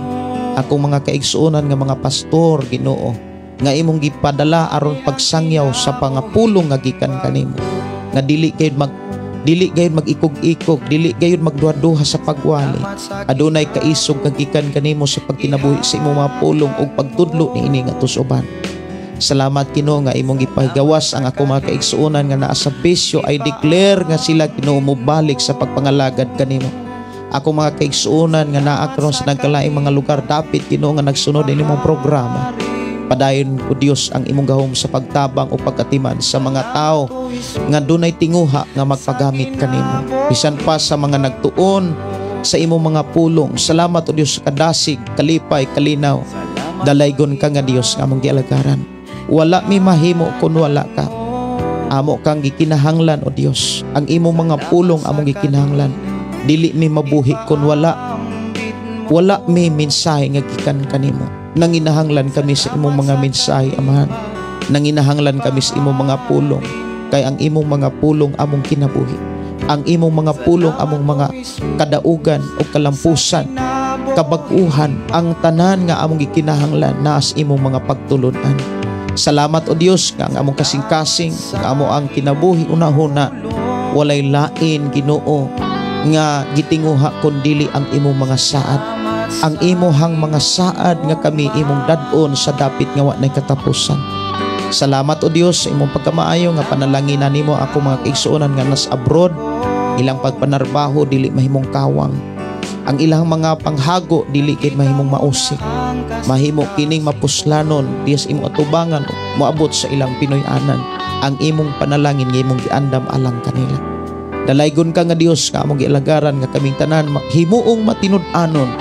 ako mga kaigsuonan nga mga pastor Ginoo, nga imong gipadala aron pagsangyaw sa pangapulong nga gikan kanimo, nga dili gayud mag-ikog-ikog, dili gayud magduha-duha sa pagwali. Adunay kaisog kag gikan kanimo sa pagkinabuhi sa imong mga pulong ug pagtudlo niini nga tusuban. Salamat Ginoo nga imong gipahigawas ang ako mga kaigsuonan nga naa sa bisyo. I declare nga sila Ginoo mobalik sa pagpangalagad kanimo. Ako mga kaigsuonan nga naa karon sa nagkalaing mga lugar, dapit Ginoo nga nagsunod ini imong programa. Padayon o Dios ang imong gahom sa pagtabang o pagkatiman sa mga tao nga dunay tinguha nga magpagamit kanimo. Bisan pa sa mga nagtuon sa imong mga pulong. Salamat o Dios sa kadasig, kalipay, kalinaw. Dalaygon ka nga Dios nga among gialagaran. Wala mi mahimo kun wala ka. Amo kang gikinahanglan o Dios. Ang imong mga pulong among gikinahanglan. Dili mi mabuhi kun wala mi mensahe nga gikan kanimo. Nanginahanglan kami sa imong mga mensahe, Amahan. Nanginahanglan kami sa imong mga pulong. Kay ang imong mga pulong among kinabuhi. Ang imong mga pulong among mga kadaugan o kalampusan, kabag-uhan, ang tanan nga among gikinahanglan naa sa imong mga pagtulunan. Salamat o Dios nga ang among kasing-kasing, nga amo ang kinabuhi unahuna. Walay lain Ginoo nga gitinguha kundili ang imong mga saad. Ang imuhang mga saad nga kami imong dadon sa dapit nga wa nay katapusan. Salamat o Dios sa imong pagkamaayo nga panalanginan nimo ako mga kaigsuonan nga nas abroad, ilang pagpanarbaho dili mahimong kawang. Ang ilang mga panghago dili kay mahimong mausik. Mahimo kining mapuslanon Dios imong atubangan moabot sa ilang Pinoy-anan. Ang imong panalangin nga imong giandam alang kanila. Dalaygon ka nga Dios nga among gialagaran nga kaming tanan himuong matinud-anon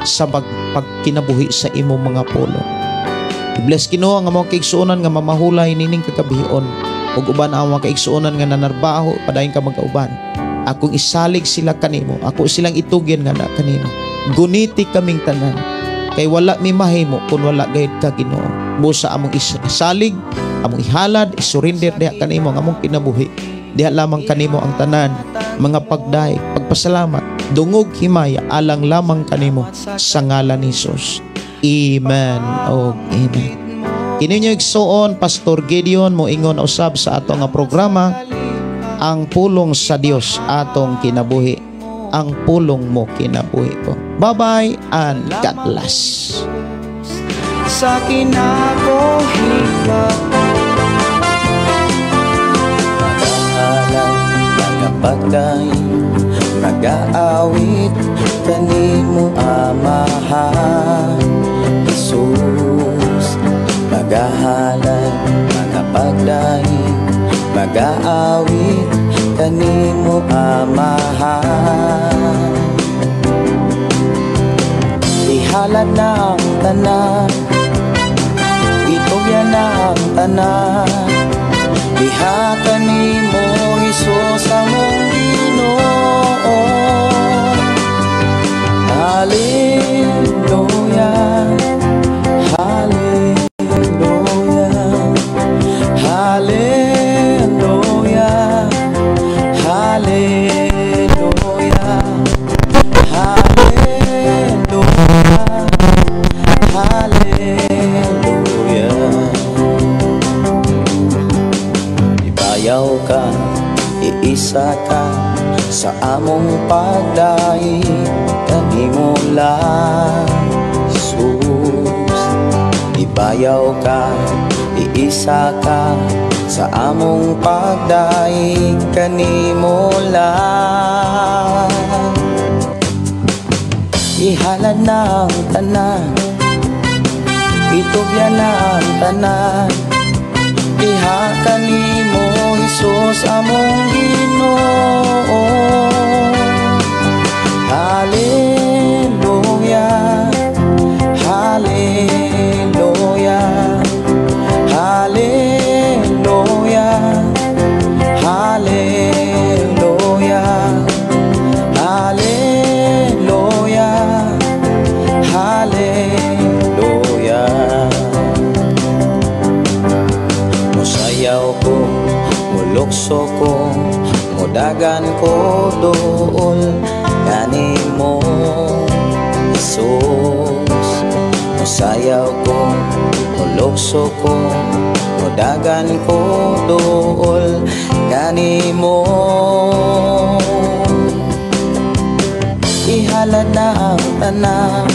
sa pagkinabuhi sa imong mga pulong. I-bless Ginoo ang among kaigsuonan nga mamahulay nining kagabion, ug uban ang mga kaigsuonan nga nanarbaho padayon ka magauban. Akong isalig sila kanimo, ako silang itugyan nga na kanimo. Guniti kaming tanan, kay wala mi mahimo kun wala gayud ka Ginoo. Busa among isalig, among ihalad, isurrender diha kanimo ang among kinabuhi. Diha lamang kanimo ang tanan, mga pagdaig, pagpasalamat, dungog himaya alang lamang kanimo sa ngalan ni Jesus. Amen o amen. Kini niyo igsuon Pastor Gideon moingon usab sa atong nga programa, ang pulong sa Dios atong kinabuhi. Ang pulong mo kinabuhi ko. Bye-bye and God bless. Sa kinabuhi ko, pagday mag-aawit kanimo Amahan Jesus, magahalay mga pagday mag-aawit kanimo Amahan. Ihalad na ang tanan, itugyan na ang tanan, diha kanimo Jesus among Ginoo. Hallelujah, hallelujah, hallelujah, hallelujah, hallelujah, hallelujah. Ibayaw ka, iisa ka sa among pagdaig kanimo lang Jesus. Ibayaw ka, iisa ka sa among pagdaig kanimo lang. Ihalad na ang tanan, itugyan na ang tanan, diha kanimo Jesus among Ginoo. puso ko, mudagan ko doon kanimo Jesus. Musayaw ko, mulukso ko, mudagan ko doon kanimo. Ihalad na ang tanan,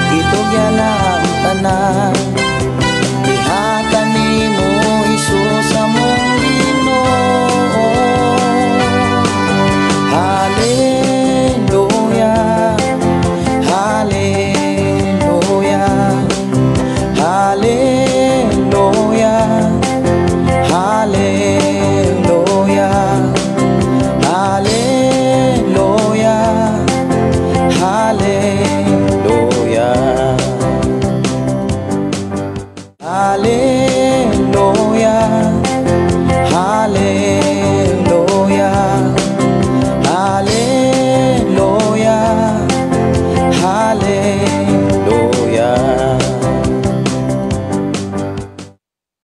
itugyan na ang tanan, ihatan nimo Jesus among Ginoo. Hallelujah, hallelujah, hallelujah, hallelujah, hallelujah, hallelujah, hallelujah.